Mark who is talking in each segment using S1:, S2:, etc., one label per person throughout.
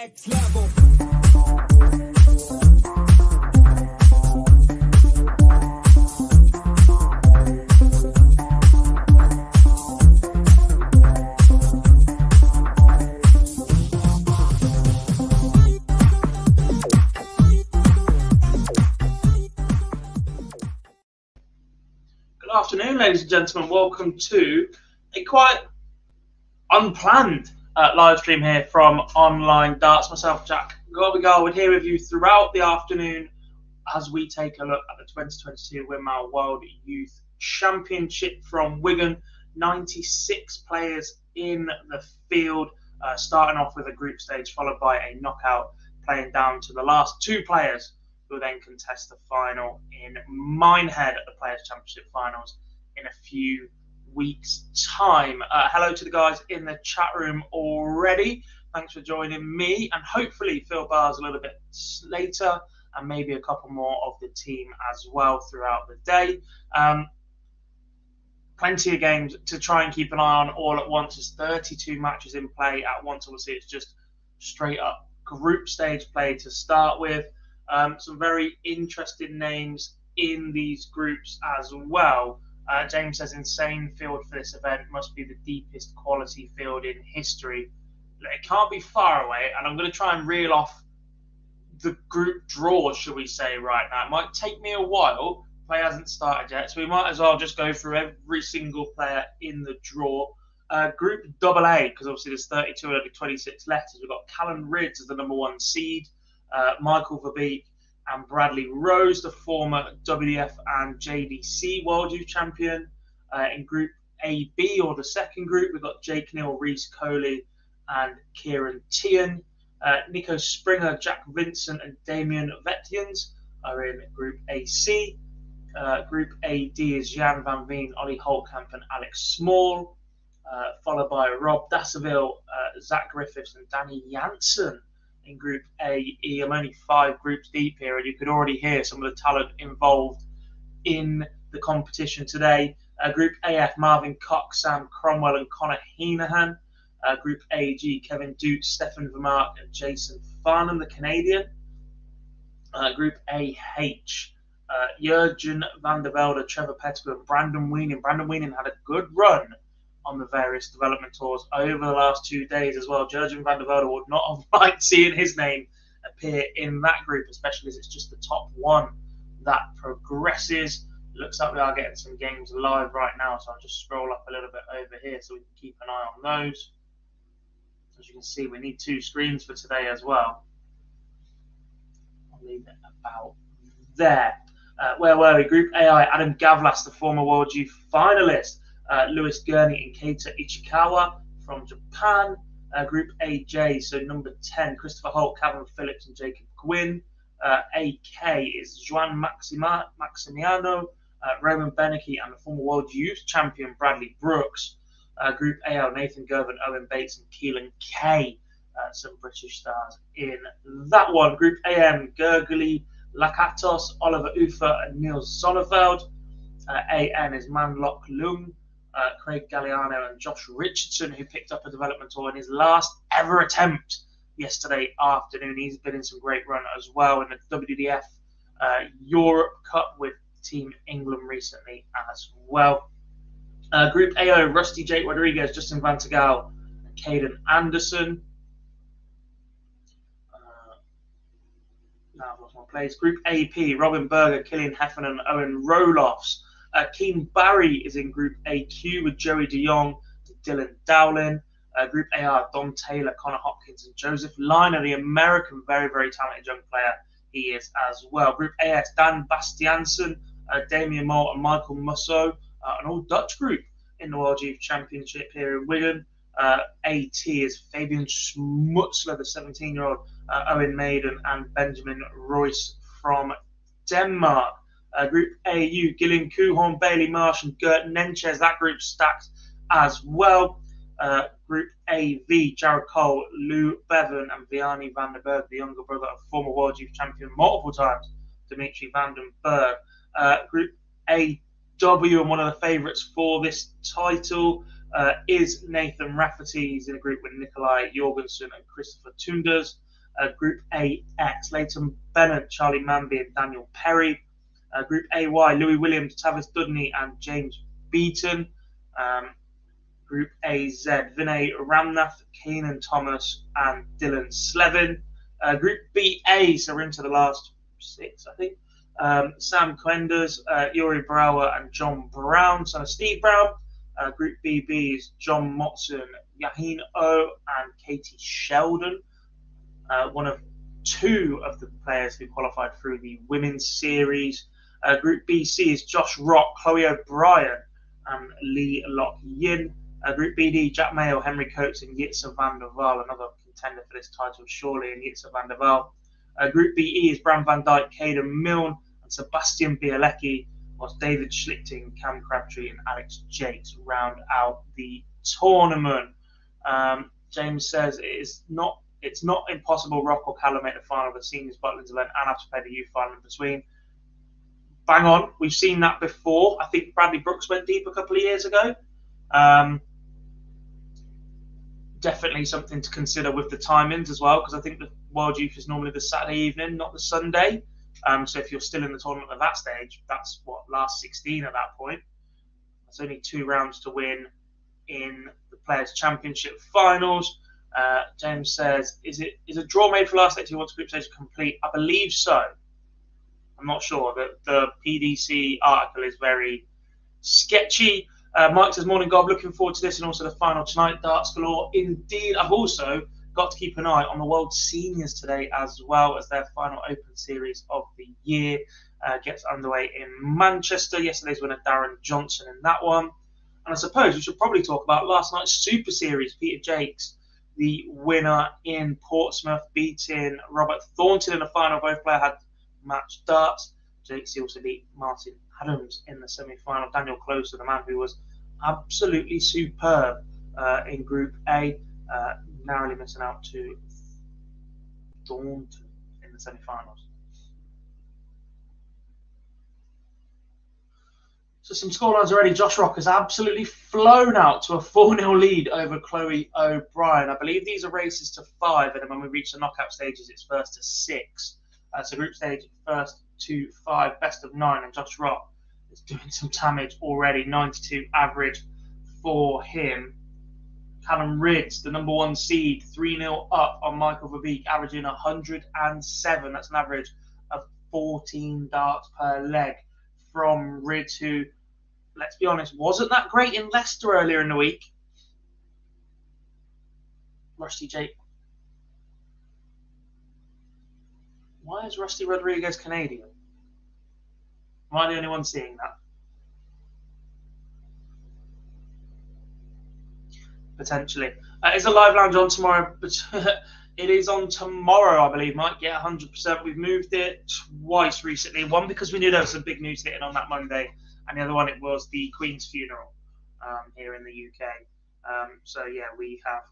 S1: next level.
S2: Good afternoon, ladies and gentlemen. Welcome to a quite unplanned live stream here from Online Darts. Myself, Jack Gorbigal, here with you throughout the afternoon as we take a look at the 2022 Windmill World Youth Championship from Wigan. 96 players in the field, starting off with a group stage, followed by a knockout, playing down to the last two players who will then contest the final in Minehead at the Players' Championship Finals in a few weeks' time. Hello to the guys in the chat room already. Thanks for joining me, and hopefully Phil Barr's a little bit later, and maybe a couple more of the team as well throughout the day. Plenty of games to try and keep an eye on all at once. There's 32 matches in play at once. Obviously, it's just straight up group stage play to start with. Some very interesting names in these groups as well. James says insane field for this event, must be the deepest quality field in history. It can't be far away, and I'm going to try and reel off the group draws, shall we say, right now. It might take me a while. Play hasn't started yet, so we might as well just go through every single player in the draw. Group AA, because obviously there's 32 and only 26 letters. We've got Callum Ridds as the number one seed, Michael Verbeek and Bradley Rose, the former WDF and JDC World Youth Champion. In Group AB, or the second group, we've got Jake Neal, Reece Coley and Kieran Tian. Nico Springer, Jack Vincent and Damien Vettians are in Group AC. Group AD is Jan Van Veen, Ollie Holtkamp and Alex Small, followed by Rob Dasseville, Zach Griffiths and Danny Janssen. In Group AE, I'm only 5 groups deep here, and you could already hear some of the talent involved in the competition today. Group AF, Marvin Cox, Sam Cromwell and Connor Heenahan. Group AG, Kevin Dukes, Stefan Vermark and Jason Farnham, the Canadian. Group AH, Jurgen van der Velde, Trevor Pettigrew and Brandon Weenan. Brandon Weenan had a good run on the various development tours over the last 2 days as well. Jurgen van der Velde would not have liked seeing his name appear in that group, especially as it's just the top one that progresses. It looks like we are getting some games live right now, so I'll just scroll up a little bit over here so we can keep an eye on those. As you can see, we need 2 screens for today as well. I'll leave it about there. Where were we? Group AI, Adam Gavlas, the former World Youth finalist. Lewis Gurney and Keita Ichikawa from Japan. Group AJ, so number 10, Christopher Holt, Calvin Phillips and Jacob Gwynn. AK is Juan Maximiano, Roman Beneke and the former World Youth Champion Bradley Brooks. Group AL, Nathan Gervin, Owen Bates and Keelan Kay. Some British stars in that one. Group AM, Gergely Lakatos, Oliver Ufer and Niels Sonneveld. AN is Manlok Lung, Craig Galliano and Josh Richardson, who picked up a development tour in his last ever attempt yesterday afternoon. He's been in some great run as well in the WDF Europe Cup with Team England recently as well. Group AO, Rusty Jake Rodriguez, Justin Van Tagal and Caden Anderson. Now I've lost my place. Group AP, Robin Berger, Killian Heffernan and Owen Rolofs. Keen Barry is in Group AQ with Joey De Jong and Dylan Dowlin. Group AR, Don Taylor, Connor Hopkins and Joseph Liner, the American, very, very talented young player he is as well. Group AS, Dan Bastiansen, Damien Moore and Michael Musso, an all Dutch group in the World Youth Championship here in Wigan. AT is Fabian Schmutzler, the 17-year-old, Owen Maiden and Benjamin Royce from Denmark. Group AU, Gillian Kuhorn, Bailey Marsh and Gert Nenchez. That group's stacked as well. Group AV, Jared Cole, Lou Bevan and Vianney van der Berg, the younger brother of former World Youth Champion multiple times, Dimitri van den Berg. Group AW, and one of the favourites for this title is Nathan Rafferty. He's in a group with Nikolai Jorgensen and Christopher Tunders. Group AX, Leighton Bennett, Charlie Manby and Daniel Perry. Group AY, Louis Williams, Tavis Dudney and James Beaton. Group AZ, Vinay Ramnath, Keenan Thomas and Dylan Slevin. Group BA, so we're into the last 6, I think. Sam Quenders, Yuri Brower and John Brown, son of Steve Brown. Group BB is John Motson, Yahin O and Katie Sheldon. One of 2 of the players who qualified through the women's series. Group BC is Josh Rock, Chloe O'Brien and Lee Lock Yin. Group BD, Jack Mayo, Henry Coates and Jitsa van der Waal, another contender for this title surely, and Jitsa van der Waal. Group BE is Bram van Dijk, Caden Milne and Sebastian Bielecki, whilst David Schlichting, Cam Crabtree and Alex Jakes round out the tournament. James says it's not impossible Rock or Callum make the final of the seniors Butlins event and have to play the youth final in between. Bang on, we've seen that before. I think Bradley Brooks went deep a couple of years ago. Definitely something to consider with the timings as well, because I think the World Youth is normally the Saturday evening, not the Sunday. So if you're still in the tournament at that stage, that's what, last 16 at that point. There's only 2 rounds to win in the Players' Championship finals. James says, is a draw made for last 82 once group stage complete? I believe so. I'm not sure. The PDC article is very sketchy. Mike says, morning, Gob, looking forward to this and also the final tonight, darts galore. Indeed, I've also got to keep an eye on the World Seniors today as well, as their final Open Series of the year gets underway in Manchester. Yesterday's winner, Darren Johnson, in that one. And I suppose we should probably talk about last night's Super Series. Peter Jakes, the winner in Portsmouth, beating Robert Thornton in the final. Both players had matched darts. Jakes also beat Martin Adams in the semi-final. Daniel Closer, the man who was absolutely superb in Group A, narrowly missing out to Thornton in the semi-finals. So some scorelines already. Josh Rock has absolutely flown out to a 4-0 lead over Chloe O'Brien. I believe these are races to 5, and then when we reach the knockout stages, it's first to 6. So group stage, first to 5, best of 9, and Josh Rock is doing some damage already. 92 average for him. Callum Ridds, the number 1 seed, 3-0 up on Michael Verbeek, averaging 107. That's an average of 14 darts per leg from Ridds, who, let's be honest, wasn't that great in Leicester earlier in the week. Rusty Jake. Why is Rusty Rodriguez Canadian? Am I the only one seeing that? Potentially. Is a live lounge on tomorrow? But it is on tomorrow, I believe, Mike. Yeah, 100%. We've moved it twice recently. One because we knew there was some big news hitting on that Monday, and the other one, it was the Queen's funeral here in the UK. So, yeah, we have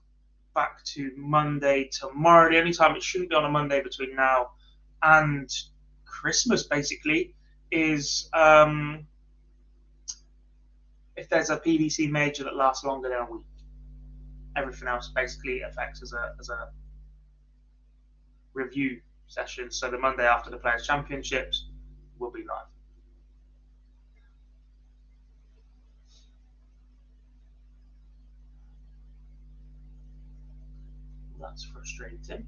S2: back to Monday tomorrow. The only time it shouldn't be on a Monday between now and Christmas, basically, is if there's a PDC major that lasts longer than a week. Everything else basically affects as a review session. So the Monday after the Players' Championships will be live. That's frustrating,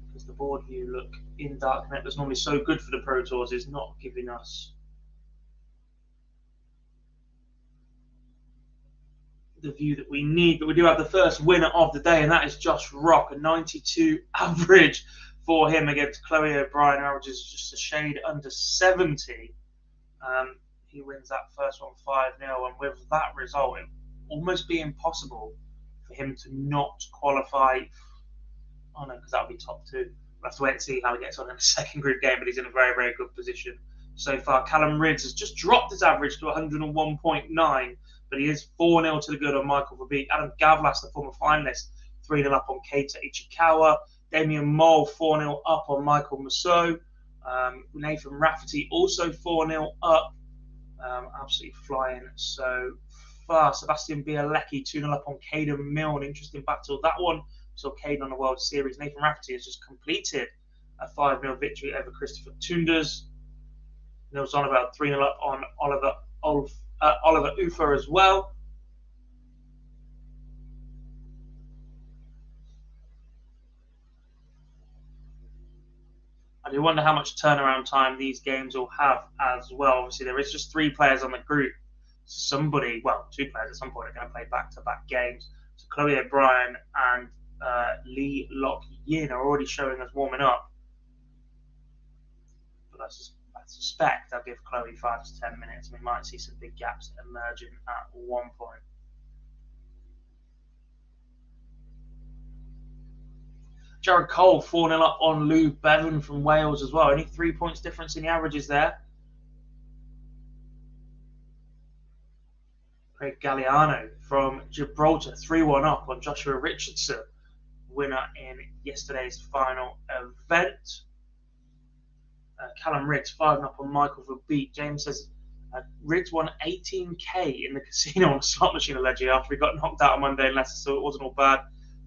S2: because the board view look in Darknet that's normally so good for the Pro Tours is not giving us the view that we need. But we do have the first winner of the day, and that is Josh Rock, a 92 average for him against Chloe O'Brien, who averages just a shade under 70. He wins that first one 5-0, and with that result, it almost be impossible for him to not qualify. Oh no, because that would be top 2. We'll have to wait and see how he gets on in the second group game, but he's in a very, very good position so far. Callum Ridds has just dropped his average to 101.9, but he is 4-0 to the good on Michael Verbeek. Adam Gavlas, the former finalist, 3-0 up on Keita Ichikawa. Damien Mole, 4-0 up on Michael Musso. Nathan Rafferty, also 4-0 up. Absolutely flying so far. Sebastian Bielecki, 2-0 up on Caden Milne. Interesting battle, that one, saw Kane on the World Series. Nathan Rafferty has just completed a 5-0 victory over Christopher Tunders. Neil Zonneberg 3-0 up on Oliver Ufer as well. I do wonder how much turnaround time these games will have as well. Obviously, there is just 3 players on the group. Somebody, well, 2 players at some point are going to play back-to-back games. So Chloe O'Brien and Lee Lock Yin are already showing us warming up. But I suspect I'll give Chloe 5 to 10 minutes. We might see some big gaps emerging at one point. Jared Cole 4-0 up on Lou Bevan from Wales as well. Only 3 points difference in the averages there. Craig Galliano from Gibraltar 3-1 up on Joshua Richardson, winner in yesterday's final event. Callum Riggs 5-0 up on Michael Verbeek. James says Riggs won 18k in the casino on a slot machine allegedly after he got knocked out on Monday in Leicester, so it wasn't all bad.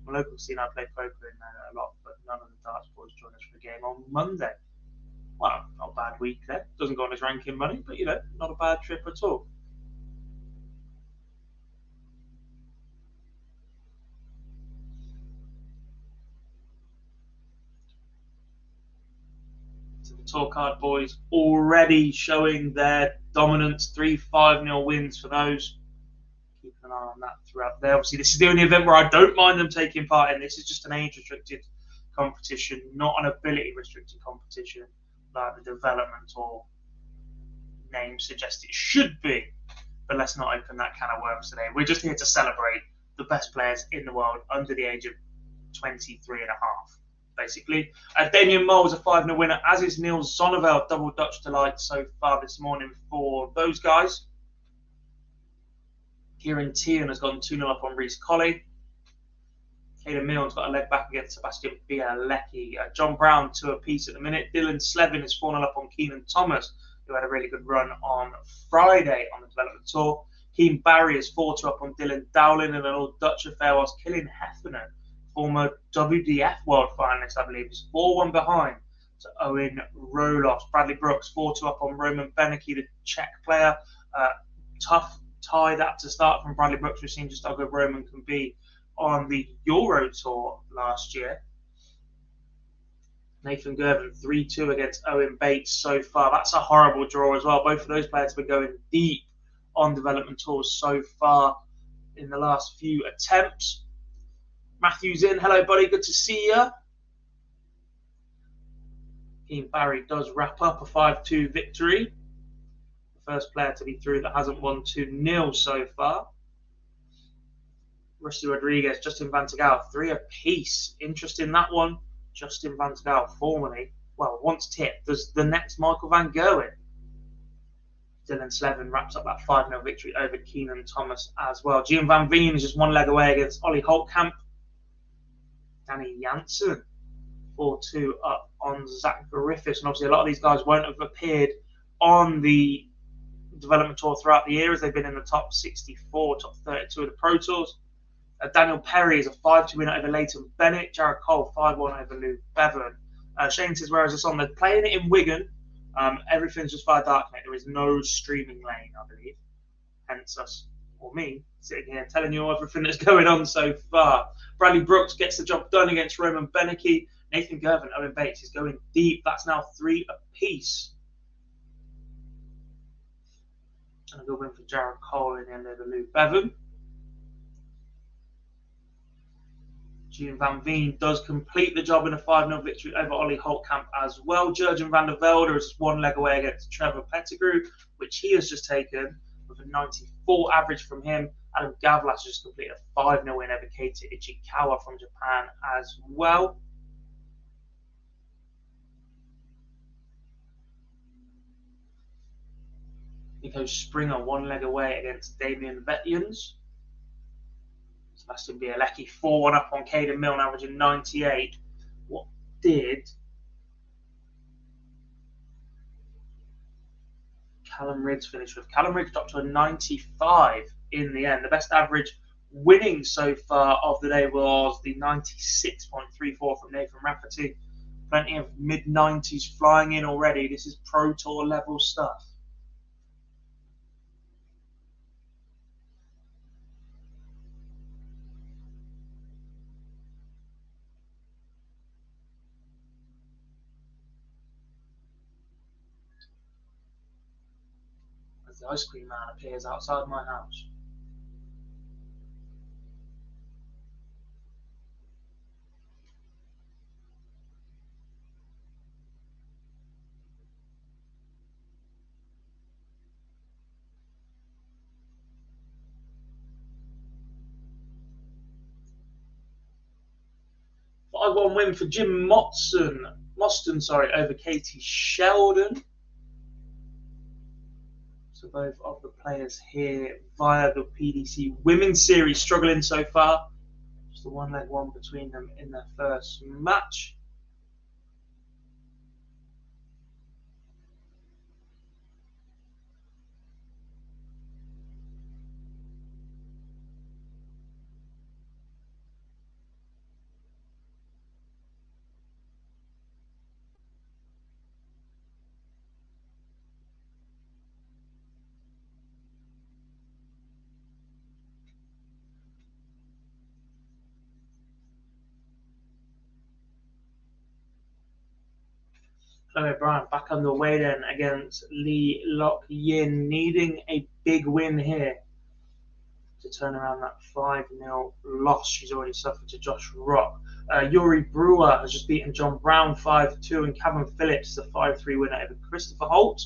S2: My local casino, I play poker in there a lot, but none of the darts boys joined us for the game on Monday. Well, not a bad week there. Doesn't go on his ranking money, but not a bad trip at all. So the tour card boys already showing their dominance, 3-5-0 wins for those. Keep an eye on that throughout there. Obviously, this is the only event where I don't mind them taking part in. This is just an age-restricted competition, not an ability-restricted competition like the development or name suggests it should be. But let's not open that can of worms today. We're just here to celebrate the best players in the world under the age of 23 and a half, basically. Damien Moll is a 5-0 winner, as is Neil Zonnevel. Double Dutch delight so far this morning for those guys. Kieran Tian has gone 2-0 up on Reece Colley. Caden Milne's got a leg back against Sebastian Bialecki. John Brown 2 apiece at the minute. Dylan Slevin is 4-0 up on Keenan Thomas, who had a really good run on Friday on the development tour. Keane Barry is 4-2 up on Dylan Dowling in an all Dutch affair, whilst Killian Heffernan, former WDF world finalist, I believe, is 4-1 behind to Owen Rolos. Bradley Brooks 4-2 up on Roman Benecke, the Czech player. Tough tie that to start from Bradley Brooks. We've seen just how good Roman can be on the Euro Tour last year. Nathan Gervin 3-2 against Owen Bates so far. That's a horrible draw as well. Both of those players have been going deep on development tours so far in the last few attempts. Matthew's in. Hello, buddy. Good to see you. Keane Barry does wrap up a 5-2 victory. The first player to be through that hasn't won 2-0 so far. Rusty Rodriguez, Justin Van Gaal, 3 apiece. Interesting that one. Justin Van Gaal, formerly, well, once tipped, does the next Michael Van Gerwen. Dylan Slevin wraps up that 5-0 victory over Keenan Thomas as well. Gian Van Veen is just 1 leg away against Ollie Holtkamp. Danny Janssen, 4-2 up on Zach Griffiths. And obviously a lot of these guys won't have appeared on the development tour throughout the year, as they've been in the top 64, top 32 of the Pro Tours. Daniel Perry is a 5-2 winner over Leighton Bennett. Jared Cole 5-1 over Lou Bevan. Shane says, where is this on? They're playing it in Wigan. Everything's just via Darknet. There is no streaming lane, I believe. Hence us, or me, sitting here telling you everything that's going on so far. Bradley Brooks gets the job done against Roman Benecke. Nathan Gervin, Owen Bates is going deep. That's now 3 apiece. And a good win for Jared Cole in the end over Lou Bevan. Gian Van Veen does complete the job in a 5-0 victory over Ollie Holtkamp as well. Jurgen van der Velde is 1 leg away against Trevor Pettigrew, which he has just taken with a 94 average from him. Adam Gavlas has just completed a 5-0 win over Keita Ichikawa from Japan as well. Nico Springer 1 leg away against Damien Vetjans. Sebastian Bialecki 4-1 up on Caden Milne, averaging 98. What did Callum Riggs finish with? Callum Riggs dropped to a 95 in the end. The best average winning so far of the day was the 96.34 from Nathan Rafferty. Plenty of mid-90s flying in already. This is Pro Tour level stuff. As the ice cream man appears outside my house. I got a win for Jim Moston over Katie Sheldon. So both of the players here via the PDC Women's Series struggling so far. Just a one-leg one between them in their first match. Chloe Bryant back underway then against Lee Lock Yin, needing a big win here to turn around that 5-0 loss she's already suffered to Josh Rock. Yuri Brewer has just beaten John Brown 5-2, and Kevin Phillips is a 5-3 winner over Christopher Holt.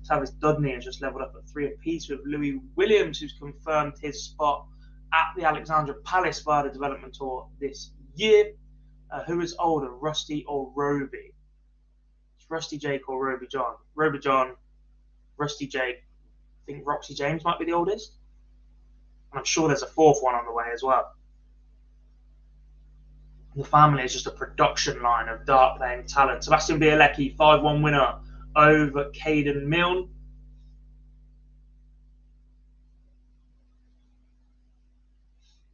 S2: Tavis Dudney has just levelled up at 3 apiece with Louis Williams, who's confirmed his spot at the Alexandra Palace via the development tour this year. Who is older, Rusty or Roby? It's Rusty Jake or Roby John. Roby John, Rusty Jake. I think Roxy James might be the oldest. And I'm sure there's a fourth one on the way as well. The family is just a production line of dart playing talent. Sebastian Bielecki, 5-1 winner over Caden Milne.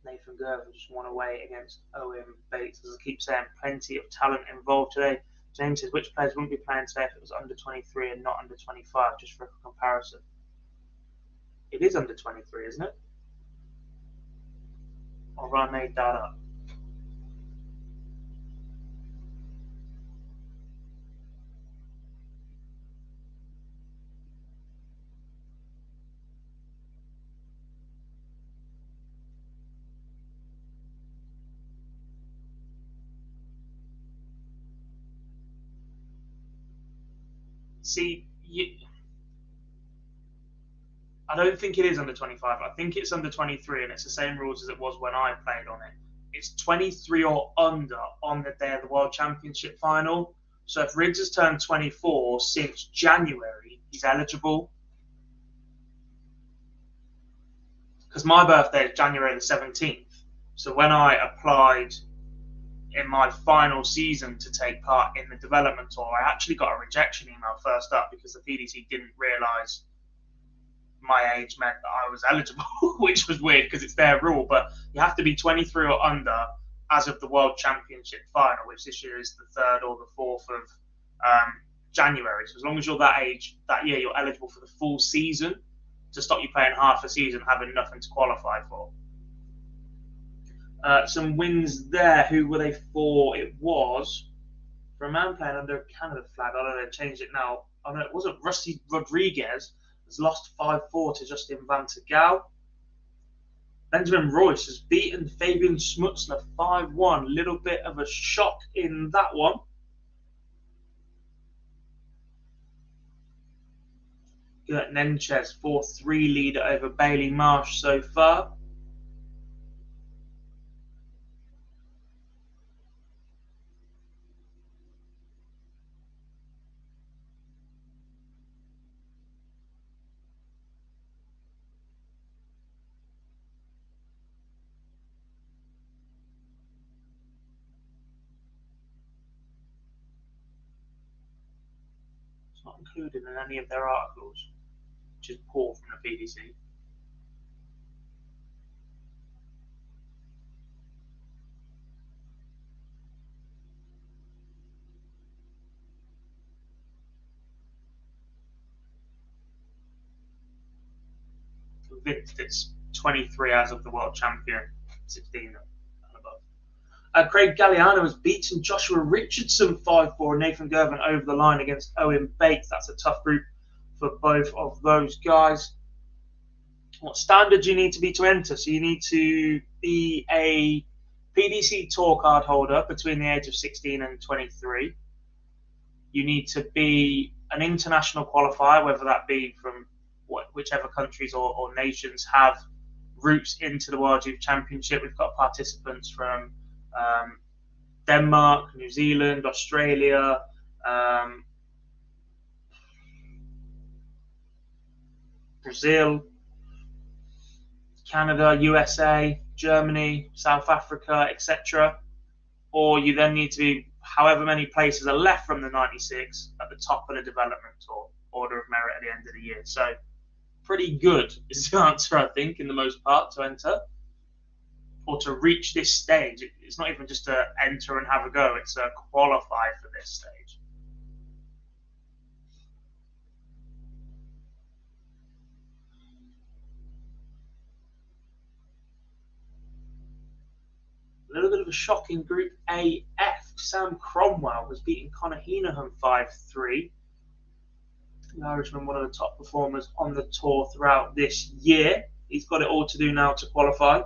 S2: Nathan Gerber just won away against Owen Bates. As I keep saying, plenty of talent involved today. James says, which players wouldn't be playing today if it was under 23 and not under 25, just for a comparison? It is under 23, isn't it? Or I made that up. See, I don't think it is under 25. I think it's under 23, and it's the same rules as it was when I played on it. It's 23 or under on the day of the World Championship final. So if Riggs has turned 24 since January, he's eligible. Because my birthday is January the 17th. So when I applied in my final season to take part in the development tour, I actually got a rejection email first up because the PDC didn't realise my age meant that I was eligible, which was weird because it's their rule. But you have to be 23 or under as of the World Championship final, which this year is the 3rd or the 4th of January. So as long as you're that age that year, you're eligible for the full season to stop you playing half a season having nothing to qualify for. Some wins there. Who were they for? It was for a man playing under a Canada flag. I don't know, they changed it now. Oh no, it wasn't. Rusty Rodriguez has lost 5-4 to Justin Van Gaal. Benjamin Royce has beaten Fabian Schmutzler 5-1. Little bit of a shock in that one. Gert Nenchez, 4-3 leader over Bailey Marsh so far. It's not included in any of their articles, which is poor from the PDC. convinced it's 23 as of the world champion, 16 and above. Craig Galliano has beaten Joshua Richardson 5-4. Nathan Gervin over the line against Owen Bates. That's a tough group for both of those guys. What standard do you need to be to enter? So you need to be a PDC tour card holder between the age of 16 and 23. You need to be an international qualifier, whether that be from whichever countries or nations have routes into the World Youth Championship. We've got participants from Denmark, New Zealand, Australia, Brazil, Canada, USA, Germany, South Africa, etc. Or you then need to be however many places are left from the 96 at the top of the development tour order of merit at the end of the year. So pretty good is the answer, I think, in the most part to enter or to reach this stage. It's not even just to enter and have a go, it's to qualify for this stage. A little bit of a shocking Group AF. Sam Cromwell was beating Conor Heenahan 5-3. The Irishman, one of the top performers on the tour throughout this year. He's got it all to do now to qualify.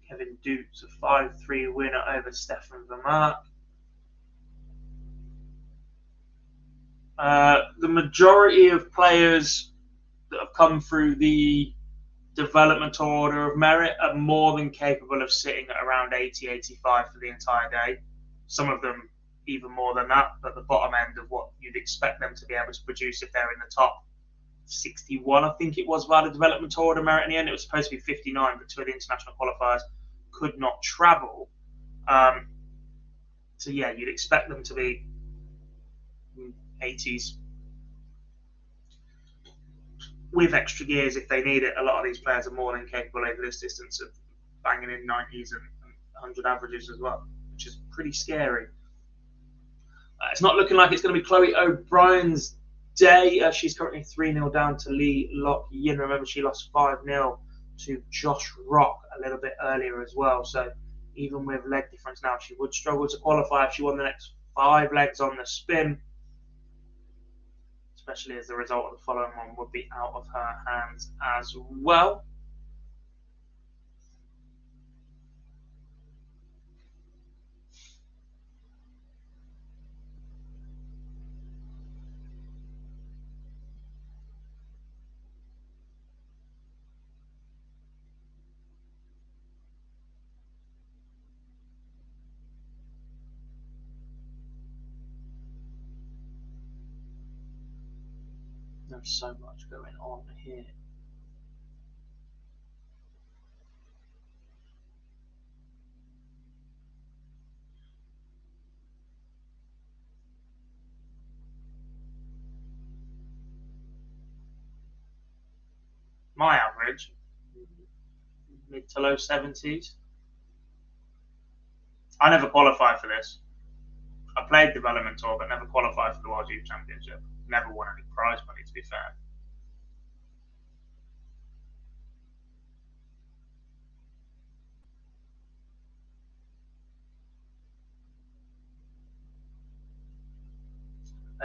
S2: Kevin Dukes, a 5-3 winner over Stefan Vermaak. The majority of players that have come through the development order of merit are more than capable of sitting at around 80-85 for the entire day. Some of them even more than that, at the bottom end of what you'd expect them to be able to produce if they're in the top 61, I think it was, by the development order of merit in the end. It was supposed to be 59, but two of the international qualifiers could not travel. So yeah, you'd expect them to be 80s with extra gears if they need it. A lot of these players are more than capable over this distance of banging in 90s and 100 averages as well, which is pretty scary. It's not looking like it's going to be Chloe O'Brien's day. She's currently 3-0 down to Lee Lock Yin. Remember, she lost 5-0 to Josh Rock a little bit earlier as well. So even with leg difference now, she would struggle to qualify if she won the next 5 legs on the spin, especially as the result of the following one would be out of her hands as well. There's so much going on here. My average, mid to low 70s. I never qualified for this. I played development tour, but never qualified for the World Youth Championship. Never won any prize money, to be fair.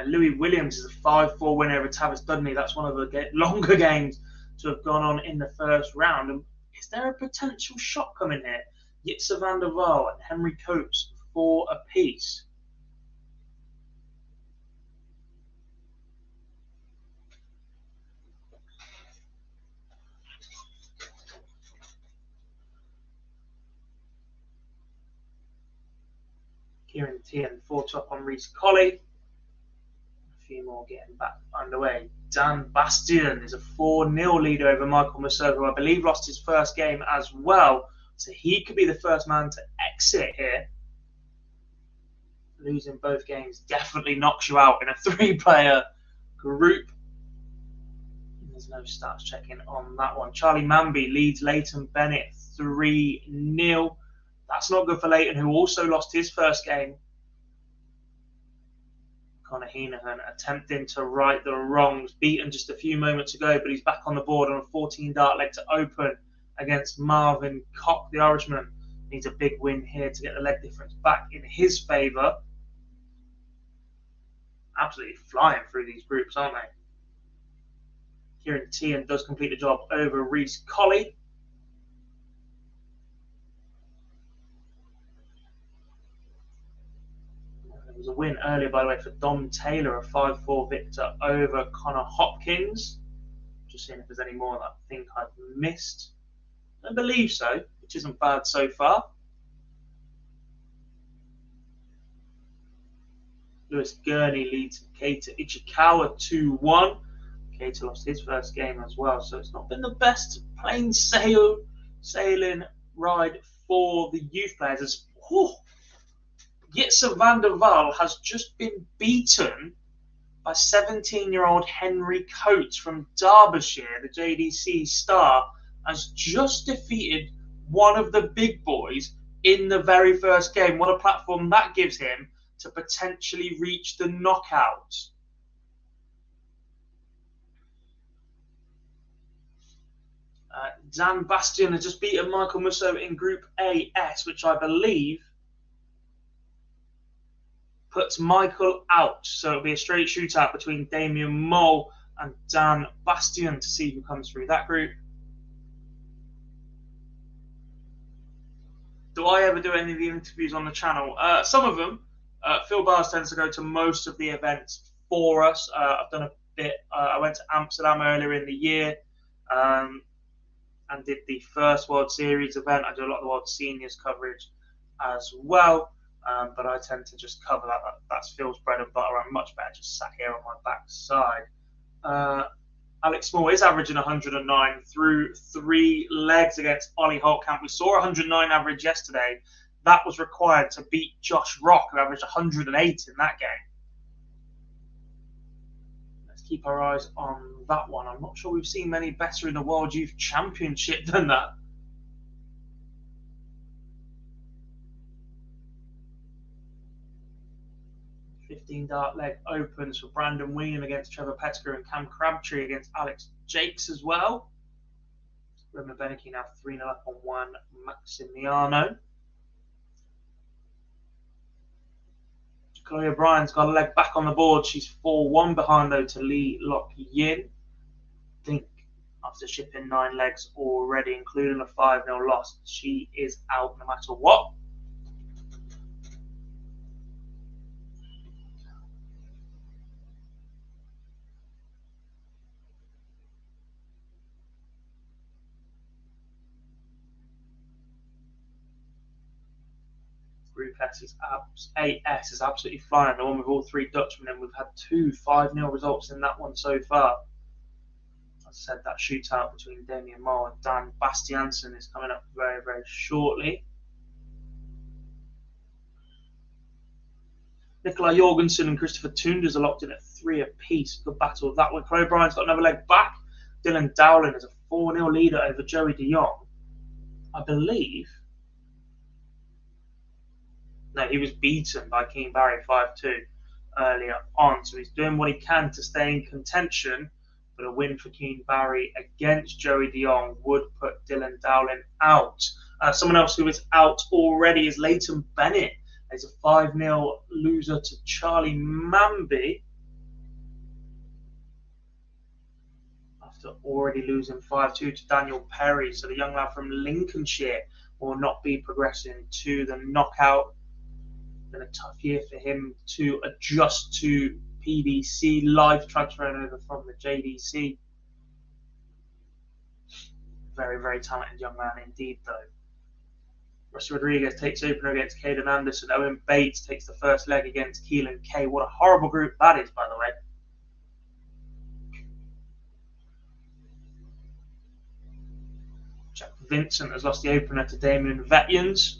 S2: Louis Williams is a 5-4 winner over Tavis Dudney. That's one of the longer games to have gone on in the first round. And is there a potential shot coming here? Jitse van der Waal and Henry Coates 4 apiece. Kieran Tian 4-top on Reece Colley. A few more getting back underway. Dan Bastian is a 4-0 lead over Michael Massot, who I believe lost his first game as well. So he could be the first man to exit here. Losing both games definitely knocks you out in a 3-player group. There's no stats checking on that one. Charlie Manby leads Leighton Bennett 3-0. That's not good for Leighton, who also lost his first game. Connor Heenahan attempting to right the wrongs, beaten just a few moments ago, but he's back on the board on a 14-dart leg to open against Marvin Cock. The Irishman needs a big win here to get the leg difference back in his favour. Absolutely flying through these groups, aren't they? Kieran Tian does complete the job over Reece Colley. There was a win earlier, by the way, for Dom Taylor, a 5-4 victor over Connor Hopkins. Just seeing if there's any more that I think I've missed. I believe so, which isn't bad so far. Lewis Gurney leads Keita Ichikawa 2-1. Keita lost his first game as well, so it's not been the best plain sailing ride for the youth players. As Jitse van der Waal has just been beaten by 17-year-old Henry Coates from Derbyshire. The JDC star has just defeated one of the big boys in the very first game. What a platform that gives him to potentially reach the knockouts. Dan Bastian has just beaten Michael Musso in Group AS, which I believe puts Michael out. So it'll be a straight shootout between Damien Mole and Dan Bastian to see who comes through that group. Do I ever do any of the interviews on the channel? Some of them. Phil Bars tends to go to most of the events for us. I've done a bit. I went to Amsterdam earlier in the year and did the first World Series event. I do a lot of the World Seniors coverage as well, but I tend to just cover that. That's Phil's bread and butter. I'm much better just sat here on my backside. Alex Small is averaging 109 through 3 legs against Ollie Holtkamp. We saw 109 average yesterday. That was required to beat Josh Rock, who averaged 108 in that game. Let's keep our eyes on that one. I'm not sure we've seen many better in the World Youth Championship than that. $15 leg opens for Brandon Whelan against Trevor Pettigrew and Cam Crabtree against Alex Jakes as well. Roman Beneke now 3-0 up on Juan Maximiano. Chloe O'Brien's got a leg back on the board. She's 4-1 behind, though, to Lee Lock Yin. I think after shipping 9 legs already, including a 5-0 loss, she is out no matter what. Group AS is absolutely flying. The one with all 3 Dutchmen, and we've had 2 5-0 results in that one so far. As I said, that shootout between Damien Moore and Dan Bastiansen is coming up very, very shortly. Nikolai Jorgensen and Christopher Toonders are locked in at 3 apiece. Good battle of that one. Chloe O'Brien's got another leg back. Dylan Dowling is a 4-0 leader over Joey de Jong. I believe. No, he was beaten by Keane Barry 5-2 earlier on. So he's doing what he can to stay in contention. But a win for Keane Barry against Joey de Jong would put Dylan Dowling out. Someone else who is out already is Leighton Bennett. He's a 5-0 loser to Charlie Manby. After already losing 5-2 to Daniel Perry. So the young lad from Lincolnshire will not be progressing to the knockout. Been a tough year for him to adjust to PDC, live transferring over from the JDC. Very, very talented young man indeed, though. Rusty Rodriguez takes opener against Caden Anderson. Owen Bates takes the first leg against Keelan Kay. What a horrible group that is, by the way. Jack Vincent has lost the opener to Damien Vetyans.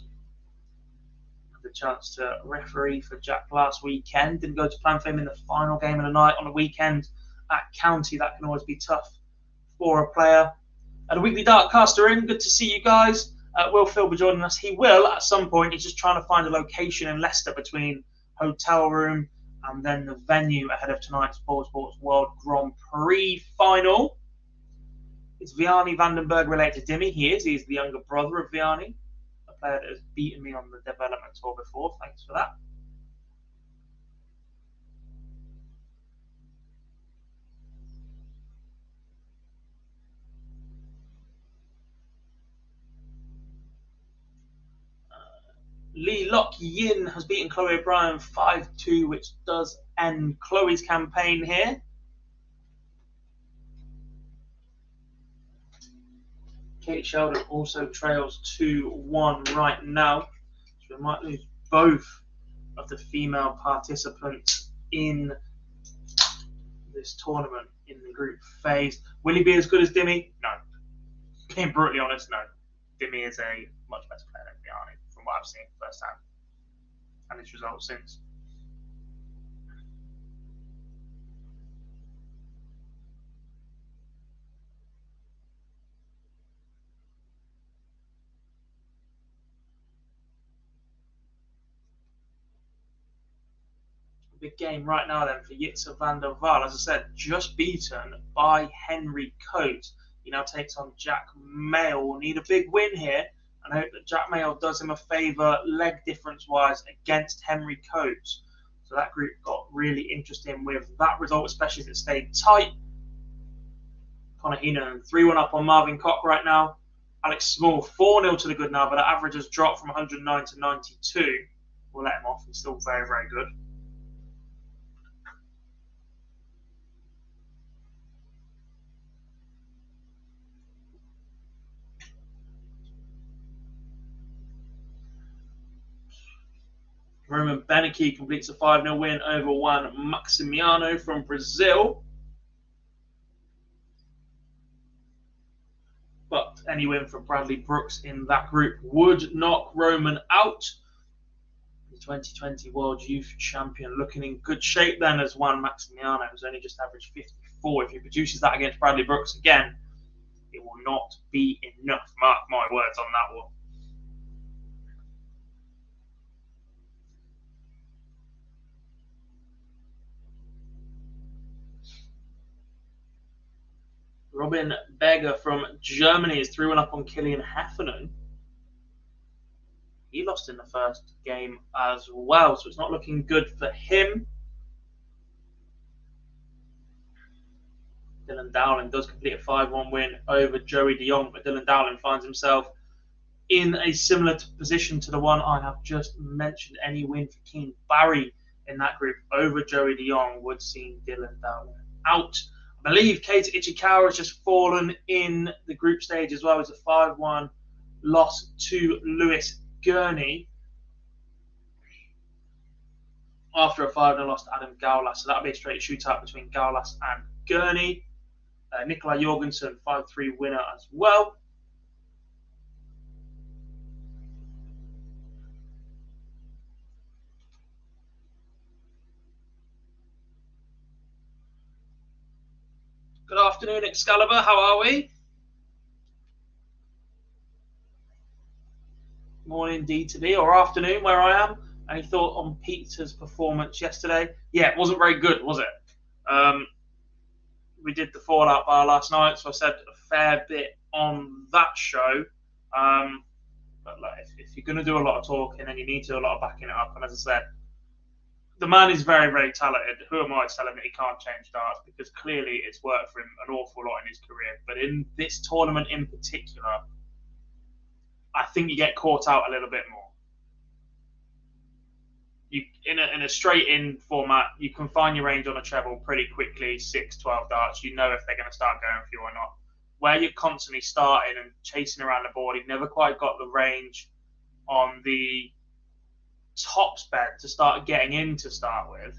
S2: The chance to referee for Jack last weekend. Didn't go to plan for him in the final game of the night on the weekend at County. That can always be tough for a player. The weekly Darkcaster in, good to see you guys. Will Phil be joining us? He will at some point. He's just trying to find a location in Leicester between hotel room and then the venue ahead of tonight's Sports World Grand Prix final. Is Vianney Vandenberg related to Dimmy? He is. He's the younger brother of Vianney, a player that has beaten me on the development tour before. Thanks for that. Lee Lock Yin has beaten Chloe O'Brien 5-2, which does end Chloe's campaign here. Kate Sheldon also trails 2-1 right now. So we might lose both of the female participants in this tournament in the group phase. Will he be as good as Dimmy? No. Being brutally honest, no. Dimmy is a much better player than Vianney, from what I've seen firsthand and his results since. Big game right now then for Jitse van der Waal. As I said, just beaten by Henry Coates. He now takes on Jack Mayle. Will need a big win here, and I hope that Jack Mayle does him a favour leg difference-wise against Henry Coates. So that group got really interesting with that result, especially as it stayed tight. Connor Heenan 3-1 up on Marvin Cock right now. Alex Small 4-0 to the good now, but the average has dropped from 109 to 92. We'll let him off. He's still very, very good. Roman Beneke completes a 5-0 win over Juan Maximiano from Brazil. But any win from Bradley Brooks in that group would knock Roman out. The 2020 World Youth Champion looking in good shape then, as Juan Maximiano has only just averaged 54. If he produces that against Bradley Brooks again, it will not be enough. Mark my words on that one. Robin Berger from Germany is 3-1 up on Kilian Heffernan. He lost in the first game as well, so it's not looking good for him. Dylan Dowling does complete a 5-1 win over Joey de Jong, but Dylan Dowling finds himself in a similar position to the one I have just mentioned. Any win for Keane Barry in that group over Joey de Jong would see Dylan Dowling out. I believe Keita Ichikawa has just fallen in the group stage as well. It's a 5-1 loss to Lewis Gurney after a 5-0 loss to Adam Gaulas. So that'll be a straight shootout between Gaulas and Gurney. Nikolai Jorgensen, 5-3 winner as well. Good afternoon, Excalibur. How are we? Morning, D2D, or afternoon, where I am. Any thought on Peter's performance yesterday? Yeah, it wasn't very good, was it? We did the Fallout bar last night, so I said a fair bit on that show. But like, if you're going to do a lot of talking, then you need to do a lot of backing it up. And as I said, the man is very, very talented. Who am I telling that he can't change darts? Because clearly it's worked for him an awful lot in his career. But in this tournament in particular, I think you get caught out a little bit more. You in a straight-in format, you can find your range on a treble pretty quickly, 6, 12 darts. You know if they're going to start going for you or not. Where you're constantly starting and chasing around the board, you've never quite got the range on the top sped to start getting in to start with.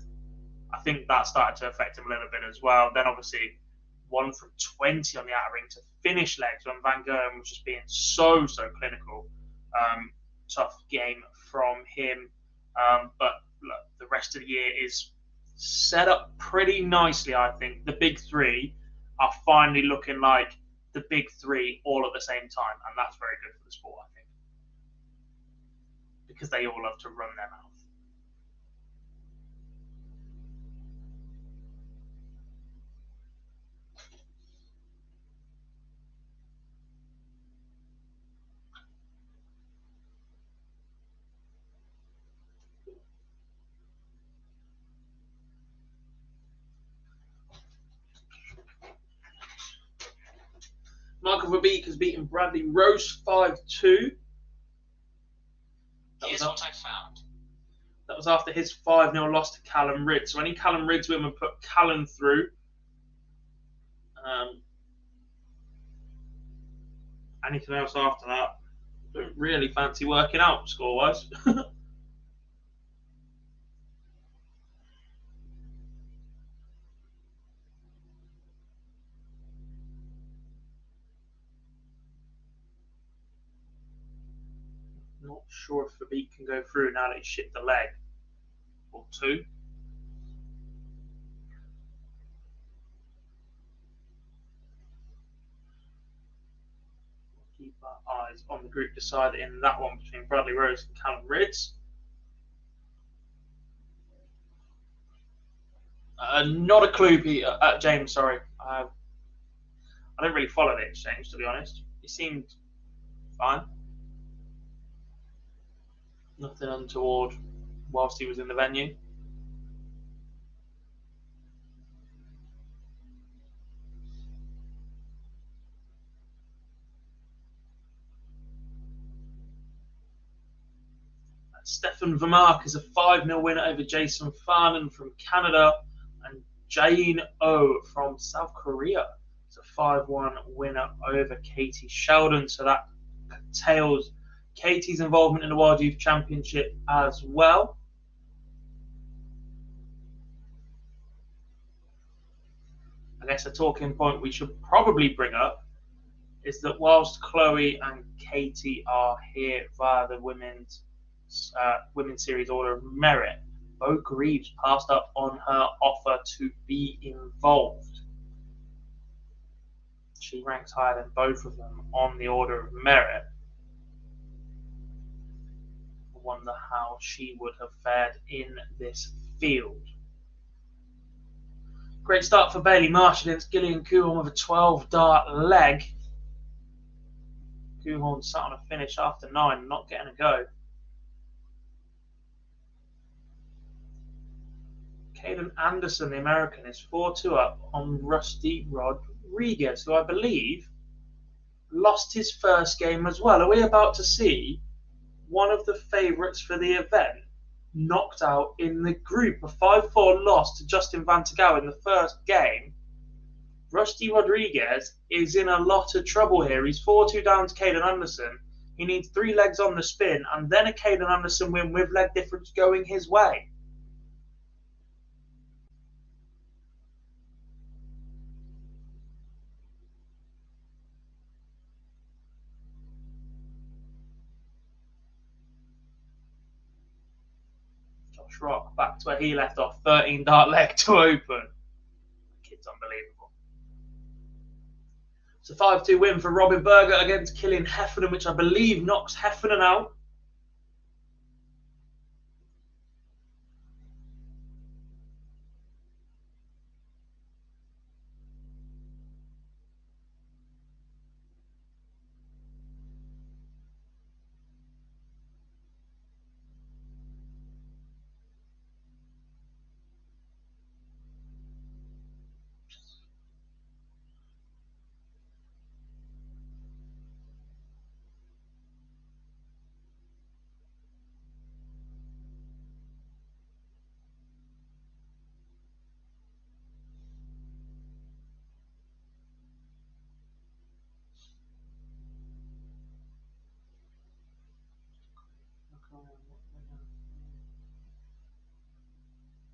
S2: I think that started to affect him a little bit as well. Then obviously 1 from 20 on the outer ring to finish legs when Van Gogh was just being so clinical. Tough game from him. But look, the rest of the year is set up pretty nicely, I think. The big three are finally looking like the big three all at the same time, and that's very good for the sport, I think, because they all love to run their mouth. Michael Verbeek has beaten Bradley Rose 5-2.
S1: Here's what I found.
S2: That was after his 5-0 loss to Callum Ridd. So any Callum Ridds women put Callum through. Anything else after that? Don't really fancy working out score-wise. Not sure if Verbeek can go through now that he's shipped a leg or two. Keep our eyes on the group decided in that one between Bradley Rose and Callum Ridds. Not a clue, Peter. James, sorry. I don't really follow the exchange, to be honest. He seemed fine. Nothing untoward whilst he was in the venue. Stefan Vermaak is a 5-0 winner over Jason Farnan from Canada, and Jane Oh from South Korea. It's a 5-1 winner over Katie Sheldon. So that tails Katie's involvement in the World Youth Championship as well. I guess a talking point we should probably bring up is that whilst Chloe and Katie are here via the women's series order of merit, Bo Greaves passed up on her offer to be involved. She ranks higher than both of them on the order of merit. I wonder how she would have fared in this field. Great start for Bailey Marsh against Gillian Kuhorn with a 12-dart leg. Kuhorn sat on a finish after 9, not getting a go. Caden Anderson, the American, is 4-2 up on Rusty Rodriguez, who I believe lost his first game as well. Are we about to see one of the favourites for the event knocked out in the group? A 5-4 loss to Justin Vantegau in the first game. Rusty Rodriguez is in a lot of trouble here. He's 4-2 down to Caden Anderson. He needs 3 legs on the spin and then a Caden Anderson win with leg difference going his way. Josh Rock back to where he left off, 13-dart leg to open. The kid's unbelievable. It's a 5-2 win for Robin Berger against Killian Heffernan, which I believe knocks Heffernan out.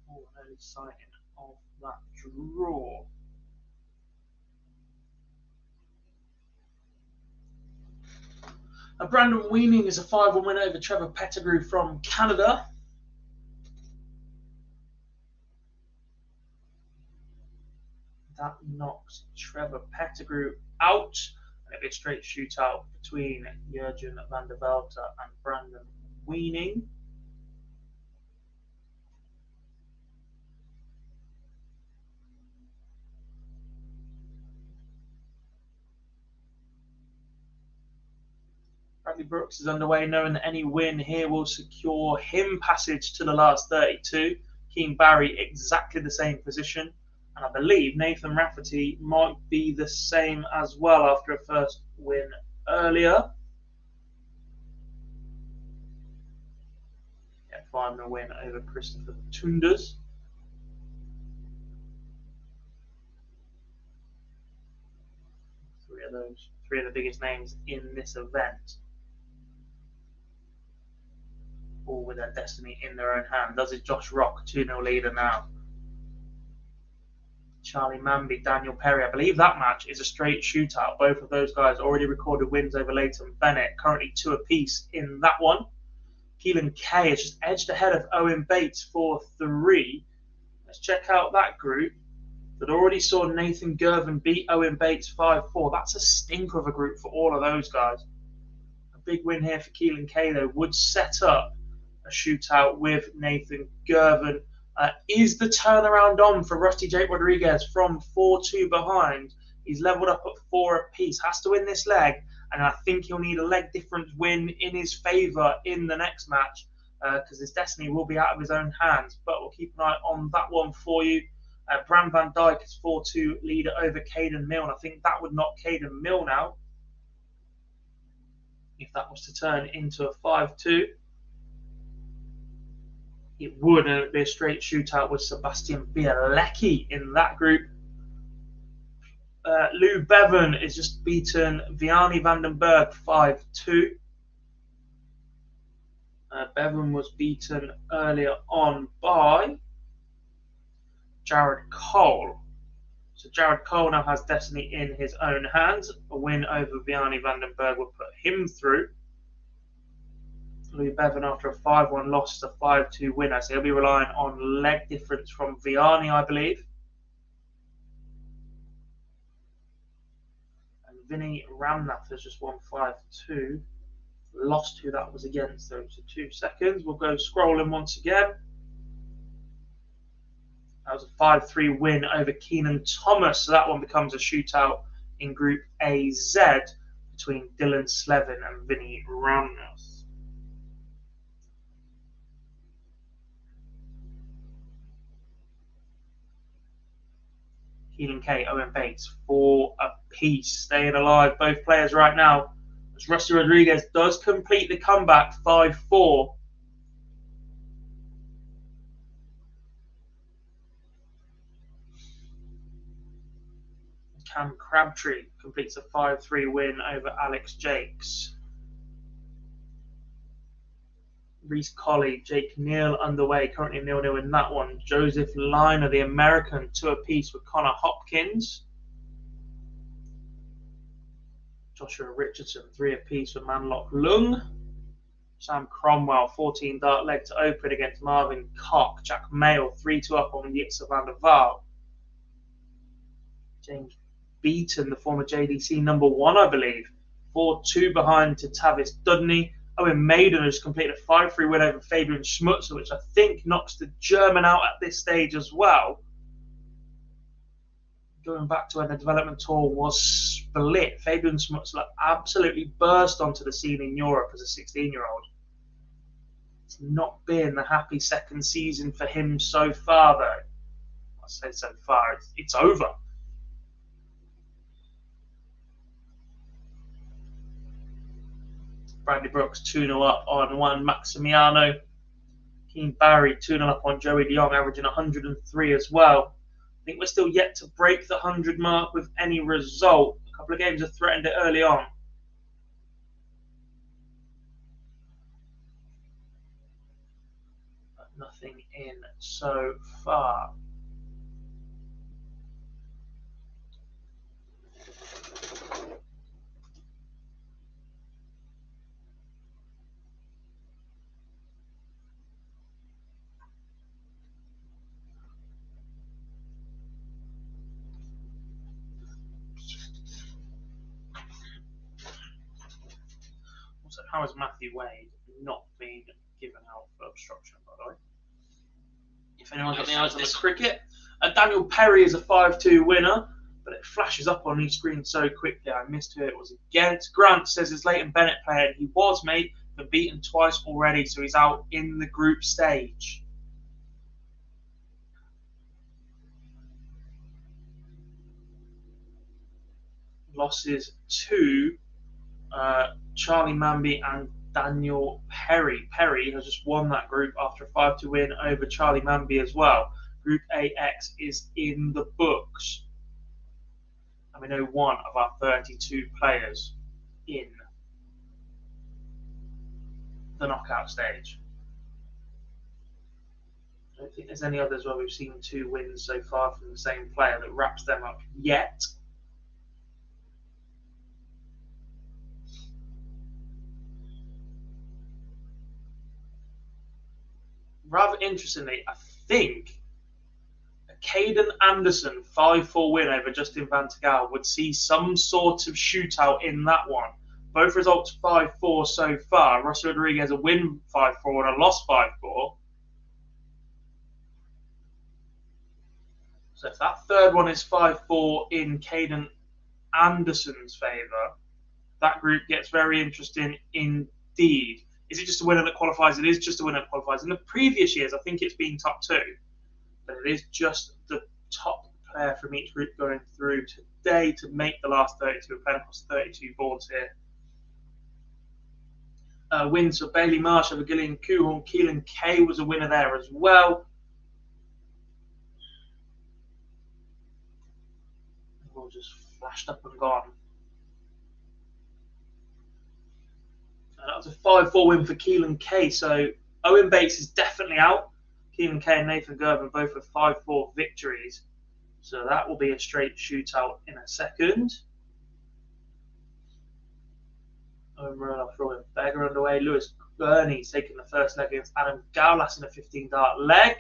S2: Oh, an early sighting of that draw. Brandon Weaning is a 5-1 win over Trevor Pettigrew from Canada. That knocks Trevor Pettigrew out. And it'll be a straight shootout between Jurgen van der Velde and Brandon Weening. Bradley Brooks is underway, knowing that any win here will secure him passage to the last 32. Keane Barry exactly the same position. And I believe Nathan Rafferty might be the same as well after a first win earlier. Yeah, 5-0 win over Christopher Tunders. Three of the biggest names in this event, all with their destiny in their own hand. Does it Josh Rock, 2-0 leader now. Charlie Manby, Daniel Perry. I believe that match is a straight shootout. Both of those guys already recorded wins over Leighton Bennett, currently 2 apiece in that one. Keelan Kay is just edged ahead of Owen Bates 4-3. Let's check out that group that already saw Nathan Gervin beat Owen Bates 5-4. That's a stinker of a group for all of those guys. A big win here for Keelan Kay, though, would set up a shootout with Nathan Gervin. Is the turnaround on for Rusty Jake Rodriguez from 4-2 behind? He's leveled up at 4 apiece. Has to win this leg, and I think he'll need a leg difference win in his favour in the next match because his destiny will be out of his own hands. But we'll keep an eye on that one for you. Bram Van Dijk is 4-2 leader over Caden Milne. I think that would knock Caden Milne out if that was to turn into a 5-2. It would, and it would be a straight shootout with Sebastian Bielecki in that group. Lou Bevan is just beaten Vianney Vandenberg 5-2. Bevan was beaten earlier on by Jared Cole. So Jared Cole now has destiny in his own hands. A win over Vianney Vandenberg will put him through. Louis Bevan, after a 5-1 loss, is a 5-2 winner. So he'll be relying on leg difference from Vianney, I believe. And Vinny Ramnath has just won 5-2. Lost who that was against, though. So 2 seconds. We'll go scrolling once again. That was a 5-3 win over Keenan Thomas. So that one becomes a shootout in Group AZ between Dylan Slevin and Vinny Ramnath. Keelan Kay, Owen Bates, 4 apiece. Staying alive, both players right now. As Rusty Rodriguez does complete the comeback, 5-4. Cam Crabtree completes a 5-3 win over Alex Jakes. Reese Colley, Jake Neal underway, currently 0-0 in that one. Joseph Liner, the American, 2 apiece with Connor Hopkins. Joshua Richardson, 3 apiece with Manlock Lung. Sam Cromwell, 14 dart leg to open against Marvin Cock. Jack Mayle, 3-2 up on Jitser van der Waal. James Beaton, the former JDC number 1, I believe, 4-2 behind to Tavis Dudney. Owen Maiden has completed a 5-3 win over Fabian Schmutzer, which I think knocks the German out at this stage as well. Going back to when the development tour was split, Fabian Schmutzer absolutely burst onto the scene in Europe as a 16-year-old. It's not been the happy second season for him so far, though. I say so far, it's over. Bradley Brooks 2-0 up on Juan Maximiano. Keane Barry 2-0 up on Joey DeYoung, averaging 103 as well. I think we're still yet to break the 100 mark with any result. A couple of games have threatened it early on. But nothing in so far. How has Matthew Wade not been given out for obstruction, by the way? If anyone's got any eyes on the cricket. Daniel Perry is a 5-2 winner, but it flashes up on his screen so quickly I missed who it was against. Grant says it's Leighton Bennett player. He was, mate, but beaten twice already, so he's out in the group stage. Losses to Charlie Manby and Daniel Perry. Perry has just won that group after a 5-2 win over Charlie Manby as well. Group AX is in the books. And we know one of our 32 players in the knockout stage. I don't think there's any others where we've seen 2 wins so far from the same player that wraps them up yet. Rather interestingly, I think a Caden Anderson 5-4 win over Justin Van Gaal would see some sort of shootout in that one. Both results 5-4 so far. Rossi Rodriguez a win 5-4 and a loss 5-4. So if that third one is 5-4 in Caden Anderson's favour, that group gets very interesting indeed. Is it just a winner that qualifies? It is just a winner that qualifies. In the previous years, I think it's been top 2. But it is just the top player from each group going through today to make the last 32. We're playing across 32 boards here. Wins for Bailey Marsh over Gillian Kuhorn. Keelan Kay was a winner there as well. All just flashed up and gone. And that was a 5-4 win for Keelan Kay. So Owen Bates is definitely out. Keelan Kay and Nathan Gervin both with 5-4 victories. So that will be a straight shootout in a second. Owen Murdoch throwing Beggar underway. Lewis Gurney's taking the first leg against Adam Gowlas in a 15-dart leg.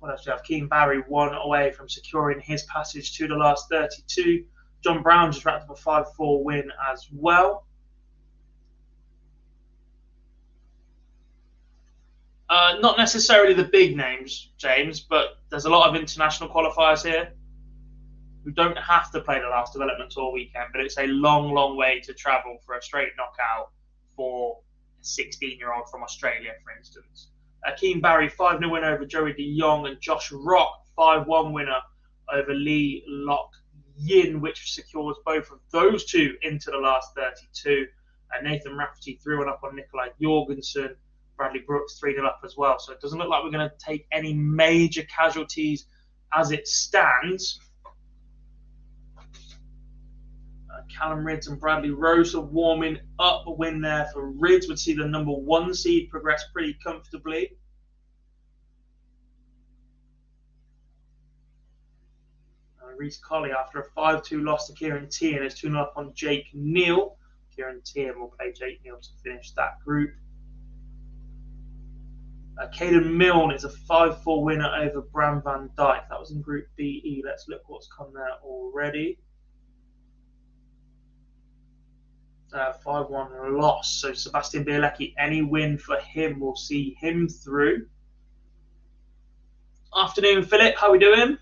S2: What else do you have? Keane Barry 1 away from securing his passage to the last 32. John Brown just wrapped up a 5-4 win as well. Not necessarily the big names, James, but there's a lot of international qualifiers here who don't have to play the last development tour weekend, but it's a long, long way to travel for a straight knockout for a 16-year-old from Australia, for instance. Keane Barry, 5-0 winner over Joey De Jong, and Josh Rock, 5-1 winner over Lee Lock Yin, which secures both of those two into the last 32. Nathan Rafferty 3-1 up on Nikolai Jorgensen. Bradley Brooks 3-0 up as well. So it doesn't look like we're going to take any major casualties as it stands. Callum Ridds and Bradley Rose are warming up. A win there for Ridds would see the number 1 seed progress pretty comfortably. Reece Colley, after a 5-2 loss to Kieran Tian, is 2-0 up on Jake Neal. Kieran Tian will play Jake Neal to finish that group. Caden Milne is a 5-4 winner over Bram van Dijk. That was in Group BE. Let's look what's come there already. 5-1 loss. So Sebastian Bielecki, any win for him will see him through. Afternoon, Philip. How are we doing?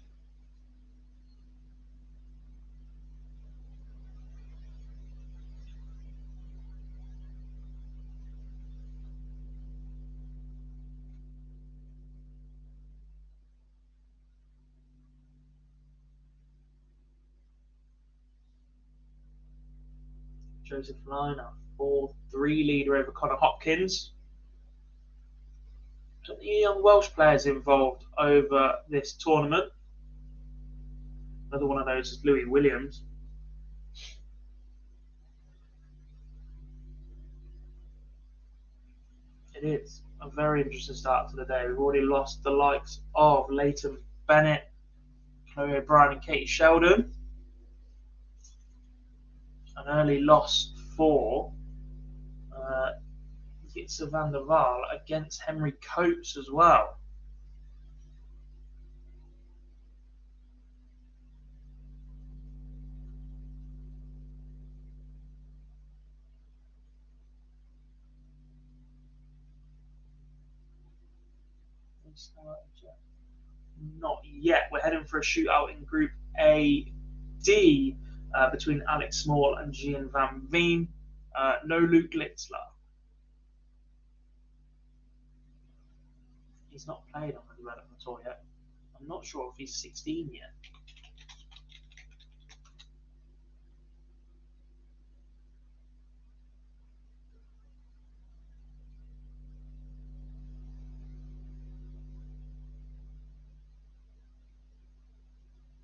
S2: Joseph Liner, 4-3 leader over Connor Hopkins. Any young Welsh players involved over this tournament? Another one of those is Louis Williams. It is a very interesting start to the day. We've already lost the likes of Leighton Bennett, Chloe O'Brien and Katie Sheldon. An early loss for Jitse van der Waal against Henry Coates as well. Not yet. We're heading for a shootout in Group A D between Alex Small and Gian Van Veen. No Luke Litzler. He's not played on the development tour yet. I'm not sure if he's 16 yet.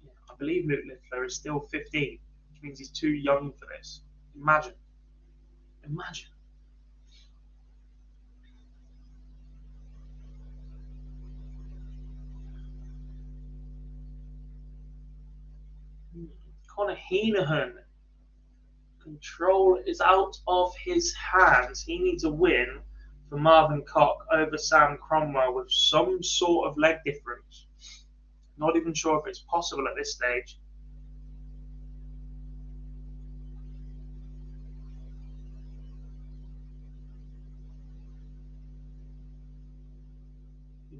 S2: Yeah, I believe Luke Littler is still 15, which means he's too young for this. Imagine. Imagine. Conor Heenahan. Control is out of his hands. He needs a win for Marvin Cock over Sam Cromwell with some sort of leg difference. Not even sure if it's possible at this stage.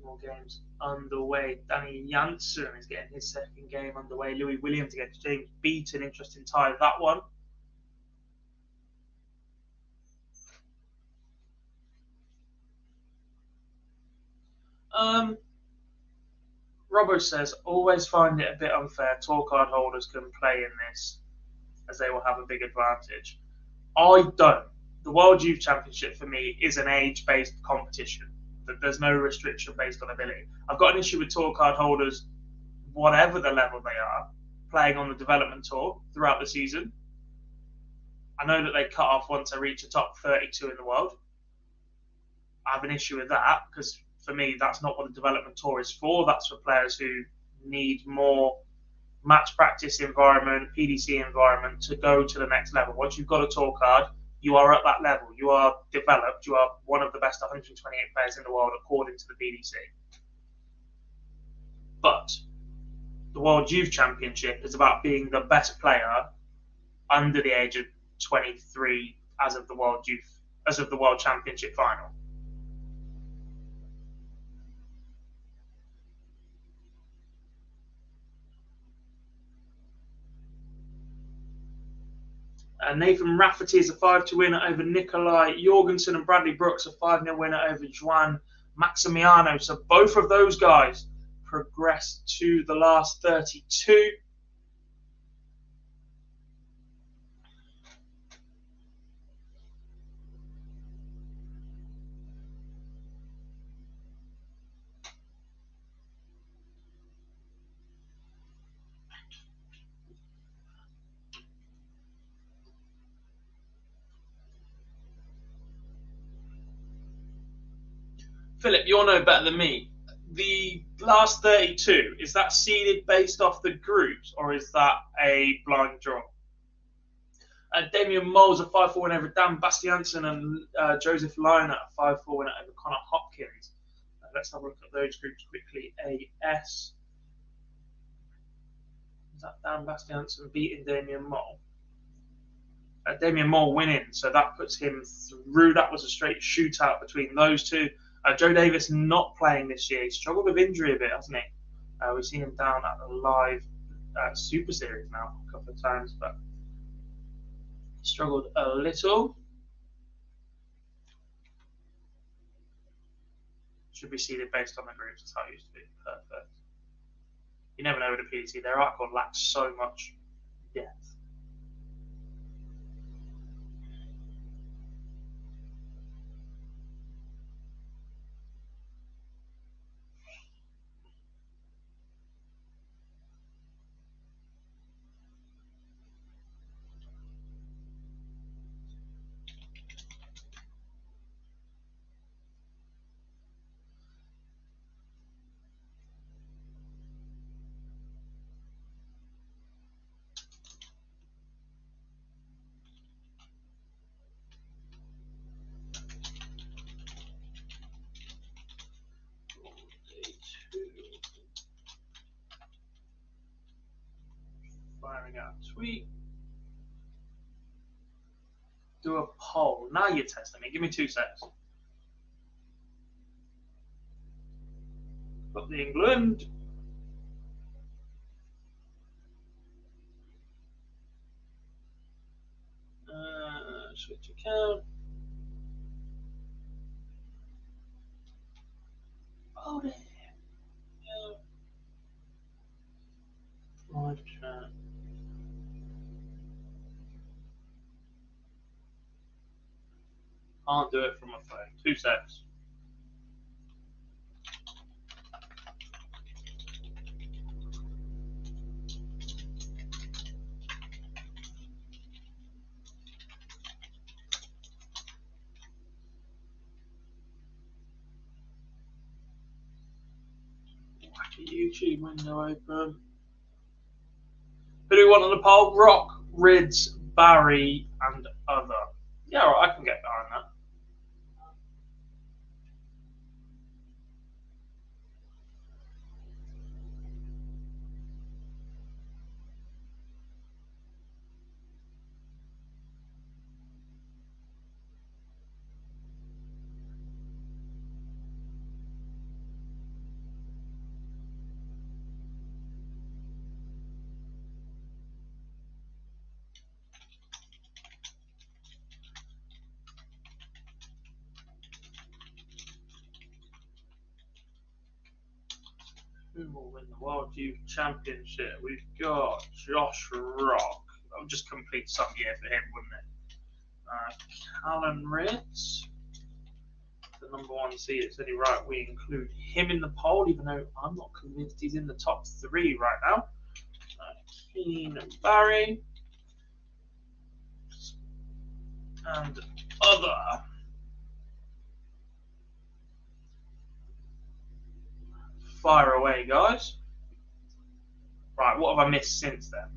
S2: More games underway. Danny Janssen is getting his second game underway. Louis Williams against James Beaton. Interesting tie, that one. Robbo says, always find it a bit unfair. Tour card holders can play in this as they will have a big advantage. I don't. The World Youth Championship for me is an age-based competition. There's no restriction based on ability. I've got an issue with tour card holders, whatever the level they are, playing on the development tour throughout the season. I know that they cut off once they reach the top 32 in the world. I have an issue with that because for me, that's not what the development tour is for. That's for players who need more match practice environment, PDC environment to go to the next level. Once you've got a tour card, you are at that level. You are developed. You are one of the best 128 players in the world according to the PDC. But the World Youth Championship is about being the best player under the age of 23 as of the World Championship final. Nathan Rafferty is a 5-2 winner over Nikolai Jorgensen, and Bradley Brooks a 5-0 winner over Juan Maximiano. So both of those guys progress to the last 32. Philip, you'll know better than me. The last 32, is that seeded based off the groups or is that a blind draw? Damian Moles a 5-4 win over Dan Bastiansen and Joseph Liner a 5-4 win over Connor Hopkins. Let's have a look at those groups quickly. AS. Is that Dan Bastiansen beating Damian Mole? Damian Mole winning, so that puts him through. That was a straight shootout between those two. Joe Davis not playing this year. He struggled with injury a bit, hasn't he? We've seen him down at the live Super Series now a couple of times, but struggled a little. Should be seeded based on the groups. That's how it used to be. Perfect. You never know with the PDC. Their record lacks so much depth. Firing out a tweet. Do a poll. Now you're testing me. Give me 2 seconds. Got the England. Switch account. Oh, there. Yeah. Live chat. Can't do it from my phone. 2 secs. YouTube window open. Who do we want on the poll? Rock, Rids, Barry, and other. Yeah, all right, I can get behind that. Who will win the World Youth Championship? We've got Josh Rock. That would just complete some year for him, wouldn't it? Callum Ritz, the #1 seed. It's only right we include him in the poll, even though I'm not convinced he's in the top 3 right now. Keen Barry and other. Fire away, guys. Right, what have I missed since then?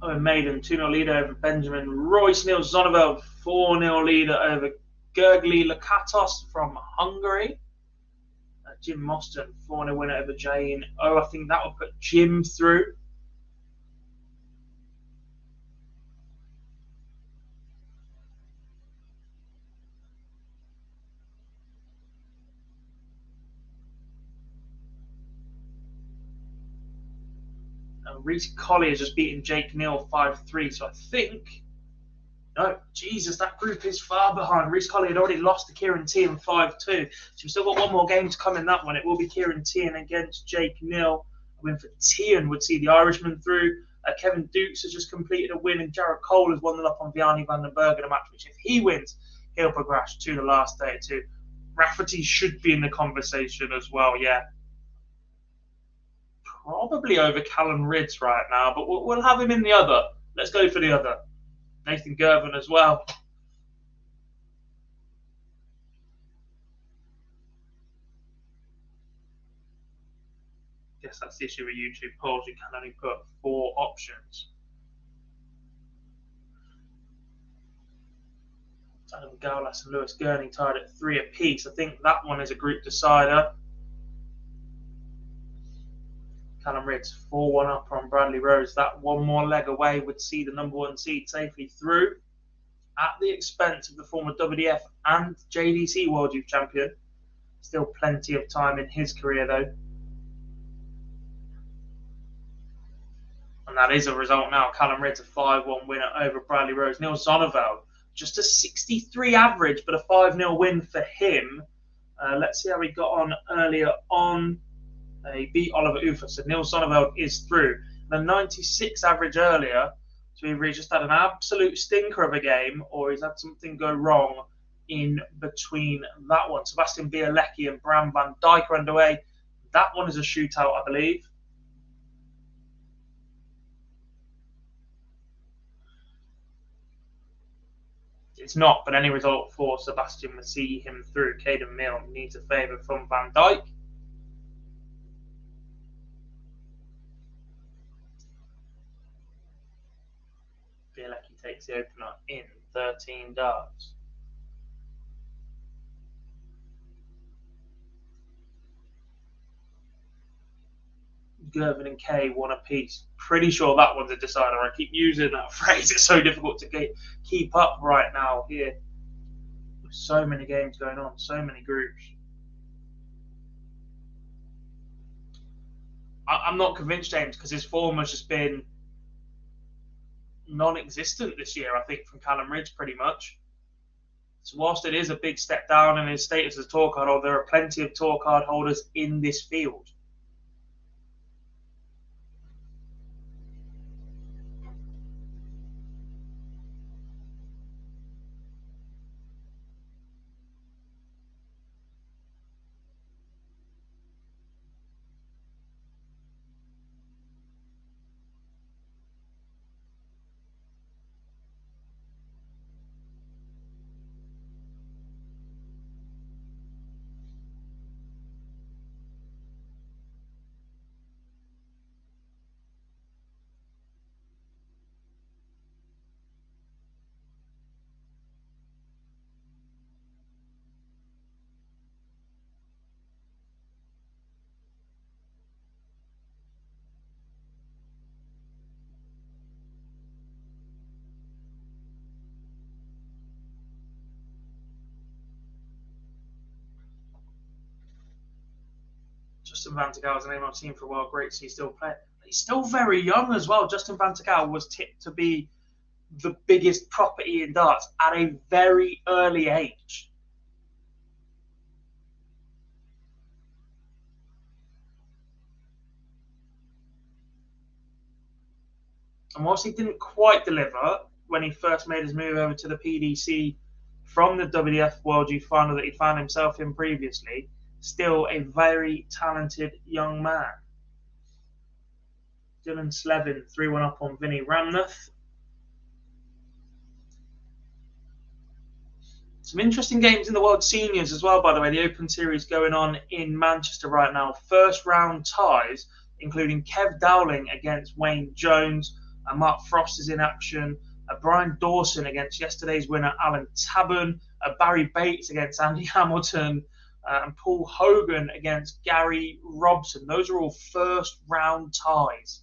S2: Owen Maiden, 2-0 leader over Benjamin Royce. Neil Zonneveld, 4-0 leader over Gergely Lakatos from Hungary. Jim Mostyn, 4-0 winner over Jane. Oh, I think that will put Jim through. Reece Colley has just beaten Jake Neal 5-3, so I think. No, Jesus, that group is far behind. Reece Colley had already lost to Kieran Tian 5-2, so we've still got one more game to come in that one. It will be Kieran Tian against Jake Neal. A win for Tian would see the Irishman through. Kevin Dukes has just completed a win, and Jared Cole has won up on Bjarni van den Berg in a match which, if he wins, he'll progress to the last 32. Rafferty should be in the conversation as well, yeah. Probably over Callum Ridds right now, but we'll have him in the other. Let's go for the other. Nathan Gervin as well. Guess that's the issue with YouTube polls. You can only put 4 options. Adam Gowlas and Lewis Gurney tied at 3 apiece. I think that one is a group decider. Callum Ridds 4-1 up on Bradley Rose. That one more leg away would see the #1 seed safely through, at the expense of the former WDF and JDC World Youth Champion. Still plenty of time in his career though. And that is a result now. Callum Ridds a 5-1 winner over Bradley Rose. Neil Zonneveld, just a 63 average, but a 5-0 win for him. Let's see how he got on earlier on. He beat Oliver Ufer, so Neil Zonneveld is through. The 96 average earlier, so he just had an absolute stinker of a game, or he's had something go wrong in between that one. Sebastian Bielecki and Bram van Dijk are underway. That one is a shootout, I believe. It's not, but any result for Sebastian will see him through. Caden Mill needs a favour from Van Dijk. Bielecki takes the opener in 13 darts. Gervin and Kay one apiece. Pretty sure that one's a decider. I keep using that phrase. It's so difficult to keep up right now here. So many games going on, so many groups. I'm not convinced, James, because his form has just been non-existent this year, I think, from Callum Ridge, pretty much. So whilst it is a big step down in his status as tour card holder, there are plenty of tour card holders in this field. Justin Van der Gaal is a name I've seen for a while. Great to see still play. He's still very young as well. Justin Van der Gaal was tipped to be the biggest property in darts at a very early age. And whilst he didn't quite deliver when he first made his move over to the PDC from the WDF World Youth Final that he found himself in previously, still a very talented young man. Dylan Slevin 3-1 up on Vinny Ramnath. Some interesting games in the World Seniors as well, by the way. The Open Series going on in Manchester right now. First round ties, including Kev Dowling against Wayne Jones. Mark Frost is in action. Brian Dawson against yesterday's winner, Alan Tabern. Barry Bates against Andy Hamilton. And Paul Hogan against Gary Robson. Those are all first round ties.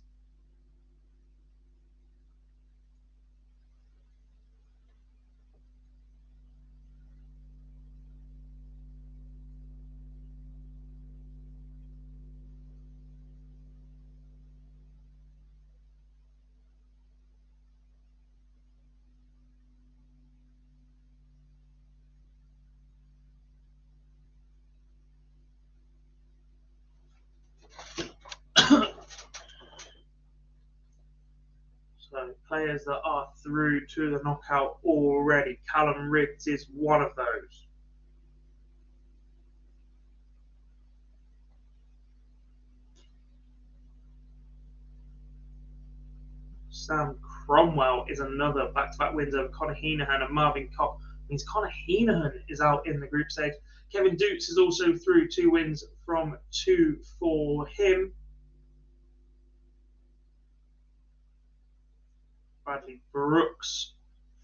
S2: So players that are through to the knockout already. Callum Riggs is one of those. Sam Cromwell is another back-to-back wins over Conor Heenan and Marvin Cox. Means Conor Heenan is out in the group stage. Kevin Dukes is also through 2 wins from 2 for him. Bradley Brooks,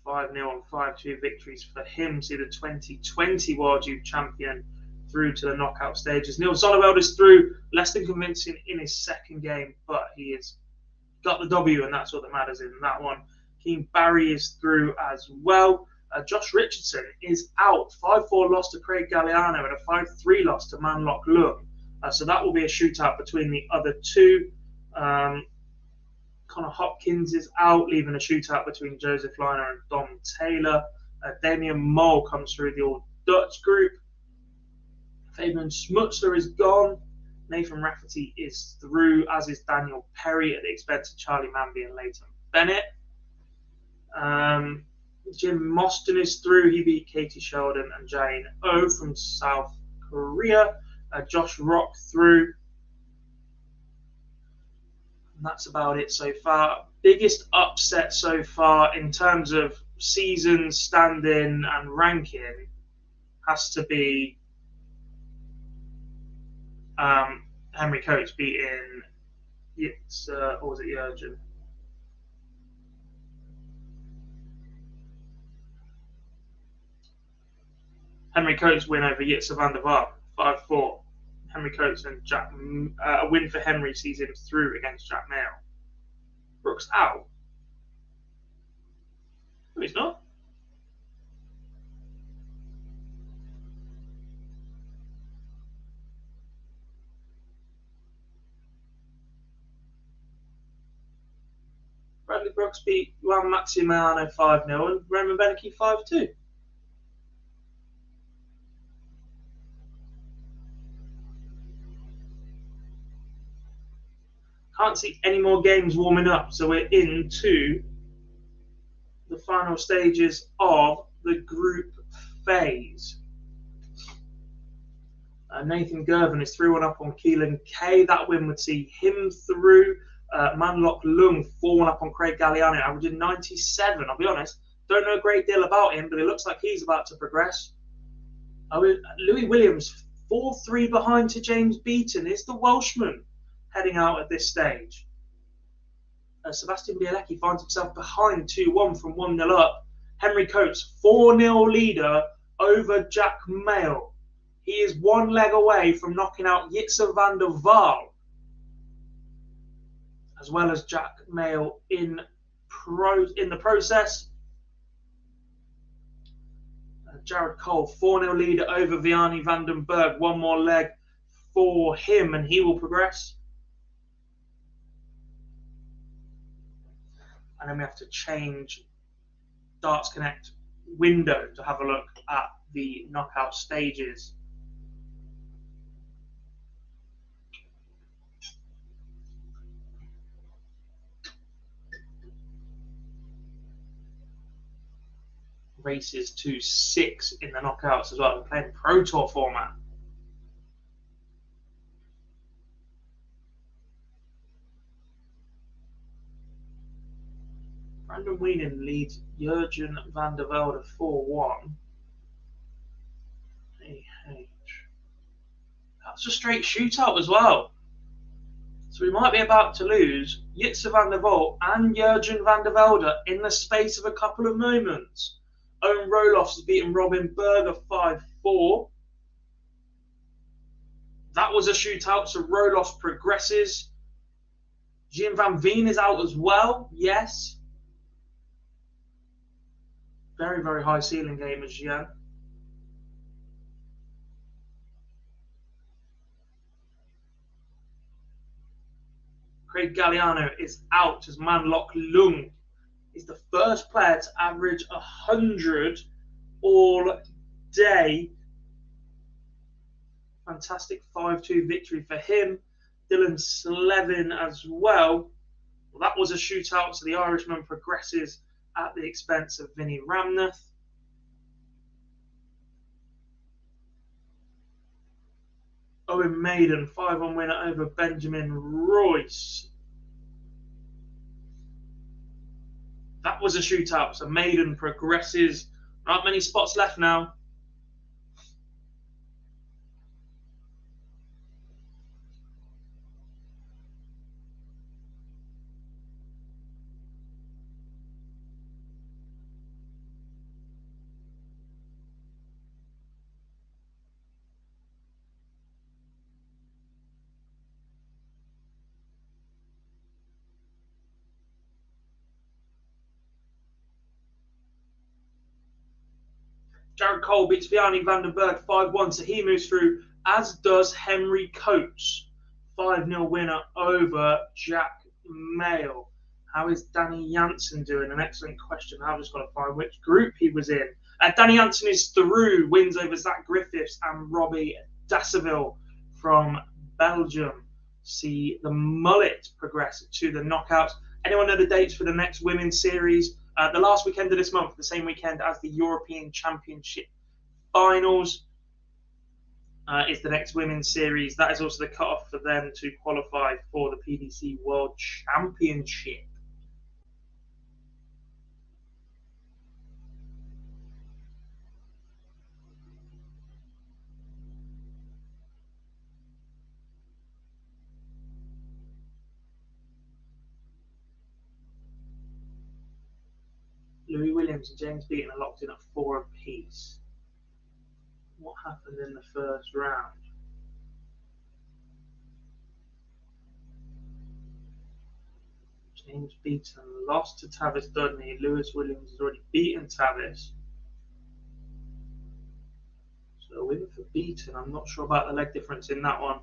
S2: 5-0 and 5-2 victories for him. See the 2020 World Youth Champion through to the knockout stages. Neil Zonneveld is through, less than convincing in his second game, but he has got the W, and that's what that matters in that one. Keane Barry is through as well. Josh Richardson is out. 5-4 loss to Craig Galliano and a 5-3 loss to Manlock Lung. So that will be a shootout between the other two. Connor Hopkins is out, leaving a shootout between Joseph Liner and Dom Taylor. Damien Mole comes through the All Dutch group. Fabian Schmutzler is gone. Nathan Rafferty is through, as is Daniel Perry at the expense of Charlie Manby and Leighton Bennett. Jim Mostyn is through. He beat Katie Sheldon and Jane O from South Korea. Josh Rock through. And that's about it so far. Biggest upset so far in terms of season standing and ranking has to be Henry Coates beating or was it Jurgen? Henry Coates win over Jitse van der Vaart, 5-4. Henry Coates and Jack. A win for Henry sees him through against Jack Mail. Brooks out. No, he's not. Bradley Brooks beat Juan Maximiano 5-0 and Roman Beneke 5-2. Can't see any more games warming up, so we're into the final stages of the group phase. Nathan Gervin is 3-1 up on Keelan Kay. That win would see him through. Manlock Lung 4-1 up on Craig Galliano, averaging 97. I'll be honest, don't know a great deal about him, but it looks like he's about to progress. Louis Williams 4-3 behind to James Beaton. Is the Welshman heading out at this stage? Sebastian Bielecki finds himself behind 2-1 from 1-0 up. Henry Coates 4-0 leader over Jack Mail. He is one leg away from knocking out Jitse van der Waal, as well as Jack Mail in the process. Jared Cole 4-0 leader over Vianney Vandenberg. One more leg for him and he will progress. And then we have to change Darts Connect window to have a look at the knockout stages. Races to 6 in the knockouts as well. We're playing Pro Tour format. Brandon Weenan leads Jurgen van der Velde 4-1. That's a straight shootout as well. So we might be about to lose Jitse van der Waal and Jurgen van der Velde in the space of a couple of moments. Owen Roloffs has beaten Robin Berger 5-4. That was a shootout, so Roloffs progresses. Gian Van Veen is out as well, yes. Very, very high ceiling game as Gian. Craig Galliano is out as Manlock Lung is the first player to average 100 all day. Fantastic 5-2 victory for him. Dylan Slevin as well. That was a shootout, so the Irishman progresses at the expense of Vinnie Ramnath. Owen Maiden 5-1 winner over Benjamin Royce. That was a shootout, so Maiden progresses. Not many spots left now. Jared Cole beats Vianney Vandenberg 5-1, so he moves through, as does Henry Coates. 5-0 winner over Jack Mail. How is Danny Janssen doing? An excellent question. I've just got to find which group he was in. Danny Janssen is through, wins over Zach Griffiths and Robbie Dasseville from Belgium. See the mullet progress to the knockouts. Anyone know the dates for the next women's series? The last weekend of this month, the same weekend as the European Championship Finals, is the next women's series. That is also the cutoff for them to qualify for the PDC World Championship. Louis Williams and James Beaton are locked in at 4 apiece. What happened in the first round? James Beaton lost to Tavis Dudley. Lewis Williams has already beaten Tavis. So win for Beaton. I'm not sure about the leg difference in that one.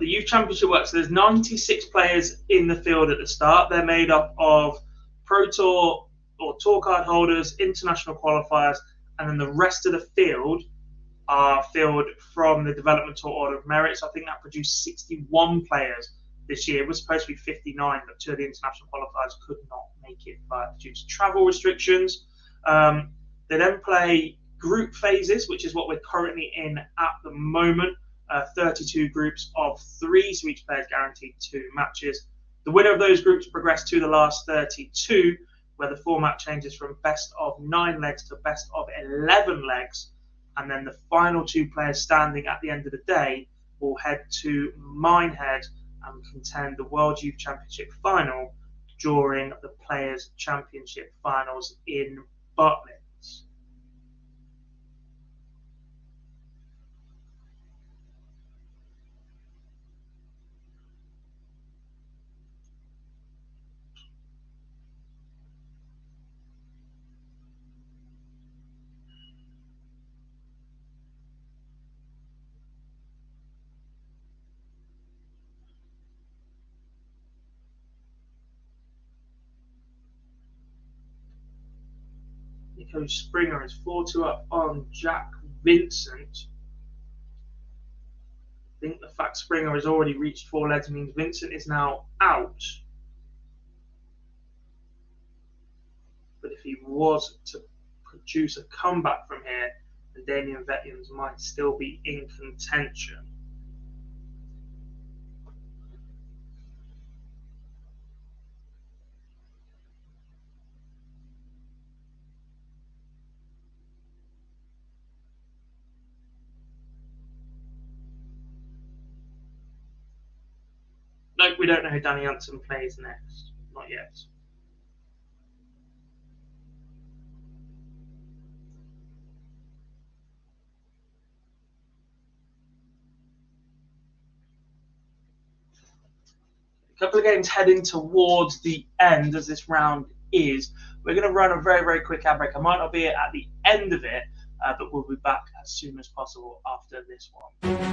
S2: The Youth Championship works. So there's 96 players in the field at the start. They're made up of Pro Tour or Tour card holders, international qualifiers, and then the rest of the field are filled from the Development Tour Order of Merit. So I think that produced 61 players this year. It was supposed to be 59, but two of the international qualifiers could not make it due to travel restrictions. They then play group phases, which is what we're currently in at the moment. 32 groups of 3, so each player is guaranteed 2 matches. The winner of those groups progress to the last 32, where the format changes from best of 9 legs to best of 11 legs. And then the final 2 players standing at the end of the day will head to Minehead and contend the World Youth Championship final during the Players' Championship finals in Butlins. Nico Springer is 4-2 up on Jack Vincent. I think the fact Springer has already reached 4 legs means Vincent is now out. But if he was to produce a comeback from here, then Damien Vettians might still be in contention. No, we don't know who Danny Hansen plays next. Not yet. A couple of games heading towards the end as this round is. We're going to run a very, very quick ad break. I might not be at the end of it, but we'll be back as soon as possible after this one.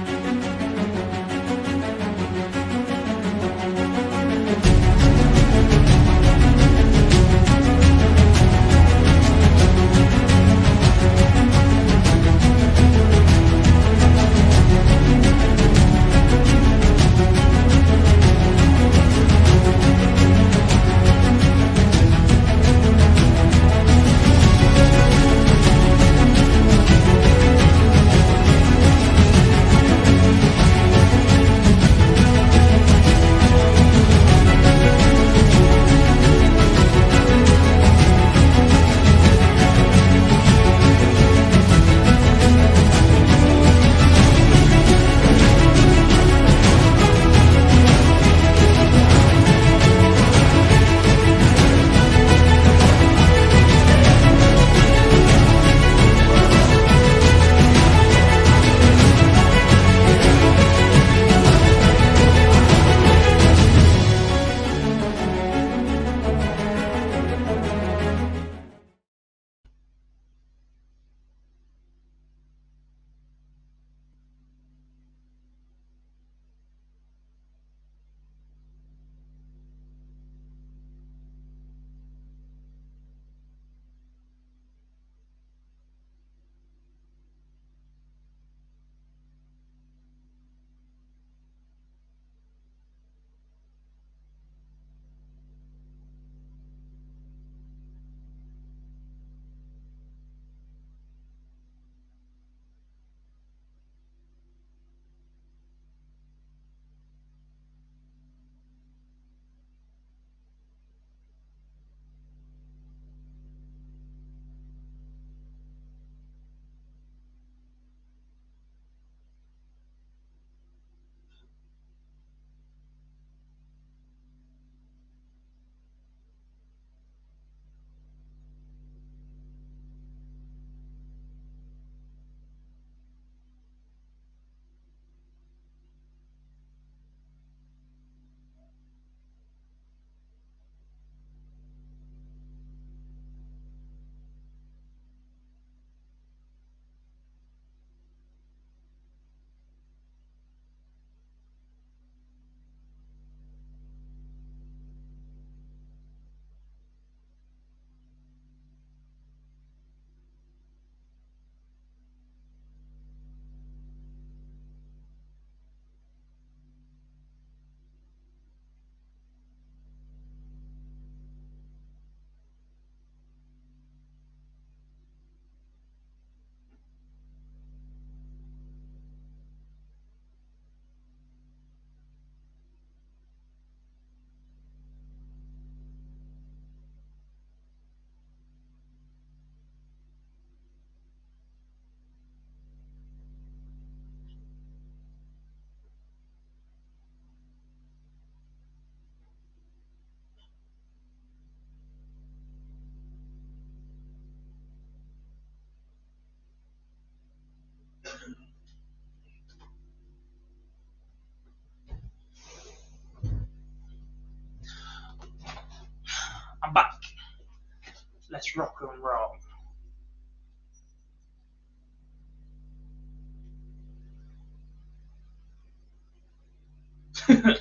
S2: Let's rock and roll.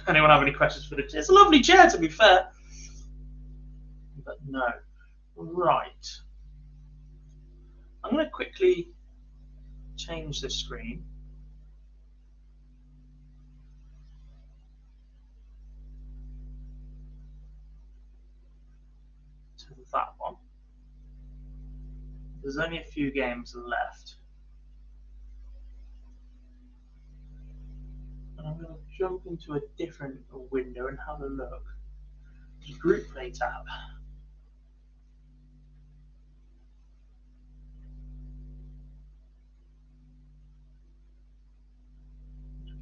S2: Anyone have any questions for the chair? It's a lovely chair, to be fair. But no. Right. I'm going to quickly change the screen. To that one. There's only a few games left. And I'm going to jump into a different window and have a look. The group play tab.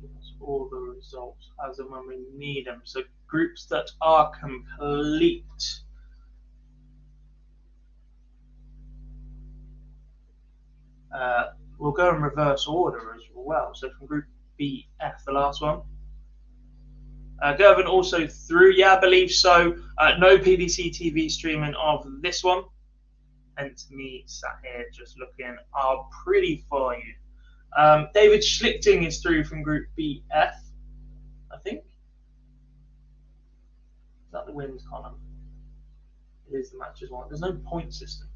S2: Give us all the results as and when we need them. So groups that are complete. We'll go in reverse order as well. So from Group BF, the last one. Gervin also through, yeah, I believe so. No PDC TV streaming of this one. Hence me sat here just looking all pretty for you. David Schlichting is through from Group BF, I think. Is that the wins column? It is the matches one. There's no point system.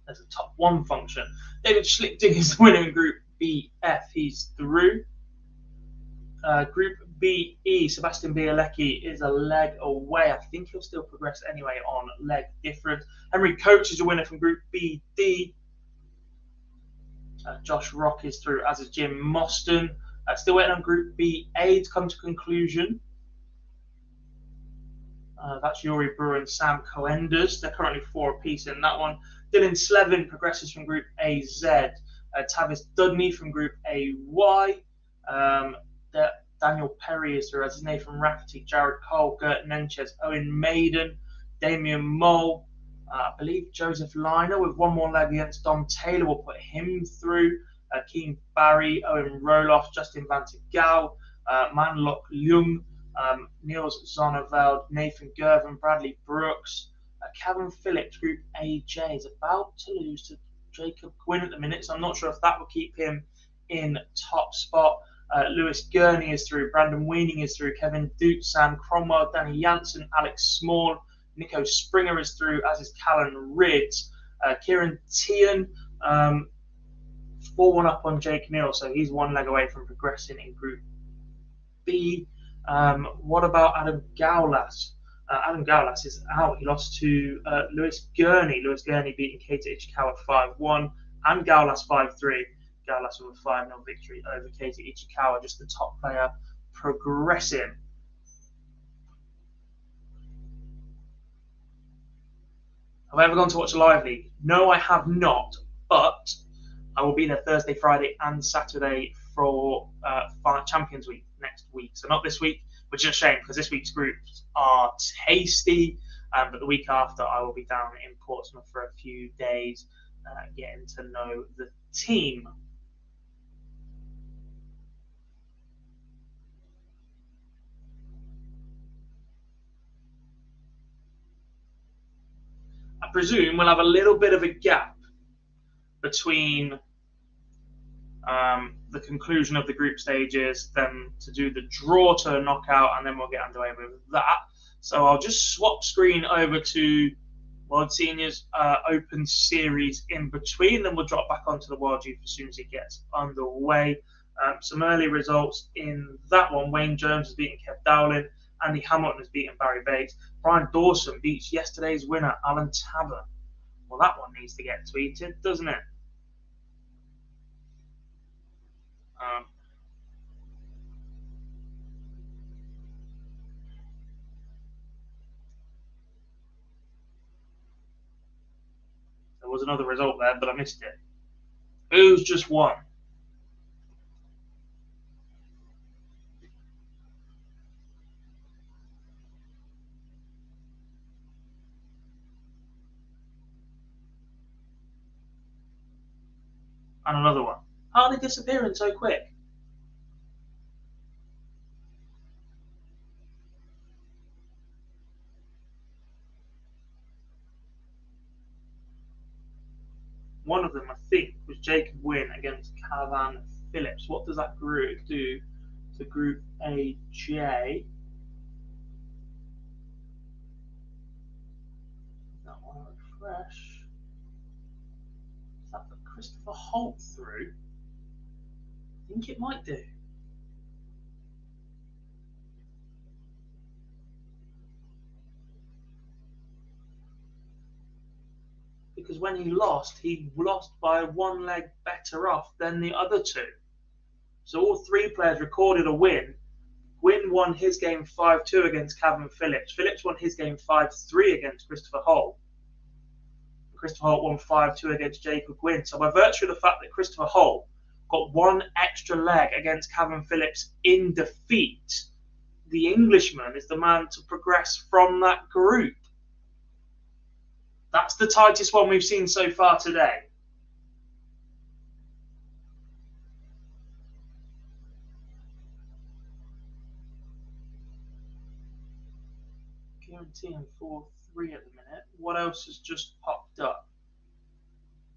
S2: There's a top one function. David Schlichting is the winner in Group BF. He's through. Group BE, Sebastian Bielecki is a leg away. I think he'll still progress anyway on leg different. Henry Coates is a winner from Group BD. Josh Rock is through, as is Jim Mostyn. Still waiting on Group BA to come to conclusion. That's Yuri Brewer and Sam Coenders. They're currently 4 apiece in that one. Dylan Slevin progresses from Group AZ. Tavis Dudney from Group AY. Daniel Perry is through, as is Nathan Rafferty, Jared Cole, Gert Nenchez, Owen Maiden, Damian Mole. I believe Joseph Liner with one more leg against Dom Taylor will put him through. Keane Barry, Owen Roloff, Justin Vantergal, Manlok Leung, Niels Zonneveld, Nathan Gervin, Bradley Brooks. Kevin Phillips, Group AJ, is about to lose to Jacob Quinn at the minute, so I'm not sure if that will keep him in top spot. Lewis Gurney is through, Brandon Weaning is through, Kevin Dute, Sam Cromwell, Danny Jansen, Alex Small, Nico Springer is through, as is Callan Ridds. Kieran Tian, 4-1 up on Jake Neal, so he's one leg away from progressing in Group B. What about Adam Gaulas? Adam Gaulas is out. He lost to Lewis Gurney. Lewis Gurney beating Keita Ichikawa 5-1 and Gaulas 5-3. Gaulas with a 5-0 victory over Keita Ichikawa, just the top player progressing. Have I ever gone to watch a live league? No, I have not, but I will be there Thursday, Friday, and Saturday for Champions Week next week. So not this week, which is a shame because this week's groups are tasty. But the week after, I will be down in Portsmouth for a few days, getting to know the team. I presume we'll have a little bit of a gap between the conclusion of the group stages, then to do the draw to a knockout, and then we'll get underway with that. So I'll just swap screen over to World Seniors Open Series in between, then we'll drop back onto the World Youth as soon as it gets underway. Some early results in that one. Wayne Jones has beaten Kev Dowling. Andy Hamilton has beaten Barry Bates. Brian Dawson beats yesterday's winner, Alan Tabber. Well, that one needs to get tweeted, doesn't it? There was another result there, but I missed it. Who's just won? And another one. How are they disappearing so quick? One of them, I think, was Jacob Wynn against Cavan Phillips. What does that group do to Group AJ? That one refresh. Does that put Christopher Holt through? I think it might do. Because when he lost by one leg better off than the other two. So all three players recorded a win. Wynn won his game 5-2 against Cavan Phillips. Phillips won his game 5-3 against Christopher Holt. Christopher Holt won 5-2 against Jacob Wynn. So by virtue of the fact that Christopher Holt got one extra leg against Cavan Phillips in defeat, the Englishman is the man to progress from that group. That's the tightest one we've seen so far today. Guaranteeing 4-3 at the minute. What else has just popped up?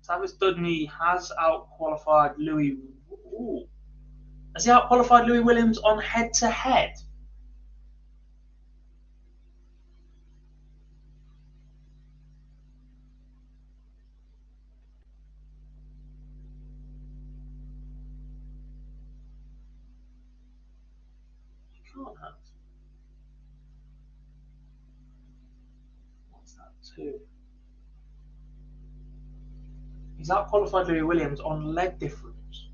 S2: Tavis Dudney has out-qualified Louis. Ooh. Has he out-qualified Louis Williams on head-to-head? He can't have. What's that, 2? He's out-qualified Louis Williams on leg difference.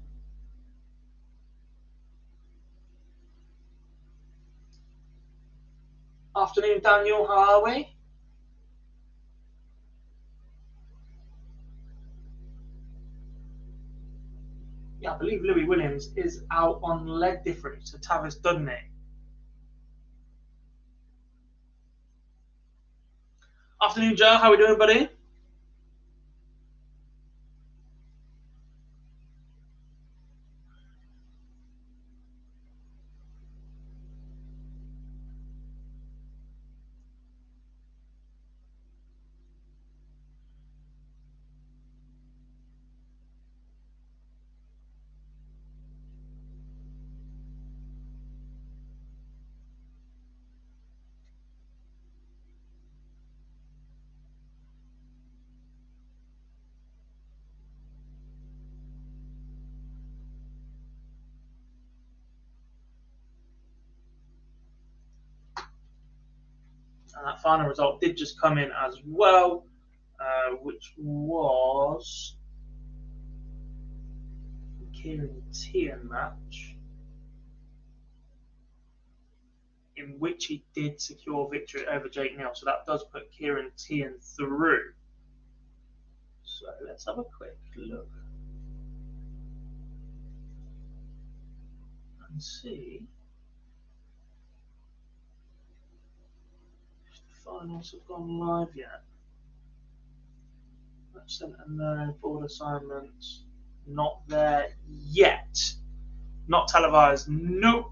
S2: Afternoon, Daniel. How are we? Yeah, I believe Louis Williams is out on leg difference to Tavis Dudney. Afternoon, Joe. How are we doing, buddy? And that final result did just come in as well, which was Kieran Tian match, in which he did secure victory over Jake Neal. So that does put Kieran Tian through. So let's have a quick look and see if the finals have gone live yet. Match centre no, board assignments not there yet. Not televised, nope.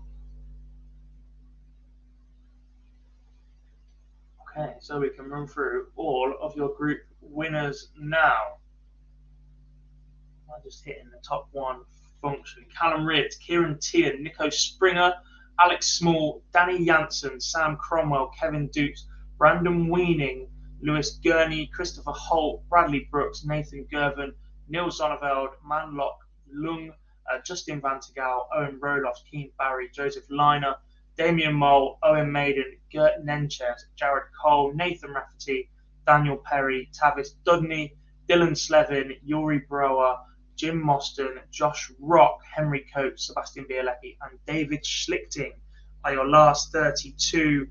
S2: Okay, so we can run through all of your group winners now. I'm just hitting the top one function. Callum Ritz, Kieran Tian, Nico Springer, Alex Small, Danny Janssen, Sam Cromwell, Kevin Dukes, Brandon Weening, Lewis Gurney, Christopher Holt, Bradley Brooks, Nathan Gervin, Neil Zonneveld, Manlock Lung, Justin Vantegau, Owen Roloff, Keane Barry, Joseph Liner, Damian Mole, Owen Maiden, Gert Nenches, Jared Cole, Nathan Rafferty, Daniel Perry, Tavis Dudney, Dylan Slevin, Yuri Brower, Jim Mostyn, Josh Rock, Henry Coates, Sebastian Bielecki, and David Schlichting are your last 32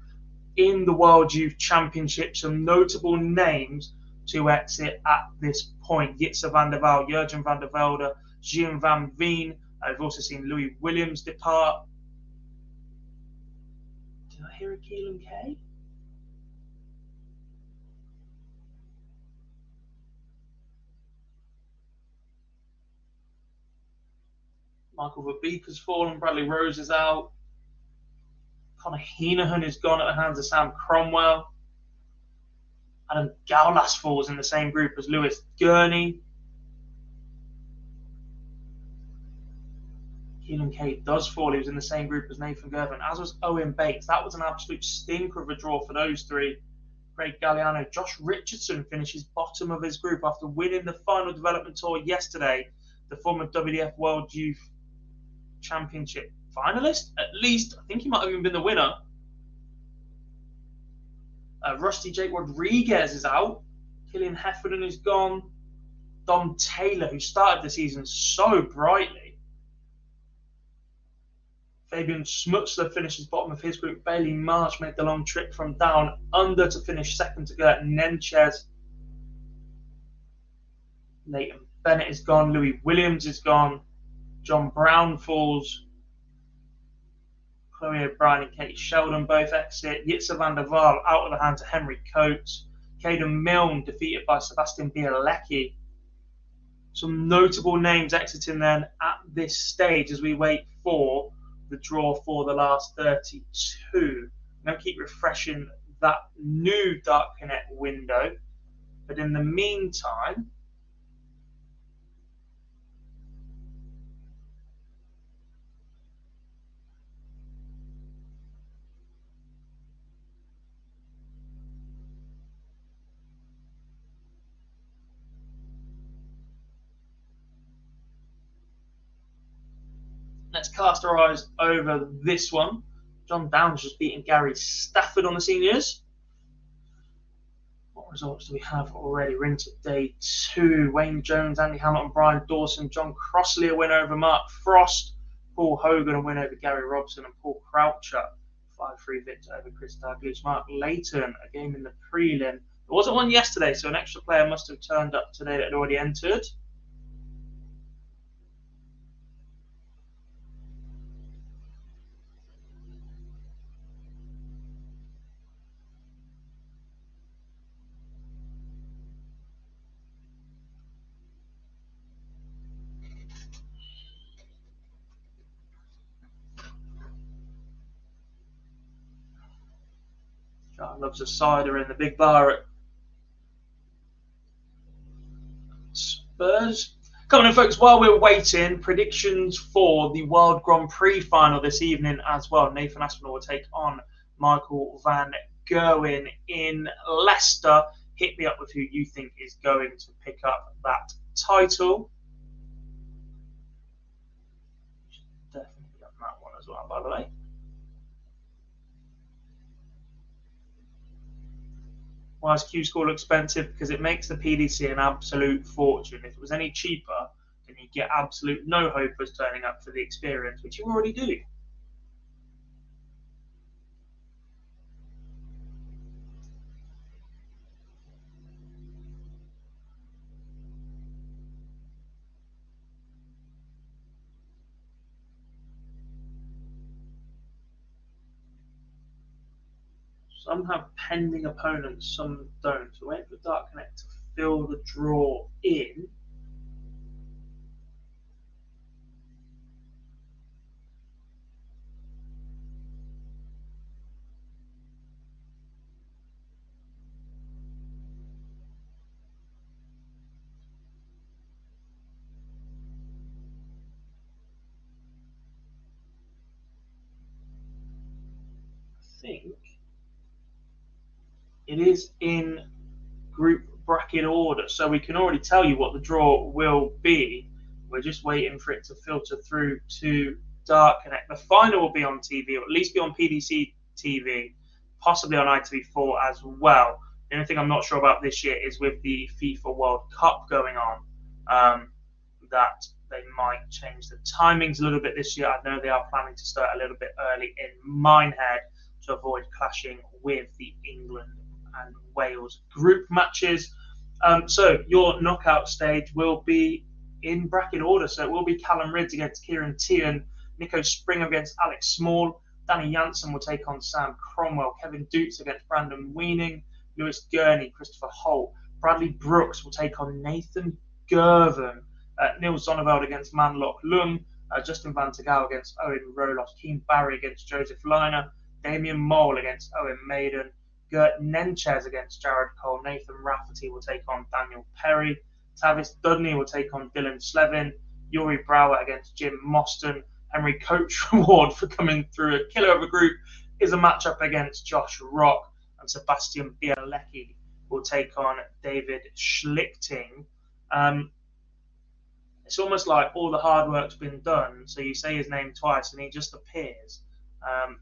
S2: in the World Youth Championship. Some notable names to exit at this point: Jitse van der Waal, Jurgen van der Velde, Jean Van Veen. I've also seen Louis Williams depart. Did I hear a Keelan K? Michael Verbeek has fallen. Bradley Rose is out. Conor Heenahan is gone at the hands of Sam Cromwell. Adam Gaulas falls in the same group as Lewis Gurney. Keelan Cade does fall. He was in the same group as Nathan Gervin, as was Owen Bates. That was an absolute stinker of a draw for those three. Craig Galliano. Josh Richardson finishes bottom of his group after winning the final development tour yesterday. The former WDF World Youth Championship finalist, at least. I think he might have even been the winner. Rusty Jake Rodriguez is out. Killian Heffernan is gone. Dom Taylor, who started the season so brightly. Fabian Schmutzler finishes bottom of his group. Bailey Marsh made the long trip from down under to finish second to Gert Nenchez. Leighton Bennett is gone. Louis Williams is gone. John Brown falls. Chloe O'Brien and Katie Sheldon both exit. Jitse van der Waal out of the hands of Henry Coates. Caden Milne defeated by Sebastian Bielecki. Some notable names exiting then at this stage as we wait for the draw for the last 32. I'm going to keep refreshing that new Dark Connect window. But in the meantime, let's cast our eyes over this one. John Downs just beating Gary Stafford on the seniors. What results do we have already? We're into day 2. Wayne Jones, Andy Hamilton, Brian Dawson, John Crossley a win over Mark Frost, Paul Hogan a win over Gary Robson, and Paul Croucher 5-3 victor over Chris Dalglish. Mark Layton a game in the prelim. There wasn't one yesterday, so an extra player must have turned up today that had already entered. John loves a cider in the big bar at Spurs. Coming in, folks, while we're waiting, predictions for the World Grand Prix final this evening as well. Nathan Aspinall will take on Michael Van Gerwen in Leicester. Hit me up with who you think is going to pick up that title. Definitely done that one as well, by the way. Why is Q-School expensive? Because it makes the PDC an absolute fortune. If it was any cheaper, then you get absolute no hopers turning up for the experience, which you already do. Some have pending opponents, some don't. So wait for Dark Connect to fill the draw in. I think it is in group bracket order, so we can already tell you what the draw will be. We're just waiting for it to filter through to Dark Connect. The final will be on TV, or at least be on PDC TV, possibly on ITV4 as well. The only thing I'm not sure about this year is with the FIFA World Cup going on, that they might change the timings a little bit this year. I know they are planning to start a little bit early in Minehead to avoid clashing with the England and Wales group matches. So your knockout stage will be in bracket order. So it will be Callum Ridds against Kieran Tian, Nico Springer against Alex Small, Danny Janssen will take on Sam Cromwell, Kevin Dukes against Brandon Weening, Lewis Gurney, Christopher Holt, Bradley Brooks will take on Nathan Gervin, Neil Zonneveld against Manlock Lung, Justin Van Tegau against Owen Rolos, Keen Barry against Joseph Liner, Damien Mole against Owen Maiden, Gert Nenchez against Jared Cole, Nathan Rafferty will take on Daniel Perry, Tavis Dudney will take on Dylan Slevin, Yuri Brower against Jim Mostyn, Henry Coach reward for coming through a killer of a group is a matchup against Josh Rock, and Sebastian Bielecki will take on David Schlichting. It's almost like all the hard work's been done, so you say his name twice and he just appears. Are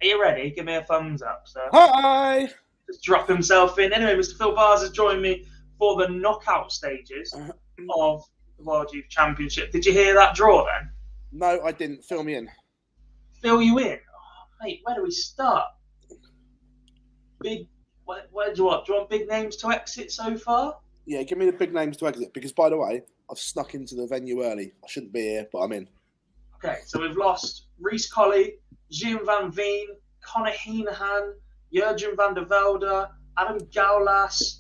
S2: you ready? Give me a thumbs up, sir.
S1: Hi!
S2: Just drop himself in. Anyway, Mr. Phil Bars has joined me for the knockout stages of the World Youth Championship. Did you hear that draw then?
S1: No, I didn't. Fill me in.
S2: Fill you in? Oh, mate, where do we start? Where do you want? Do you want big names to exit so far?
S1: Yeah, give me the big names to exit, because, by the way, I've snuck into the venue early. I shouldn't be here, but I'm in.
S2: Okay, so we've lost Reece Colley, Jim Van Veen, Conor Heenahan, Jurgen van der Velde, Adam Gaulas,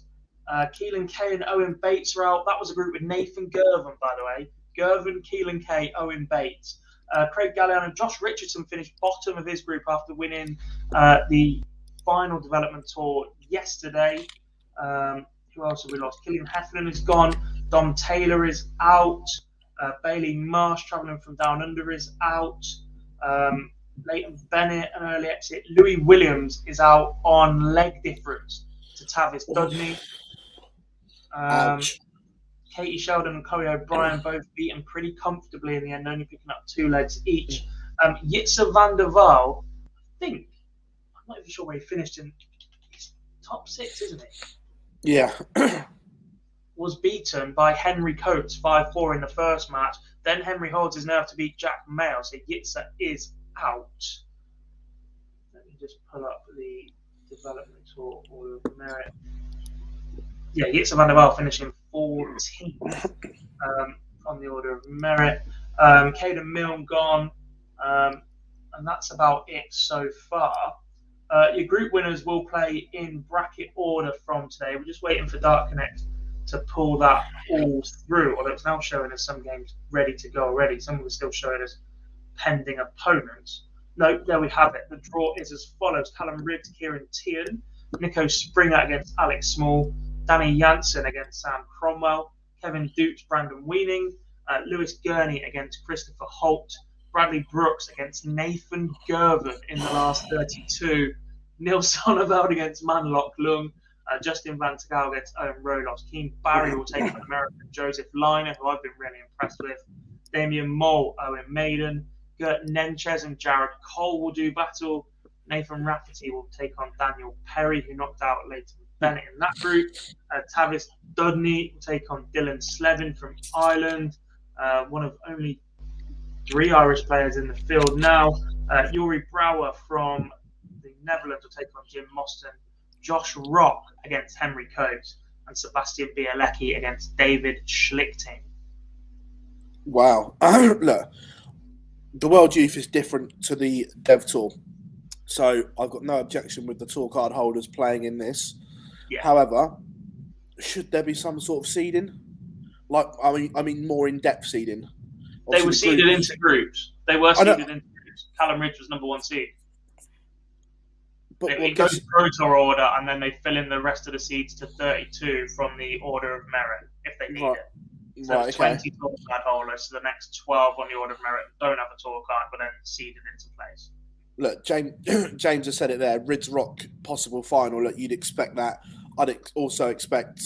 S2: Keelan Kay and Owen Bates are out. That was a group with Nathan Girvan, by the way. Girvan, Keelan Kay, Owen Bates. Craig Galliano and Josh Richardson finished bottom of his group after winning the final development tour yesterday. Who else have we lost? Killian Heflin is gone. Dom Taylor is out. Bailey Marsh, travelling from down under, is out. Leighton Bennett, an early exit. Louis Williams is out on leg difference to Tavis Dudney. Katie Sheldon and Corey O'Brien both beaten pretty comfortably in the end, only picking up 2 legs each. Jitse van der Waal, I think, I'm not even sure where he finished in. He's top 6, isn't he?
S1: Yeah.
S2: Was beaten by Henry Coates 5-4 in the first match. Then Henry holds his nerve to beat Jack Mayo, so Jitse is out. Let me just pull up the development tour order of merit. Yeah, Jitse van der Waal finishing 14th on the order of merit. Caden Milne gone, and that's about it so far. Your group winners will play in bracket order from today. We're just waiting for Dark Connect to pull that all through, although it's now showing us some games ready to go already. Some of them are still showing us pending opponents. No, there we have it. The draw is as follows. Callum Riggs, Kieran Tian, Nico Springer against Alex Small, Danny Janssen against Sam Cromwell, Kevin Dukes, Brandon Weening, Lewis Gurney against Christopher Holt, Bradley Brooks against Nathan Girvan in the last 32, Neil Sonneveld against Manlock Lung, Justin Van Tagal against Owen Rolos, Keane Barry will take on American Joseph Liner, who I've been really impressed with, Damien Mole, Owen Maiden, Gert Nenchez and Jared Cole will do battle, Nathan Rafferty will take on Daniel Perry, who knocked out Leighton Bennett in that group, Tavis Dudney will take on Dylan Slevin from Ireland, one of only 3 Irish players in the field now. Yuri Brouwer from the Netherlands will take on Jim Mostyn. Josh Rock against Henry Coates, and Sebastian Bielecki against David Schlichting.
S1: Wow. Look, the World Youth is different to the Dev Tour. So I've got no objection with the tour card holders playing in this.
S2: Yeah.
S1: However, should there be some sort of seeding? Like, I mean more in-depth seeding.
S2: Obviously, they were seeded into groups. They were seeded into groups. Callum Ridge was number 1 seed. But it goes Pro Tour order, and then they fill in the rest of the seeds to 32 from the order of merit if they need it. So 20 tour card holders, so the next 12 on the order of merit don't have a tour card, but then seeded into place.
S1: Look, James has said it there. Rids Rock possible final. Look, you'd expect that. I'd also expect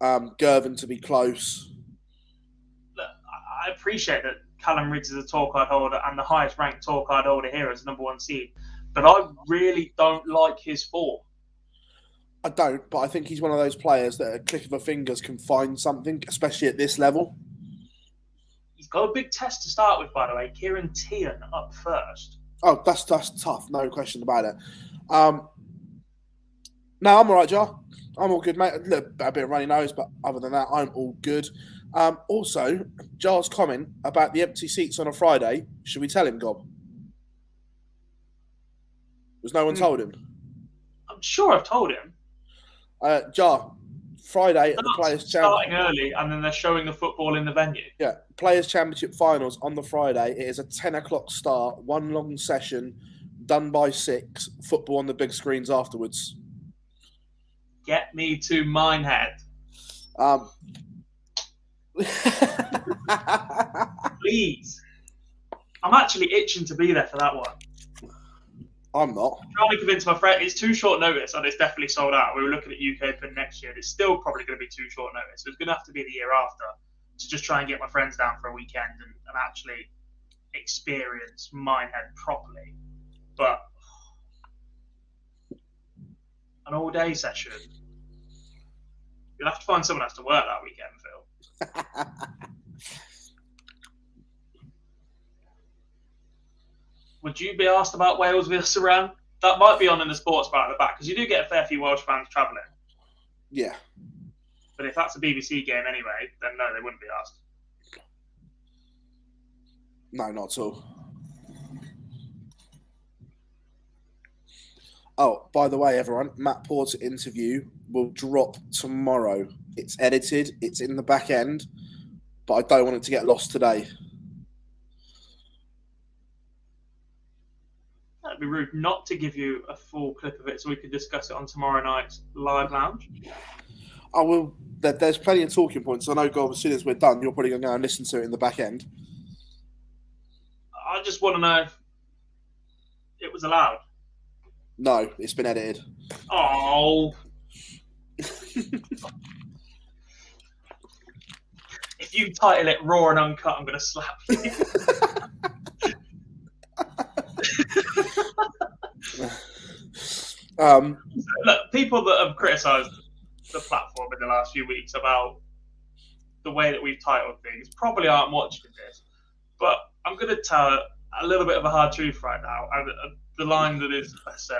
S1: Girvan to be close.
S2: Look, I appreciate that Callum Ridge is a tour card holder and the highest ranked tour card holder here is number 1 seed. But I really don't like his form.
S1: I don't, but I think he's one of those players that at a click of a fingers can find something, especially at this level.
S2: He's got a big test to start with, by the way. Kieran Tian up first.
S1: Oh, that's tough, no question about it. No, I'm all right, Jar. I'm all good, mate. Look, a bit of runny nose, but other than that, I'm all good. Also, Jar's comment about the empty seats on a Friday, should we tell him, Gob? Was no one told him?
S2: I'm sure I've told him.
S1: Jar, Friday at the Players' Championship.
S2: Starting early, and then they're showing the football in the venue.
S1: Yeah, Players' Championship finals on the Friday. It is a 10 o'clock start, one long session, done by 6, football on the big screens afterwards.
S2: Get me to Minehead.
S1: Please.
S2: I'm actually itching to be there for that one.
S1: I'm not.
S2: I'm trying to convince my friend. It's too short notice, and it's definitely sold out. We were looking at UK Open next year. It's still probably going to be too short notice. So it's going to have to be the year after to just try and get my friends down for a weekend and actually experience Minehead properly. But an all-day session, you'll have to find someone else to work that weekend, Phil. Would you be asked about Wales versus Iran? That might be on in the sports bar at the back, because you do get a fair few Welsh fans travelling.
S1: Yeah.
S2: But if that's a BBC game anyway, then no, they wouldn't be asked.
S1: No, not at all. Oh, by the way, everyone, Matt Porter interview will drop tomorrow. It's edited, it's in the back end, but I don't want it to get lost today.
S2: That'd be rude not to give you a full clip of it so we could discuss it on tomorrow night's live lounge.
S1: I will. There's plenty of talking points. I know, God, as soon as we're done, you're probably going to go and listen to it in the back end.
S2: I just want to know if it was allowed.
S1: No, it's been edited.
S2: Oh. If you title it Raw and Uncut, I'm going to slap you. Look, people that have criticised the platform in the last few weeks about the way that we've titled things probably aren't watching this, but I'm going to tell a little bit of a hard truth right now, and the line that is said: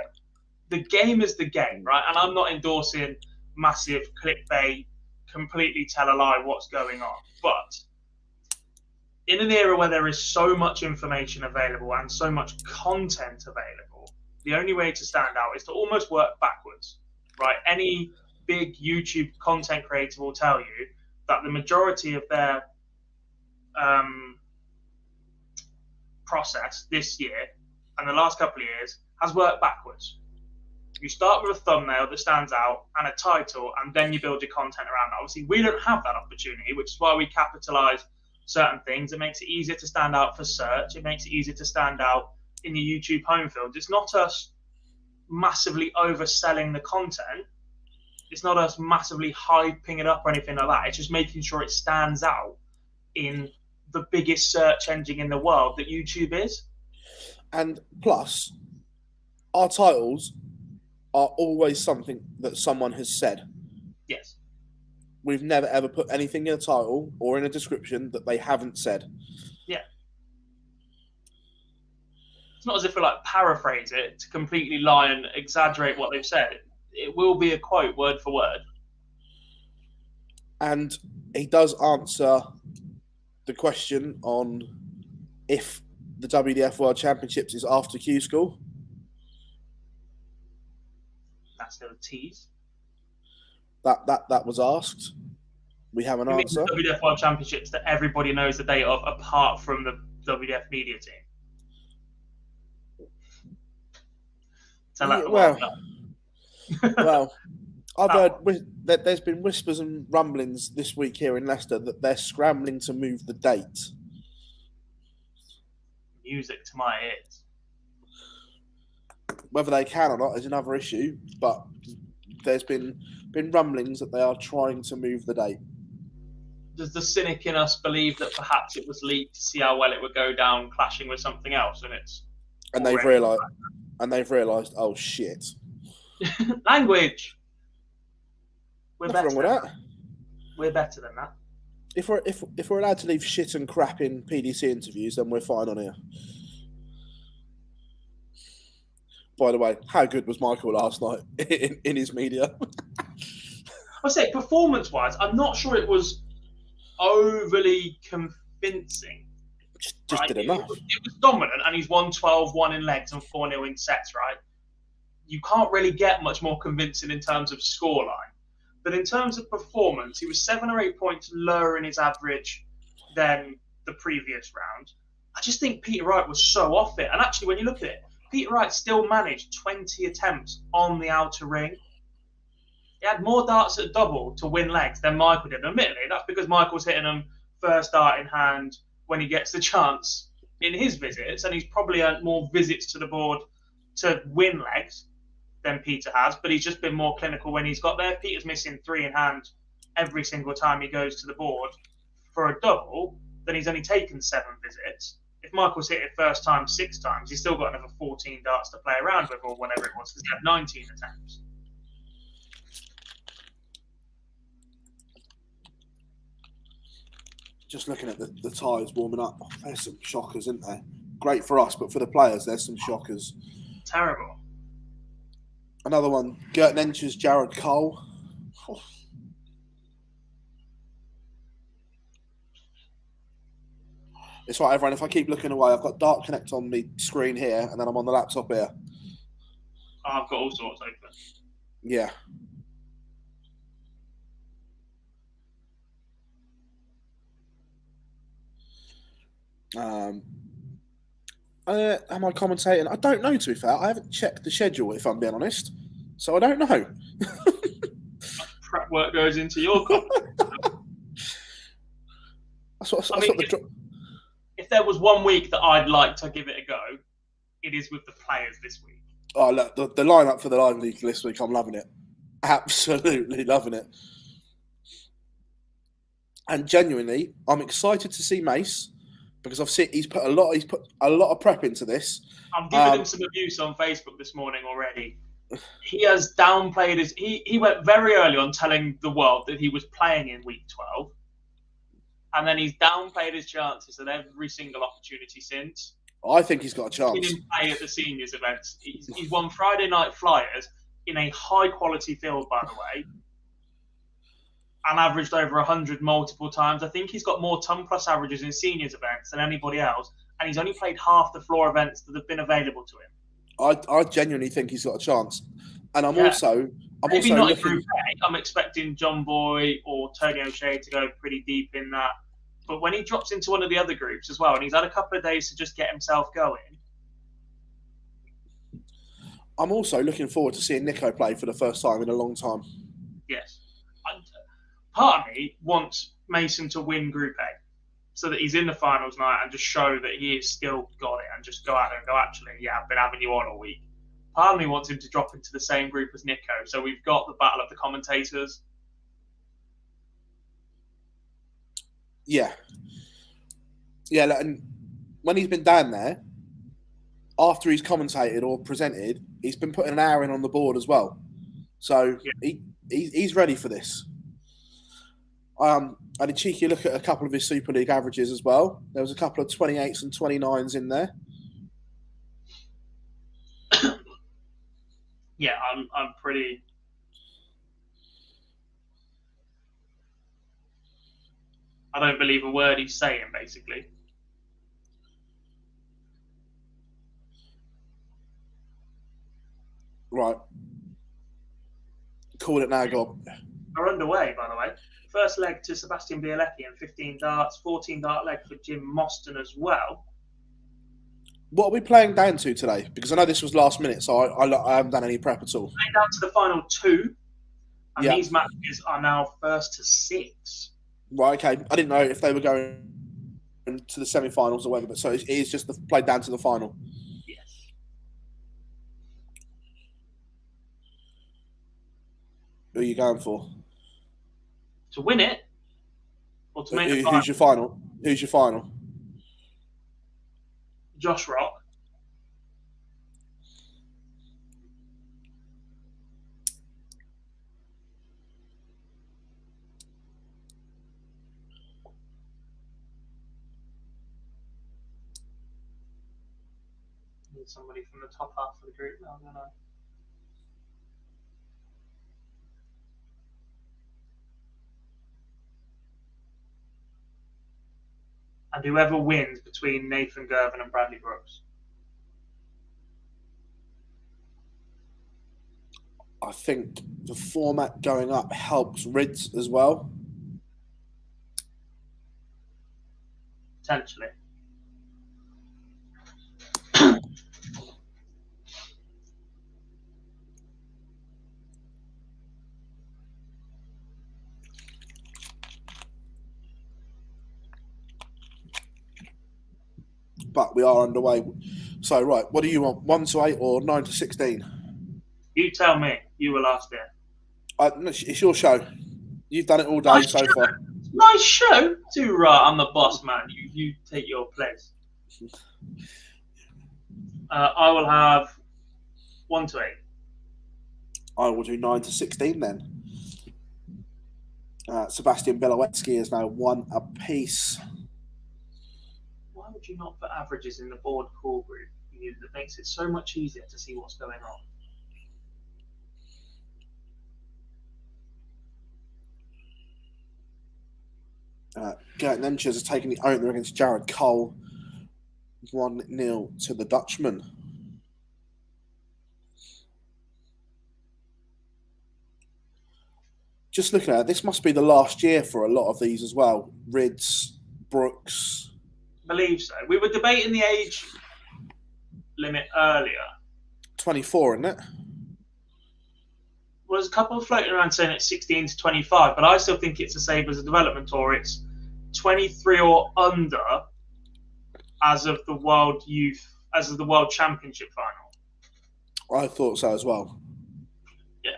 S2: the game is the game, right? And I'm not endorsing massive clickbait, completely tell a lie what's going on, but in an era where there is so much information available and so much content available, the only way to stand out is to almost work backwards, right? Any big YouTube content creator will tell you that the majority of their process this year and the last couple of years has worked backwards. You start with a thumbnail that stands out and a title, and then you build your content around that. Obviously, we don't have that opportunity, which is why we capitalize certain things. It makes it easier to stand out for search. It makes it easier to stand out in the YouTube home field. It's not us massively overselling the content. It's not us massively hyping it up or anything like that. It's just making sure it stands out in the biggest search engine in the world that YouTube is.
S1: And plus, our titles are always something that someone has said.
S2: Yes.
S1: We've never ever put anything in a title or in a description that they haven't said.
S2: Yeah. It's not as if we like paraphrase it to completely lie and exaggerate what they've said. It will be a quote word for word.
S1: And he does answer the question on if the WDF World Championships is after Q School.
S2: That's still a tease.
S1: That was asked. We have an answer.
S2: The WDF World Championships that everybody knows the date of, apart from the WDF media team. So
S1: well, I've heard that there's been whispers and rumblings this week here in Leicester that they're scrambling to move the date.
S2: Music to my ears.
S1: Whether they can or not is another issue, but there's been rumblings that they are trying to move the date.
S2: Does the cynic in us believe that perhaps it was leaked to see how well it would go down, clashing with something else, and they've
S1: realised, oh shit.
S2: Language.
S1: Nothing wrong with that.
S2: We're better than that.
S1: If we're allowed to leave shit and crap in PDC interviews, then we're fine on here. By the way, how good was Michael last night in his media?
S2: I say, performance-wise, I'm not sure it was overly convincing.
S1: Just did enough.
S2: It was dominant, and he's won 12-1 in legs and 4-0 in sets, right? You can't really get much more convincing in terms of scoreline. But in terms of performance, he was 7 or 8 points lower in his average than the previous round. I just think Peter Wright was so off it. And actually, when you look at it, Peter Wright still managed 20 attempts on the outer ring. He had more darts at double to win legs than Michael did. Admittedly, that's because Michael's hitting them first dart in hand when he gets the chance in his visits, and he's probably earned more visits to the board to win legs than Peter has, but he's just been more clinical when he's got there. Peter's missing 3 in hand every single time he goes to the board for a double, then he's only taken 7 visits. If Michael's hit it first time 6 times, he's still got another 14 darts to play around with, or whatever it was, because he had 19 attempts.
S1: Just looking at the tyres warming up, there's some shockers, isn't there? Great for us, but for the players, there's some shockers.
S2: Terrible.
S1: Another one, Gert Nencher's Jared Cole. Oh. It's right, everyone. If I keep looking away, I've got Dart Connect on the screen here, and then I'm on the laptop here.
S2: I've got all sorts open.
S1: Yeah. Am I commentating? I don't know, to be fair. I haven't checked the schedule, if I'm being honest. So I don't know.
S2: Prep work goes into your comment. If there was one week that I'd like to give it a go, it is with the players this week.
S1: Oh, look, the lineup for the Live League this week, I'm loving it. Absolutely loving it. And genuinely, I'm excited to see Mace because I've seen he's put a lot of prep into this.
S2: I'm giving him some abuse on Facebook this morning already. He has downplayed his. He went very early on telling the world that he was playing in week 12. And then he's downplayed his chances at every single opportunity since.
S1: I think he's got a chance.
S2: I've seen him play at the seniors events. He's won Friday Night Flyers in a high-quality field, by the way, and averaged over 100 multiple times. I think he's got more ton plus averages in seniors events than anybody else, and he's only played half the floor events that have been available to him.
S1: I genuinely think he's got a chance. And I'm also
S2: not
S1: looking...
S2: in Group A. I'm expecting John Boy or Tony O'Shea to go pretty deep in that. But when he drops into one of the other groups as well, and he's had a couple of days to just get himself going.
S1: I'm also looking forward to seeing Nico play for the first time in a long time.
S2: Yes. Part of me wants Mason to win Group A so that he's in the finals night and just show that he has still got it and just go out there and go, actually, yeah, I've been having you on all week. Part of me wants him to drop into the same group as Nico. So we've got the battle of the commentators.
S1: Yeah. Yeah, and when he's been down there, after he's commentated or presented, he's been putting an hour in on the board as well. So he's ready for this. I had a cheeky look at a couple of his Super League averages as well. There was a couple of 28s and 29s in there.
S2: Yeah, I'm pretty... I don't believe a word he's saying, basically.
S1: Right. Call it now, Gob.
S2: Are underway, by the way. First leg to Sebastian Bielecki and 15 darts, 14 dart leg for Jim Mostyn as well.
S1: What are we playing down to today? Because I know this was last minute, so I haven't done any prep at all.
S2: Playing down to the final 2, and these matches are now first to 6.
S1: Right, okay. I didn't know if they were going to the semi-finals or whatever, but so it is just played down to the final.
S2: Yes.
S1: Who are you going for?
S2: To win it, or to make the final?
S1: Who's your final? Who's your final?
S2: Josh Rock. Need somebody from the top half of the group now, don't I? And whoever wins between Nathan Gervin and Bradley Brooks.
S1: I think the format going up helps Rids as well.
S2: Potentially.
S1: but we are underway. So, right, what do you want? 1 to 8 or 9 to 16?
S2: You tell me. You were last there.
S1: It's your show. You've done it all day so far.
S2: Nice show. Too right. I'm the boss, man. You take your place. I will have 1 to 8.
S1: I will do 9 to 16 then. Sebastian Belowetsky is now 1 apiece.
S2: Why would you not put averages in the board call group? That makes it so much easier to see what's going
S1: on. Gert Nenches has taken the opener against Jared Cole. 1-0 to the Dutchman. Just looking at it, this must be the last year for a lot of these as well. Rids, Brooks.
S2: I believe so. We were debating the age limit earlier.
S1: 24, isn't it?
S2: Well, there's a couple floating around saying it's 16 to 25, but I still think it's the same as a development tour. It's 23 or under as of the World Championship final.
S1: I thought so as well.
S2: Yeah.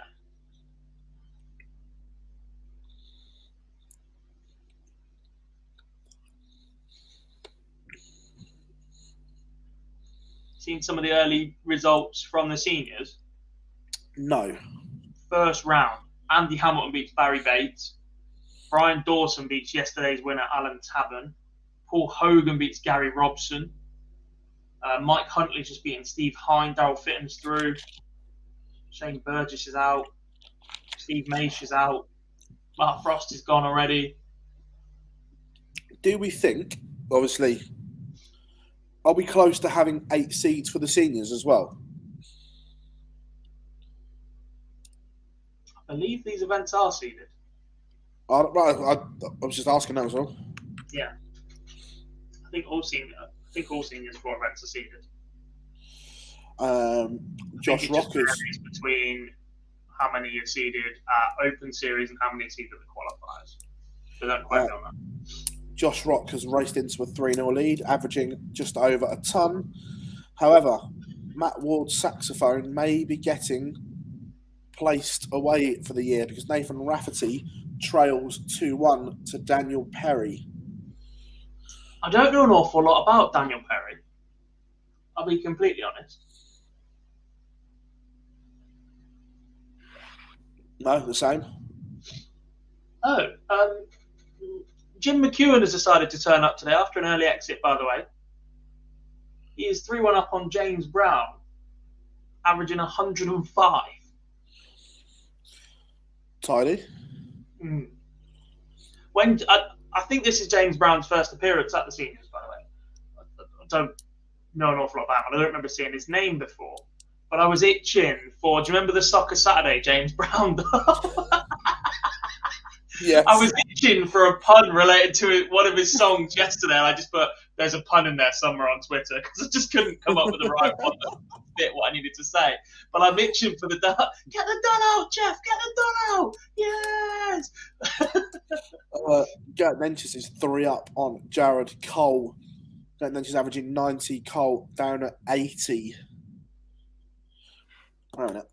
S2: Seen some of the early results from the seniors?
S1: No.
S2: First round, Andy Hamilton beats Barry Bates. Brian Dawson beats yesterday's winner, Alan Tavern. Paul Hogan beats Gary Robson. Mike Huntley's just beaten Steve Hine. Daryl Fitton's through. Shane Burgess is out. Steve Maish is out. Mark Frost is gone already.
S1: Do we think, obviously, are we close to having 8 seeds for the seniors as well?
S2: I believe these events are seeded.
S1: I was just asking that as well.
S2: Yeah. I think all seniors 4 events are seeded.
S1: Josh Rockers
S2: between how many are seeded at Open Series and how many are seeded at the qualifiers. So don't quite know that.
S1: Josh Rock has raced into a 3-0 lead, averaging just over a ton. However, Matt Ward's saxophone may be getting placed away for the year because Nathan Rafferty trails 2-1 to Daniel Perry.
S2: I don't know an awful lot about Daniel Perry. I'll be completely honest.
S1: No, the same.
S2: Jim McEwen has decided to turn up today after an early exit, by the way. He is 3-1 up on James Brown, averaging 105.
S1: Tidy.
S2: When I think this is James Brown's first appearance at the seniors, by the way. I don't know an awful lot about him. I don't remember seeing his name before. But I was itching for, do you remember the Soccer Saturday James Brown?
S1: Yes.
S2: I was itching for a pun related to one of his songs yesterday, and I just put, there's a pun in there somewhere on Twitter, because I just couldn't come up with the right one that fit what I needed to say. But I'm itching for the get the done out, Jeff, get the done out, yes!
S1: Garrett Nenches is 3 up on Jared Cole. Garrett Nenches averaging 90, Cole down at 80. Wait a minute.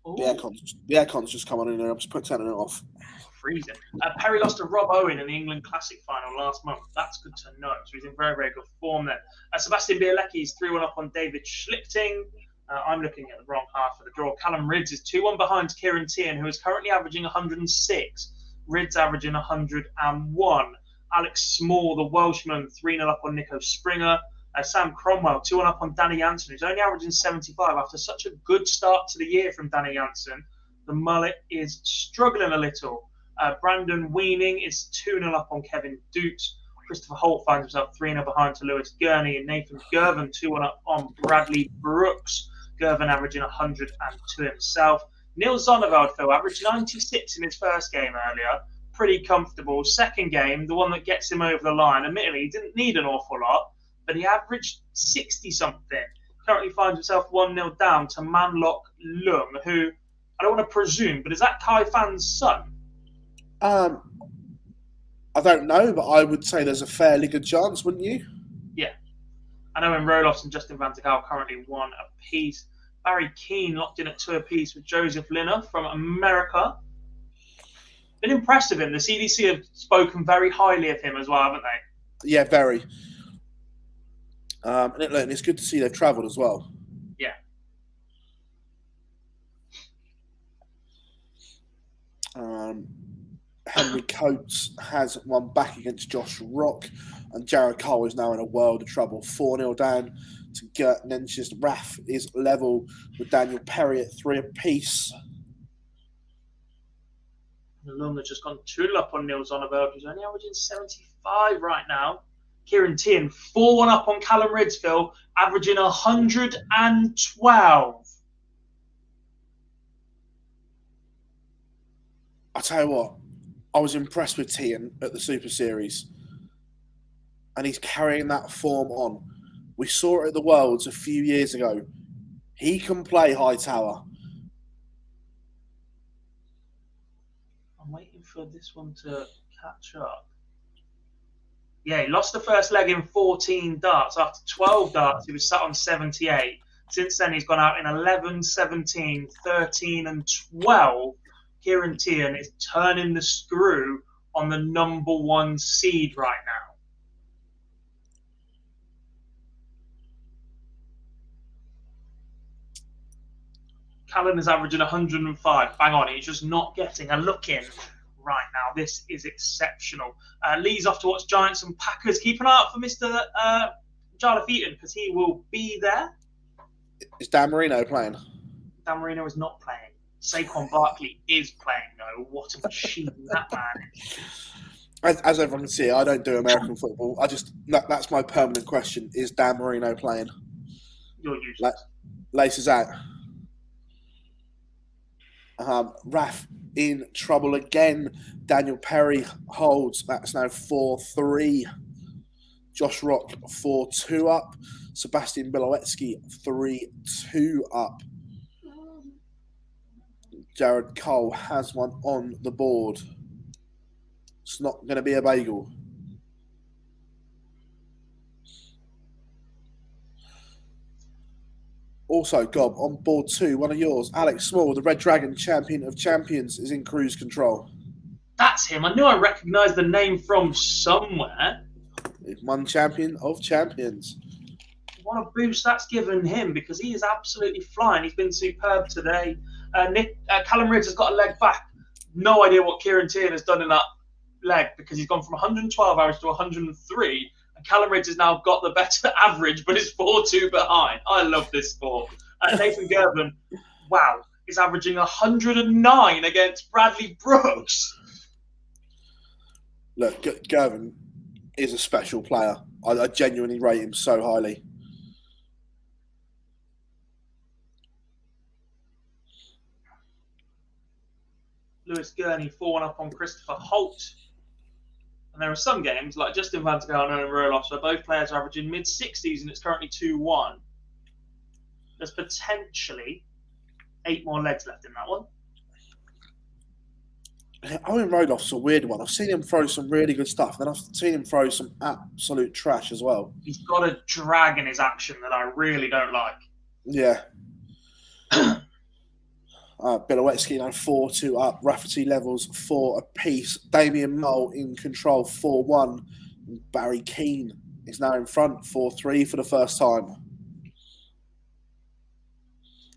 S1: The aircon's just come on in there. I'm just turning it off.
S2: Freezing. Perry lost to Rob Owen in the England Classic final last month. That's good to know. So he's in very, very good form then. Sebastian Bielecki is 3-1 up on David Schlichting. I'm looking at the wrong half of the draw. Callum Ridds is 2-1 behind Kieran Tian, who is currently averaging 106. Ridds averaging 101. Alex Small, the Welshman, 3-0 up on Nico Springer. Sam Cromwell, 2-1 up on Danny Jansen, who's only averaging 75 after such a good start to the year from Danny Jansen. The mullet is struggling a little. Brandon Weaning is 2-0 up on Kevin Dukes. Christopher Holt finds himself 3-0 behind to Lewis Gurney. And Nathan Gervin 2-1 up on Bradley Brooks. Gervin averaging 102 himself. Neil Zonneveld, though, averaged 96 in his first game earlier. Pretty comfortable. Second game, the one that gets him over the line. Admittedly, he didn't need an awful lot, but he averaged 60-something. Currently finds himself 1-0 down to Manlock Lung, who, I don't want to presume, but is that Kai Fan's son?
S1: I don't know, but I would say there's a fairly good chance, wouldn't you?
S2: Yeah. I know in Roloffs and Justin Van der Gaal currently 1 apiece. Barry Keane locked in at 2 apiece with Joseph Linner from America. Been impressed with him. The CDC have spoken very highly of him as well, haven't they?
S1: Yeah, very. And it's good to see they've travelled as well.
S2: Yeah.
S1: Henry Coates has won back against Josh Rock, and Jared Cole is now in a world of trouble. 4-0 down to Gert Nenches. Raf is level with Daniel Perry at 3 apiece.
S2: Lung has just gone 2 up on Nils Zonneveld, who's only averaging 75 right now. Kieran Tian 4-1 up on Callum Ridsfield, averaging 112.
S1: I tell you what, I was impressed with Tian at the Super Series, and he's carrying that form on. We saw it at the Worlds a few years ago. He can play high tower.
S2: I'm waiting for this one to catch up. Yeah, he lost the first leg in 14 darts. After 12 darts, he was sat on 78. Since then, he's gone out in 11, 17, 13, and 12. Kieran Tian is turning the screw on the number 1 seed right now. Callan is averaging 105. Bang on. He's just not getting a look in right now. This is exceptional. Lee's off to watch Giants and Packers. Keep an eye out for Mr. Jarlath Eaton because he will be there.
S1: Is Dan Marino playing?
S2: Dan Marino is not playing. Saquon Barkley is playing, though. What a machine that man is.
S1: As everyone can see, I don't do American football. That's my permanent question. Is Dan Marino playing?
S2: You're useless.
S1: Laces out. Raf in trouble again. Daniel Perry holds. That's now 4-3. Josh Rock 4-2 up. Sebastian Bilowetsky 3-2 up. Jared Cole has one on the board. It's not going to be a bagel. Also, Gob, on board 2, one of yours. Alex Small, the Red Dragon champion of champions, is in cruise control.
S2: That's him. I knew I recognised the name from somewhere.
S1: One champion of champions.
S2: What a boost that's given him because he is absolutely flying. He's been superb today. Callum Ridge has got a leg back. No idea what Kieran Tian has done in that leg because he's gone from 112 average to 103. And Callum Ridge has now got the better average, but is 4-2 behind. I love this sport. Nathan Gervin, wow, is averaging 109 against Bradley Brooks.
S1: Look, Gervin is a special player. I genuinely rate him so highly.
S2: Lewis Gurney 4-1 up on Christopher Holt. And there are some games, like Justin Van der Gaal and Owen Roloff, where both players are averaging mid-60s and it's currently 2-1. There's potentially 8 more legs left in that one.
S1: Owen Roloff's a weird one. I've seen him throw some really good stuff, and then I've seen him throw some absolute trash as well.
S2: He's got a drag in his action that I really don't like.
S1: Yeah. Bilowetsky now 4-2 up. Rafferty levels 4 apiece. Damien Mull in control 4-1. Barry Keane is now in front 4-3 for the first time.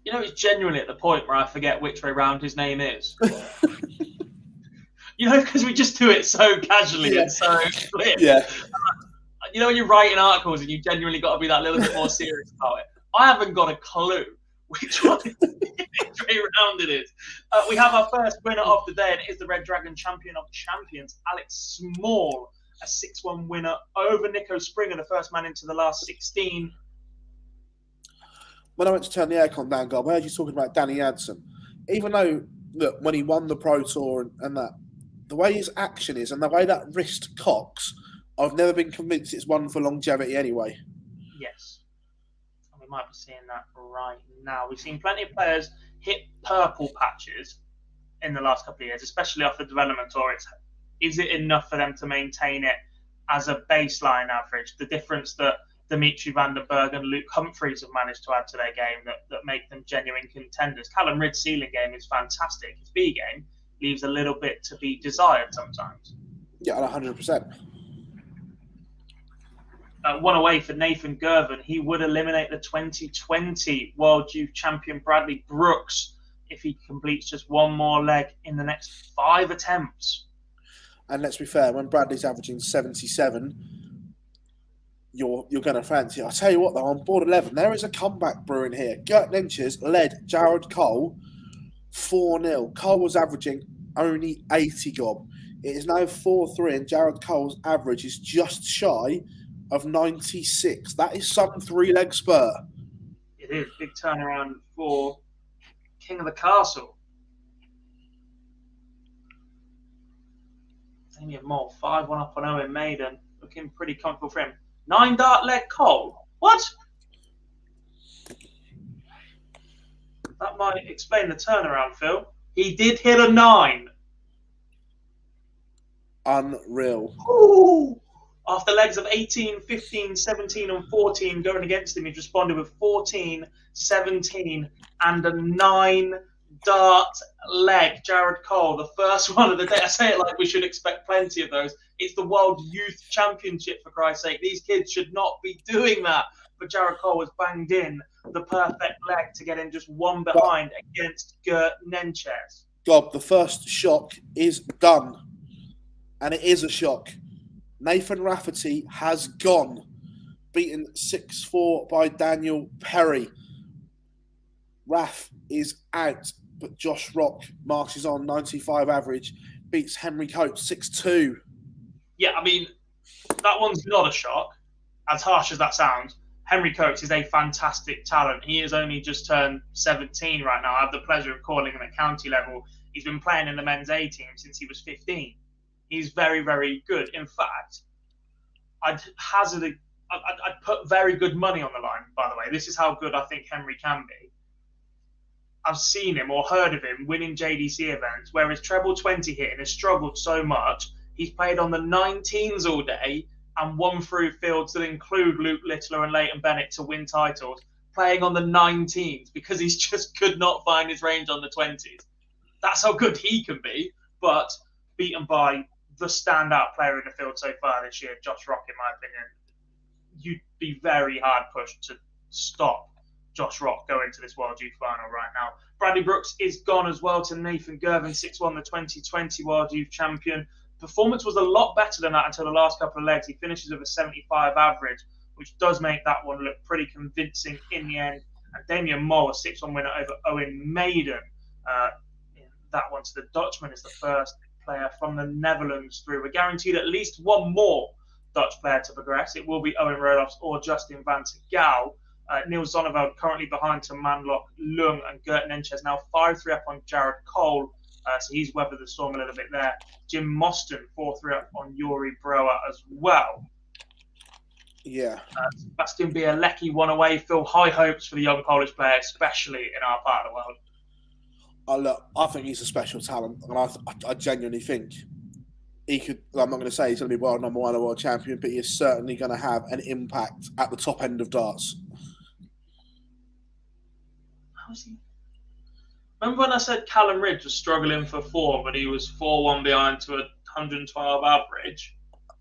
S2: You know, it's genuinely at the point where I forget which way round his name is. You know, because we just do it so casually and so clear.
S1: Yeah.
S2: You know, when you're writing articles and you genuinely got to be that little bit more serious about it. I haven't got a clue which way round it is. We have our first winner of the day, and it is the Red Dragon champion of champions, Alex Small, a 6-1 winner over Nico Springer, the first man into the last 16.
S1: When I went to turn the aircon down, Gob, I heard you talking about Danny Jansen. Even though, look, when he won the Pro Tour and that, the way his action is and the way that wrist cocks, I've never been convinced it's one for longevity anyway.
S2: Yes. And we might be seeing that right now. We've seen plenty of players hit purple patches in the last couple of years, especially off the development tour. Is it enough for them to maintain it as a baseline average? The difference that Dimitri van den Berg and Luke Humphreys have managed to add to their game that make them genuine contenders. Callum Ridd's ceiling game is fantastic. His B game leaves a little bit to be desired sometimes.
S1: Yeah, 100%.
S2: One away for Nathan Gervin. He would eliminate the 2020 World Youth Champion Bradley Brooks if he completes just one more leg in the next 5 attempts.
S1: And let's be fair, when Bradley's averaging 77, you're going to fancy it. I'll tell you what, though, on board 11, there is a comeback brewing here. Gert Nenches led Jared Cole 4-0. Cole was averaging only 80 gob. It is now 4-3, and Jared Cole's average is just shy of 96. That is some 3-leg spurt.
S2: It is. Big turnaround for King of the Castle. Damien Moore, 5-1 up on Owen Maiden. Looking pretty comfortable for him. 9-dart leg Cole. What? That might explain the turnaround, Phil. He did hit a 9.
S1: Unreal.
S2: Ooh. After legs of 18, 15, 17 and 14 going against him, he's responded with 14, 17 and a 9-dart leg. Jared Cole, the first one of the day. I say it like we should expect plenty of those. It's the World Youth Championship, for Christ's sake. These kids should not be doing that. But Jared Cole has banged in the perfect leg to get in just one behind against Gert Nenches.
S1: God, the first shock is done. And it is a shock. Nathan Rafferty has gone, beaten 6-4 by Daniel Perry. Raf is out, but Josh Rock marches on 95 average, beats Henry Coates 6-2.
S2: Yeah, I mean, that one's not a shock, as harsh as that sounds. Henry Coates is a fantastic talent. He has only just turned 17 right now. I have the pleasure of calling him at county level. He's been playing in the men's A team since he was 15. He's very, very good. In fact, I'd put very good money on the line, by the way. This is how good I think Henry can be. I've seen him or heard of him winning JDC events where his treble 20 hitting has struggled so much. He's played on the 19s all day and won through fields that include Luke Littler and Leighton Bennett to win titles, playing on the 19s because he's just could not find his range on the 20s. That's how good he can be, but beaten by the standout player in the field so far this year, Josh Rock, in my opinion. You'd be very hard pushed to stop Josh Rock going to this World Youth Final right now. Bradley Brooks is gone as well to Nathan Gervin, 6-1, the 2020 World Youth Champion. Performance was a lot better than that until the last couple of legs. He finishes with a 75 average, which does make that one look pretty convincing in the end. And Damien Moore, a 6-1 winner over Owen Maiden. That one to the Dutchman is the first player from the Netherlands through. We're guaranteed at least one more Dutch player to progress. It will be Owen Rodolphs or Justin van ter Gaal. Niels Zonneveld currently behind to Manlock Lung, and Gert Nenches now 5-3 up on Jared Cole. So he's weathered the storm a little bit there. Jim Mostyn 4-3 up on Yuri Brower as well.
S1: Yeah.
S2: Sebastian Bielecki one away. Phil, high hopes for the young Polish player, especially in our part of the world.
S1: Look, I think he's a special talent, and I genuinely think he could. I'm not going to say he's going to be world number one or world champion, but he is certainly going to have an impact at the top end of darts.
S2: How's he? Remember when I said Callum Ridge was struggling for form, but he was 4-1 behind to a 112 average?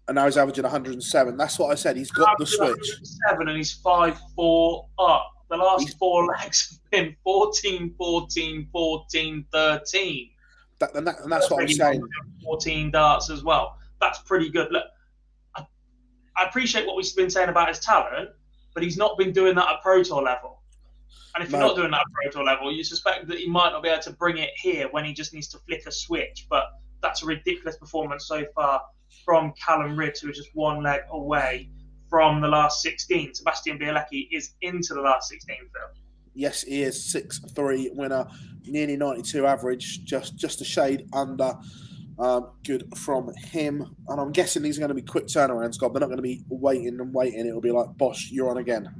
S1: And now he's averaging 107. That's what I said. He's got the switch.
S2: 107 and he's 5-4 up. The last 4 legs have been 14, 14, 14, 13.
S1: And that's what I'm saying.
S2: 14 darts as well. That's pretty good. Look, I appreciate what we've been saying about his talent, but he's not been doing that at Pro Tour level. And if you're not doing that at Pro Tour level, you suspect that he might not be able to bring it here when he just needs to flick a switch. But that's a ridiculous performance so far from Callum Ridge, who is just one leg away from the last 16. Sebastian Bielecki is into the last 16, Phil.
S1: Yes, he is. 6-3 winner, nearly 92 average, just a shade under. Good from him. And I'm guessing these are going to be quick turnarounds, God. They're not going to be waiting and waiting. It'll be like, Bosh, you're on again.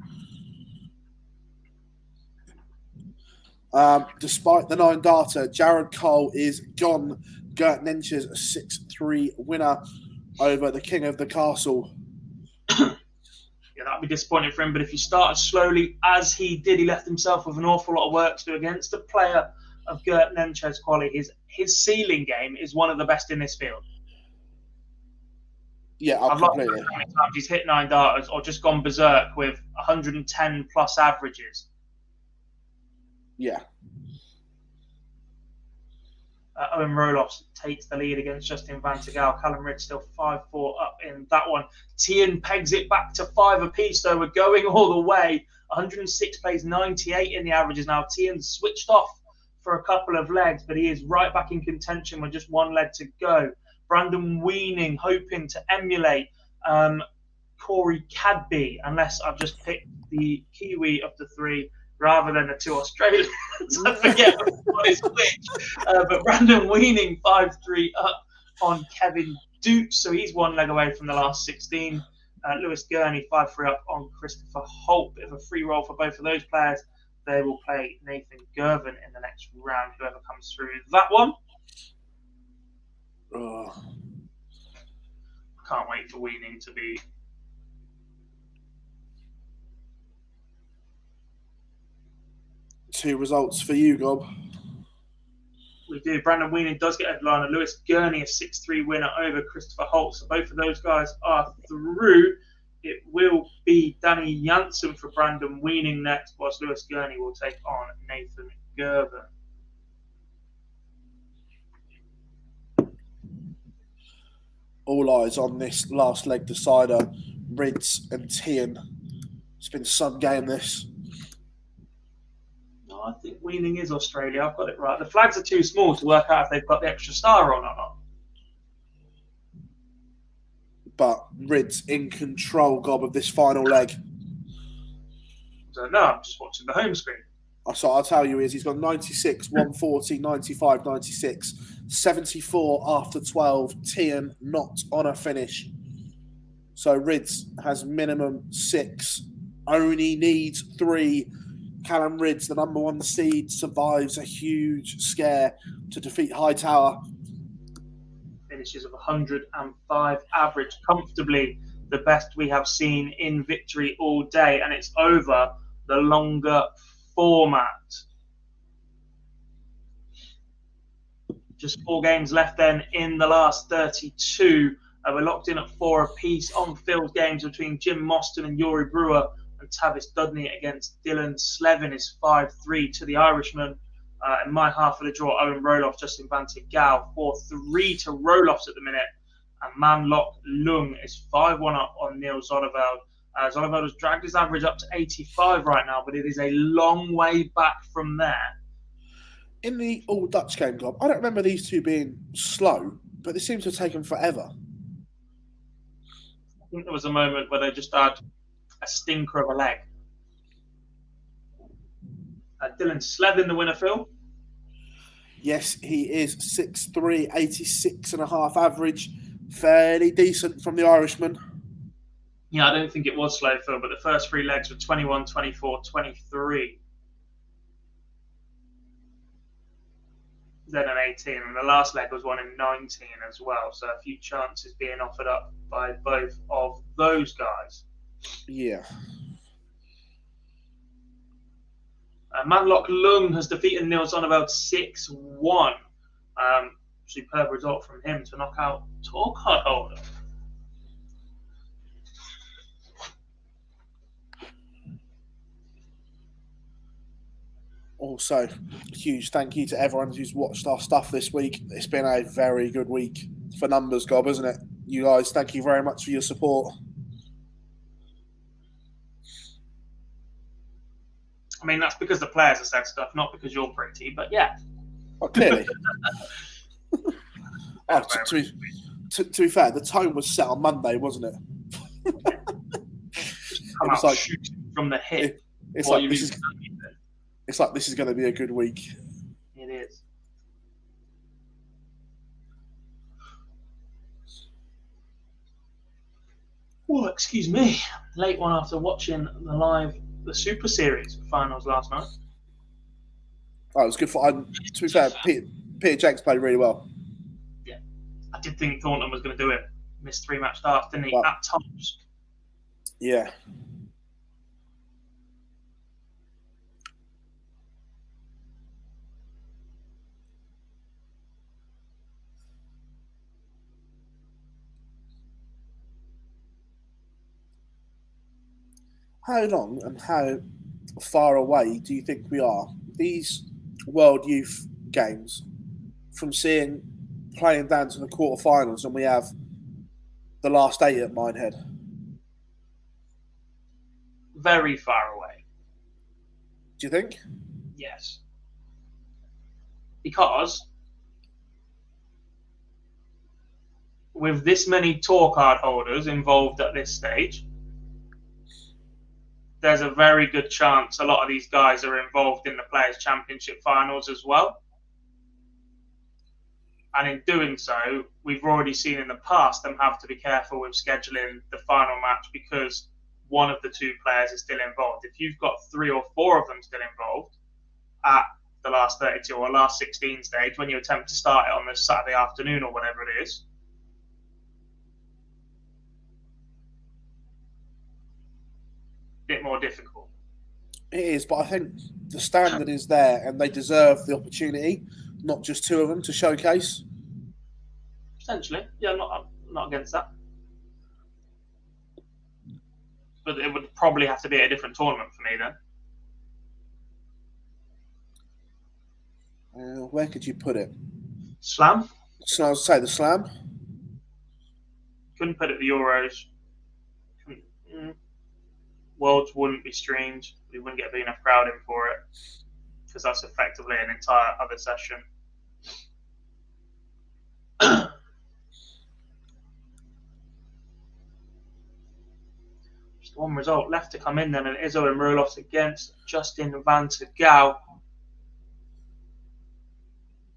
S1: Despite the 9-darter, Jared Cole is gone. Gert Nenches, a 6-3 winner over the King of the Castle.
S2: Yeah, that'd be disappointing for him. But if he started slowly, as he did, he left himself with an awful lot of work to do against a player of Gert Nemchev's quality. His ceiling game is one of the best in this field.
S1: Yeah,
S2: I've lost
S1: completely.
S2: how many times he's hit 9 darters or just gone berserk with 110 plus averages.
S1: Yeah.
S2: Owen Roloff takes the lead against Justin Van Gaal. Callum Ridd still 5-4 up in that one. Tian pegs it back to 5 apiece, though. We're going all the way. 106 plays 98 in the averages now. Tian switched off for a couple of legs, but he is right back in contention with just one leg to go. Brandon Weening hoping to emulate Corey Cadby, unless I've just picked the Kiwi of the 3 rather than the 2 Australians. I forget what is which. But Brandon Weening 5-3 up on Kevin Dukes, so he's one leg away from the last 16. Lewis Gurney 5-3 up on Christopher Holt. Bit of a free roll for both of those players. They will play Nathan Gervin in the next round, whoever comes through that one.
S1: Oh.
S2: Can't wait for Weening to be...
S1: Two results for you, Gob.
S2: We do. Brandon Weening does get a headliner. Lewis Gurney, a 6-3 winner over Christopher Holt. So both of those guys are through. It will be Danny Janssen for Brandon Weening next, whilst Lewis Gurney will take on Nathan Gervin.
S1: All eyes on this last leg decider, Rids and Tian. It's been some game, this.
S2: No, I think Weening is Australia. I've got it right. The flags are too small to work out if they've got the extra star on or not.
S1: But Rids in control, Gob, of this final leg.
S2: So no, I'm just watching the home screen.
S1: So I'll tell you, he's got 96, 140, 95, 96, 74 after 12. Tian not on a finish. So Rids has minimum 6, only needs 3. Callum Rids, the number 1 seed, survives a huge scare to defeat Hightower.
S2: Finishes of 105 average, comfortably the best we have seen in victory all day, and it's over the longer format. Just 4 games left then in the last 32. We're locked in at 4 apiece. On-field games between Jim Mostyn and Yuri Brewer, and Tavis Dudney against Dylan Slevin is 5-3 to the Irishman. In my half of the draw, Owen Roloff, Justin Van Gaal, 4-3 to Roloff's at the minute. And Manlock Lung is 5-1 up on Neil Zonneveld. Zonneveld has dragged his average up to 85 right now, but it is a long way back from there.
S1: In the All Dutch game, Gob, I don't remember these two being slow, but they seem to have taken forever.
S2: I think there was a moment where they just had a stinker of a leg. Dylan Slevin, the winner, Phil.
S1: Yes, he is 6'3", 86.5 average. Fairly decent from the Irishman.
S2: Yeah, I don't think it was slow, Phil, but the first 3 legs were 21, 24, 23. Then an 18, and the last leg was one in 19 as well. So a few chances being offered up by both of those guys.
S1: Yeah.
S2: Manlock Lung has defeated Neil Zonneveld 6-1. Superb result from him to knock out Torcard Holder.
S1: Also, huge thank you to everyone who's watched our stuff this week. It's been a very good week for numbers, Gob, isn't it? You guys, thank you very much for your support.
S2: I mean, that's because the players have said stuff, not because you're pretty, but yeah.
S1: Oh, clearly. To be fair, the tone was set on Monday, wasn't it?
S2: Come out like shooting from the hip.
S1: It's like this is going to be a good week.
S2: It is. Oh, excuse me. Late one after watching the Super Series finals last night.
S1: Oh, it was good for. To be fair, Peter Jenks played really well.
S2: Yeah, I did think Thornton was going to do it. Missed 3 match starts, didn't he?
S1: Well,
S2: at times.
S1: Yeah. How long and how far away do you think we are, these World Youth Games, from seeing playing down to the quarterfinals, and we have the last 8 at Minehead?
S2: Very far away.
S1: Do you think?
S2: Yes. Because with this many tour card holders involved at this stage, there's a very good chance a lot of these guys are involved in the Players' Championship finals as well. And in doing so, we've already seen in the past them have to be careful with scheduling the final match because one of the two players is still involved. If you've got 3 or 4 of them still involved at the last 32 or last 16 stage, when you attempt to start it on this Saturday afternoon or whatever it is, a bit more difficult.
S1: It is, but I think the standard is there, and they deserve the opportunity, not just 2 of them to showcase.
S2: Potentially, yeah, I'm not against that. But it would probably have to be a different tournament for me then.
S1: Where could you put it?
S2: Slam?
S1: So I would say the Slam.
S2: Couldn't put it the Euros. Worlds wouldn't be streamed. We wouldn't get a big enough crowd in for it because that's effectively an entire other session. Just one result left to come in then, and Izzo and Rolos against Justin Van Tegau.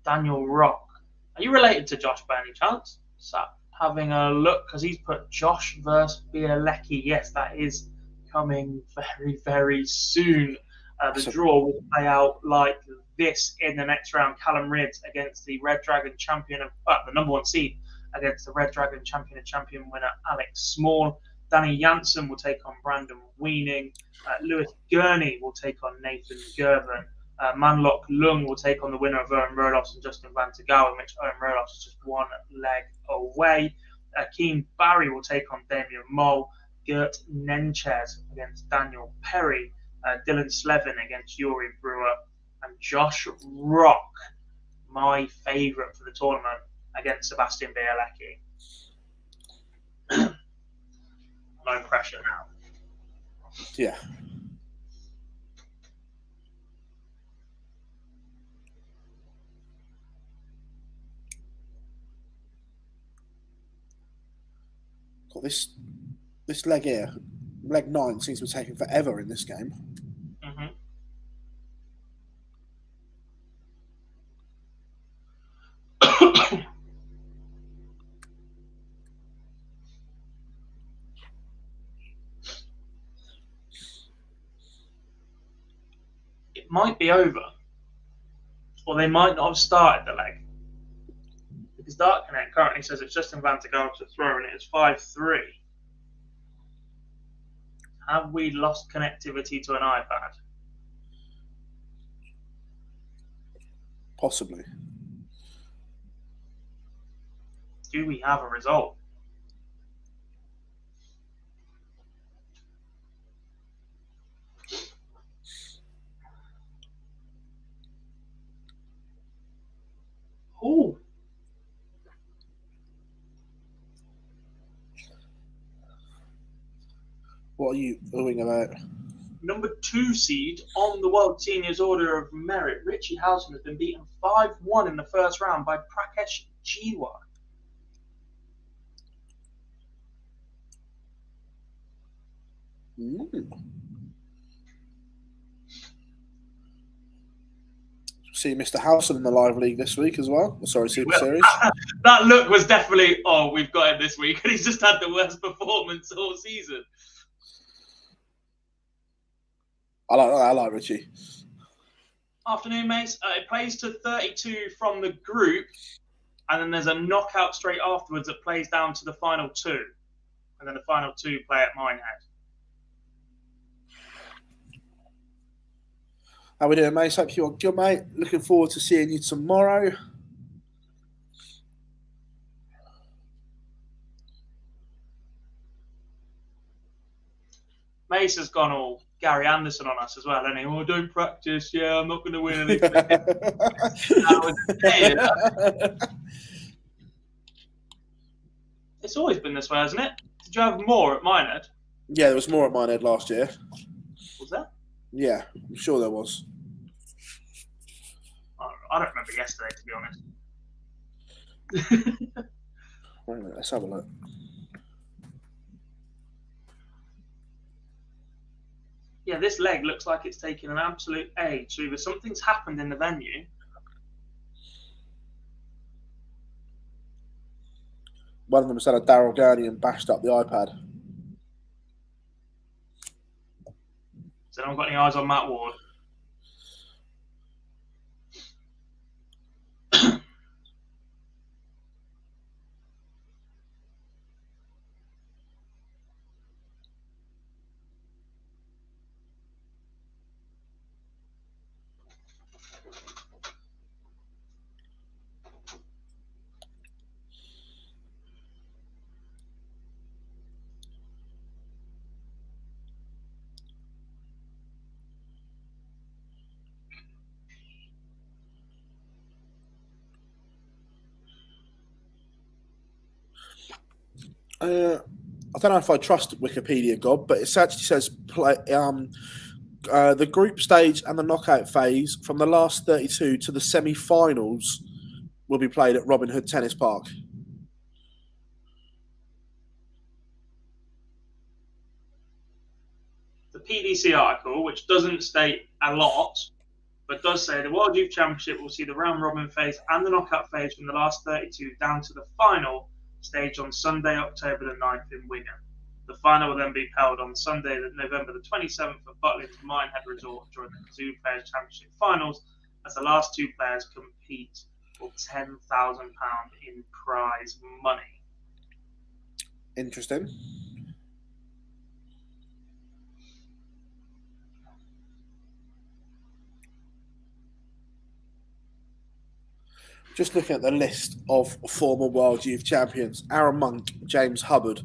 S2: Daniel Rock. Are you related to Josh by any chance? So having a look, because he's put Josh versus Bielecki. Yes, that is coming very, very soon. The draw will play out like this in the next round. Callum Ridds against the Red Dragon champion of the number 1 seed against the Red Dragon champion and champion winner Alex Small. Danny Janssen will take on Brandon Weening. Lewis Gurney will take on Nathan Gerben. Manlock Lung will take on the winner of Owen Rolos and Justin Van Tegau, in which Owen Rolos is just 1 leg away. Keen Barry will take on Damien Moll. Gert Nenchez against Daniel Perry. Dylan Slevin against Yuri Brewer. And Josh Rock, my favourite for the tournament, against Sebastian Bielecki. No pressure now.
S1: Yeah. Got this leg here, leg 9, seems to be taking forever in this game.
S2: Mm-hmm. It might be over, or they might not have started the leg. Because Dark Connect currently says it's Justin Van Tegau to throw, and it is 5-3. Have we lost connectivity to an iPad?
S1: Possibly.
S2: Do we have a result? Ooh.
S1: What are you oohing about?
S2: Number 2 seed on the World Seniors Order of Merit, Richie Housen, has been beaten 5-1 in the first round by Prakesh Jiwa.
S1: See Mr. Housen in the live league this week as well. Sorry, Super Series.
S2: That look was definitely, we've got him this week, and he's just had the worst performance all season.
S1: I like Richie.
S2: Afternoon, mates. It plays to 32 from the group, and then there's a knockout straight afterwards that plays down to the final 2. And then the final 2 play at Minehead.
S1: How we doing, mate? Hope you're good, mate. Looking forward to seeing you tomorrow.
S2: Mace has gone all Gary Anderson on us as well, hasn't he? Oh, don't practice. Yeah, I'm not going to win anything. It's always been this way, hasn't it? Did you have more at Minehead?
S1: Yeah, there was more at Minehead last year.
S2: Was there?
S1: Yeah, I'm sure there was.
S2: I don't remember yesterday, to be honest.
S1: Wait a minute, let's have a look.
S2: Yeah, this leg looks like it's taken an absolute age. So either something's happened in the venue.
S1: One of them said a Daryl Gurney and bashed up the iPad.
S2: So I haven't got any eyes on Matt Ward.
S1: I don't know if I trust Wikipedia God, but it actually says the group stage and the knockout phase from the last 32 to the semi-finals will be played at Robin Hood Tennis Park.
S2: The PDC article, which doesn't state a lot, but does say the World Youth Championship will see the round robin phase and the knockout phase from the last 32 down to the final stage on Sunday, October the 9th in Wigan. The final will then be held on Sunday, November the 27th at Butlins Minehead Resort during the Zoo Players Championship finals, as the last two players compete for £10,000 in prize money.
S1: Interesting. Just looking at the list of former World Youth Champions: Aaron Monk, James Hubbard,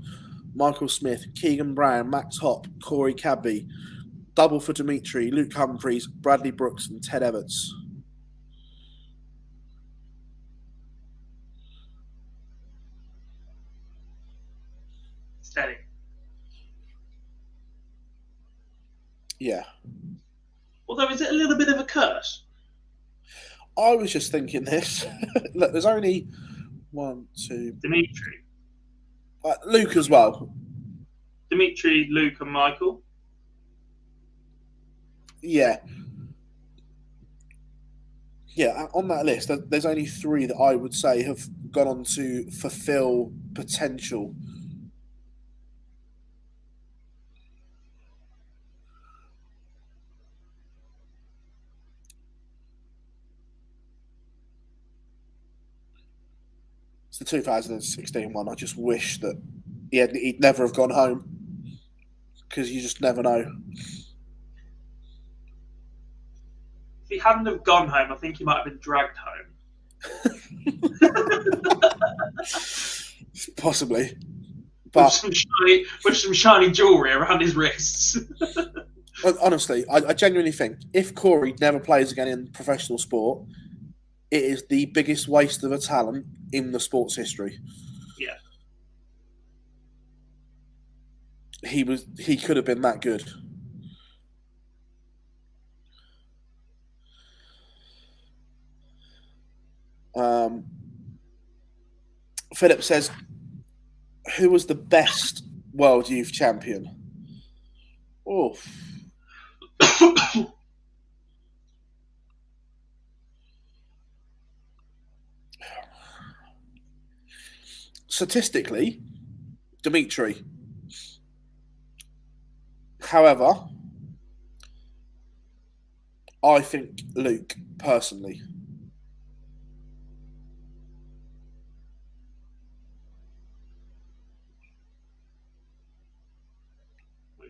S1: Michael Smith, Keegan Brown, Max Hopp, Corey Cadby. Double for Dimitri, Luke Humphreys, Bradley Brooks, and Ted Everts.
S2: Steady.
S1: Yeah.
S2: Although, is it a little bit of a curse?
S1: I was just thinking this. Look, there's only one, two.
S2: Dimitri.
S1: Luke as well.
S2: Dimitri, Luke, and Michael.
S1: Yeah. Yeah, on that list, there's only three that I would say have gone on to fulfill potential. It's the 2016 one. I just wish that he'd never have gone home, because you just never know.
S2: If he hadn't have gone home, I think he might have been dragged home.
S1: Possibly. But
S2: with some shiny jewellery around his wrists.
S1: Honestly, I genuinely think if Corey never plays again in professional sport, it is the biggest waste of a talent in the sports history.
S2: Yeah.
S1: He could have been that good. Philip says, who was the best World Youth Champion? Oh. Statistically, Dimitri. However, I think Luke, personally.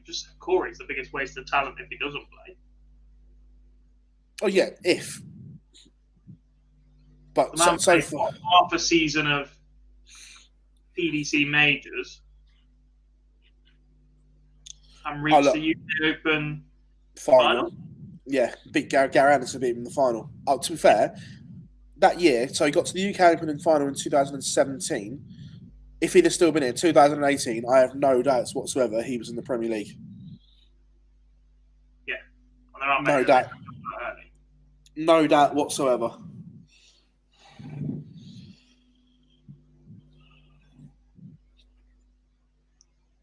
S2: Just Corey's the biggest waste of talent if he doesn't play.
S1: Oh yeah, if. But
S2: The man
S1: so
S2: played
S1: far,
S2: half a season of PDC majors and reached the UK Open final.
S1: Yeah, beat Gary Anderson, beat him in the final. Oh, to be fair, that year, so he got to the UK Open in final in 2017. If he'd have still been in 2018, I have no doubts whatsoever he was in the Premier League.
S2: Yeah, well, there aren't
S1: No
S2: many
S1: doubt.
S2: that early.
S1: No doubt whatsoever.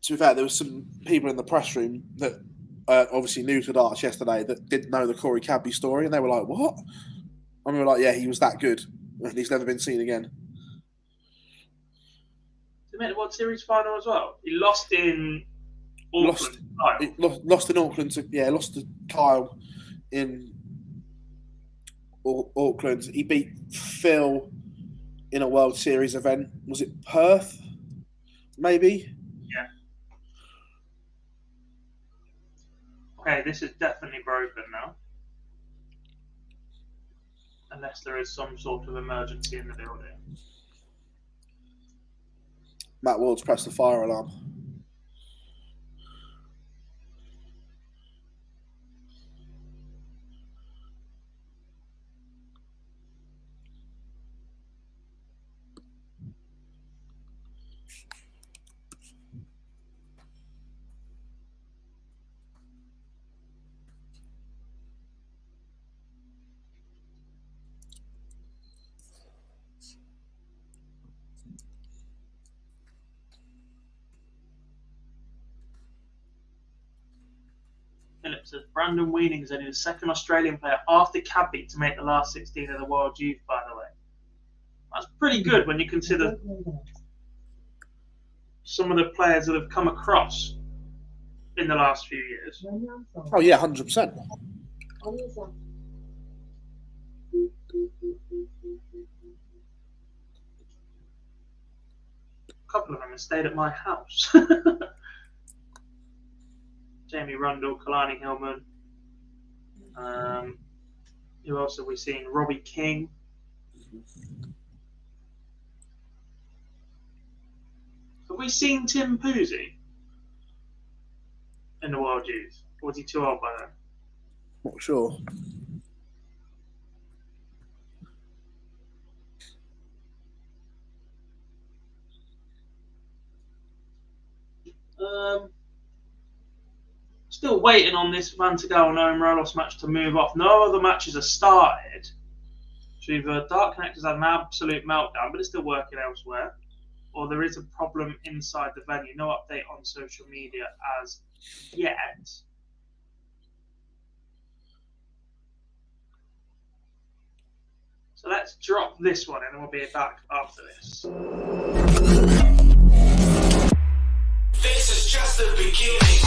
S1: To be fair, there was some people in the press room that obviously knew to Arch yesterday that didn't know the Corey Cadby story, and they were like, "What?" And we were like, "Yeah, he was that good, and he's never been seen again."
S2: He made the World Series final as well. He lost in Auckland.
S1: Lost in Auckland. Lost to Kyle in Auckland. He beat Phil in a World Series event. Was it Perth? Maybe.
S2: Yeah. Okay, this is definitely broken now. Unless there is some sort of emergency in the building.
S1: Matt Ward's pressed the fire alarm.
S2: Philip says Brandon Weening is only the second Australian player after Cadby to make the last 16 of the World Youth, by the way. That's pretty good when you consider some of the players that have come across in the last few years.
S1: Oh yeah, 100%.
S2: A couple of them have stayed at my house. Jamie Rundle, Kalani Hillman. Who else have we seen? Robbie King. Have we seen Tim Poozy in the World Youth? Or was he too old by then?
S1: Not sure.
S2: Still waiting on this Vantagal Noam Rolos match to move off. No other matches are started. So either Dark Connectors had an absolute meltdown, but it's still working elsewhere, or there is a problem inside the venue. No update on social media as yet. So let's drop this one and then we'll be back after this.
S3: This is just the beginning.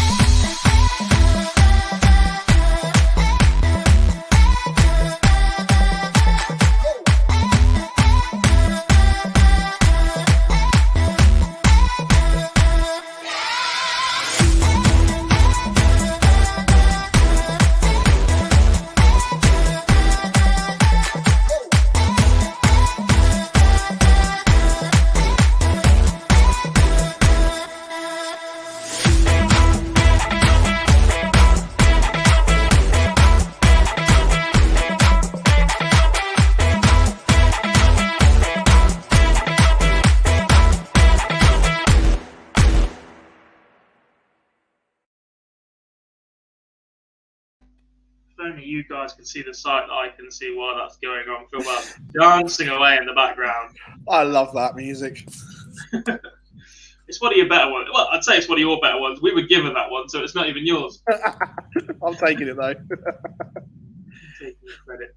S2: Only you guys can see the sight that I can see while that's going on. Phil Wells dancing away in the background.
S1: I love that music.
S2: It's one of your better ones. Well, I'd say it's one of your better ones. We were given that one, so it's not even yours.
S1: I'm taking it though.
S2: Taking the credit.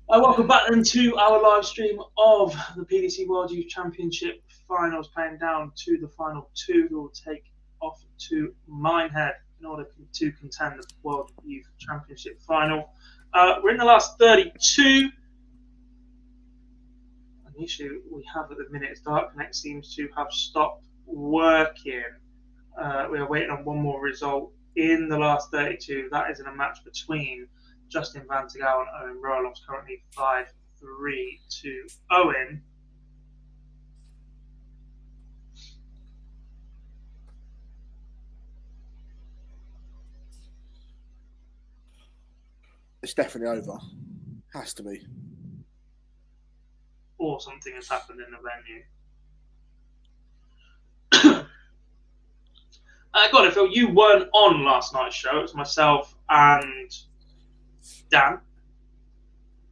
S2: Welcome back then to our live stream of the PDC World Youth Championship finals, playing down to the final two, who will take off to Minehead in order to contend the World Youth Championship final. We're in the last 32. And the issue we have at the minute is Dark Connect seems to have stopped working. We are waiting on one more result in the last 32. That is in a match between Justin Van Gaal and Owen Roloff's currently 5-3 to Owen.
S1: It's definitely over. Has to be.
S2: Or something has happened in the venue. God, I feel you weren't on last night's show. It was myself and Dan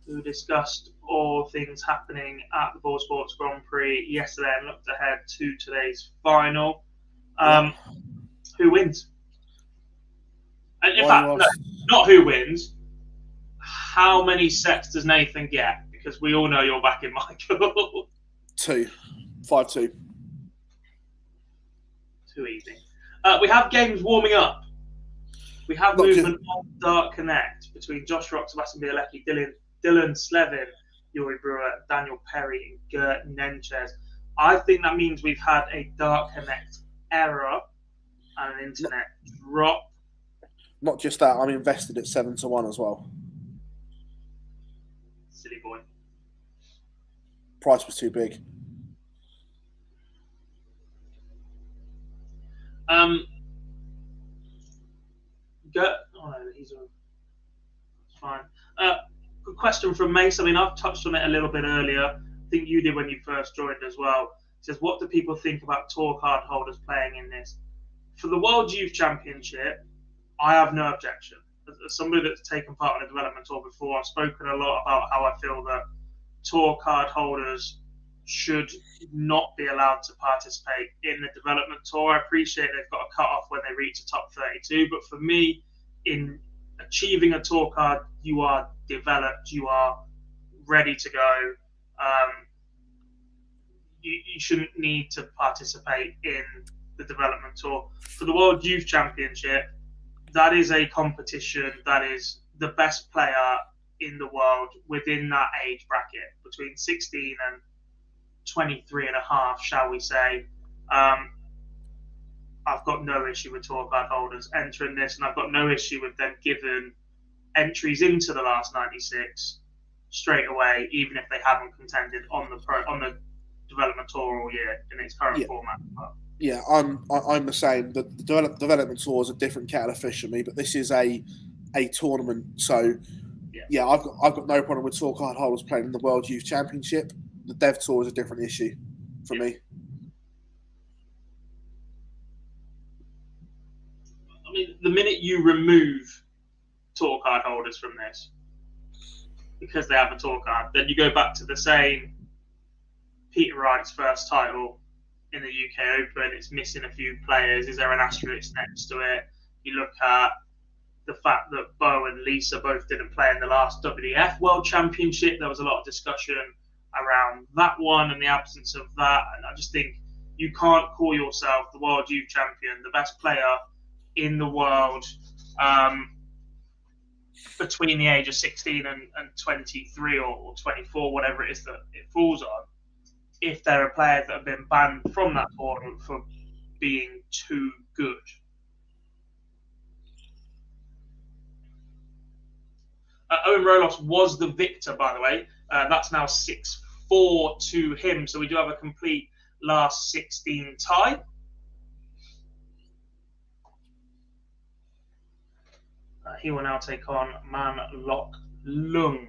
S2: who discussed all things happening at the Ball Sports Grand Prix yesterday and looked ahead to today's final. Who wins? And in fact, no, not who wins. How many sets does Nathan get? Because we all know you're backing Michael.
S1: 2. 5-2.
S2: Too easy. We have games warming up. We have movement on Dark Connect between Josh Rock, Sebastian Bielecki, Dylan Slevin, Yuri Brewer, Daniel Perry, and Gert Nenchez. I think that means we've had a Dark Connect error and an internet drop.
S1: Not just that, I'm invested at 7-1 as well.
S2: Silly boy.
S1: Price was too big.
S2: It's fine. Good question from Mace. I mean, I've touched on it a little bit earlier. I think you did when you first joined as well. He says, what do people think about tour card holders playing in this? For the World Youth Championship, I have no objection. As somebody that's taken part in a development tour before, I've spoken a lot about how I feel that tour card holders should not be allowed to participate in the development tour. I appreciate they've got a cut-off when they reach the top 32, but for me, in achieving a tour card, you are developed, you are ready to go. You shouldn't need to participate in the development tour. For the World Youth Championship, that is a competition that is the best player in the world within that age bracket, between 16 and 23 and a half, shall we say. I've got no issue with tour card holders entering this, and I've got no issue with them given entries into the last 96 straight away, even if they haven't contended on the development tour all year in its current format.
S1: Yeah, I'm the same. The development tour is a different kettle of fish for me, but this is a tournament. So yeah, I've got no problem with tour card holders playing in the World Youth Championship. The Dev Tour is a different issue for me.
S2: I mean, the minute you remove tour card holders from this, because they have a tour card, then you go back to the same Peter Wright's first title in the UK Open. It's missing a few players. Is there an asterisk next to it? You look at the fact that Bo and Lisa both didn't play in the last WDF World Championship. There was a lot of discussion around that one and the absence of that. And I just think you can't call yourself the World Youth Champion, the best player in the world between the age of 16 and 23 or 24, whatever it is that it falls on, if there are players that have been banned from that tournament for being too good. Owen Roloff was the victor, by the way. That's now 6-4 to him. So we do have a complete last 16 tie. He will now take on Man Lok Lung.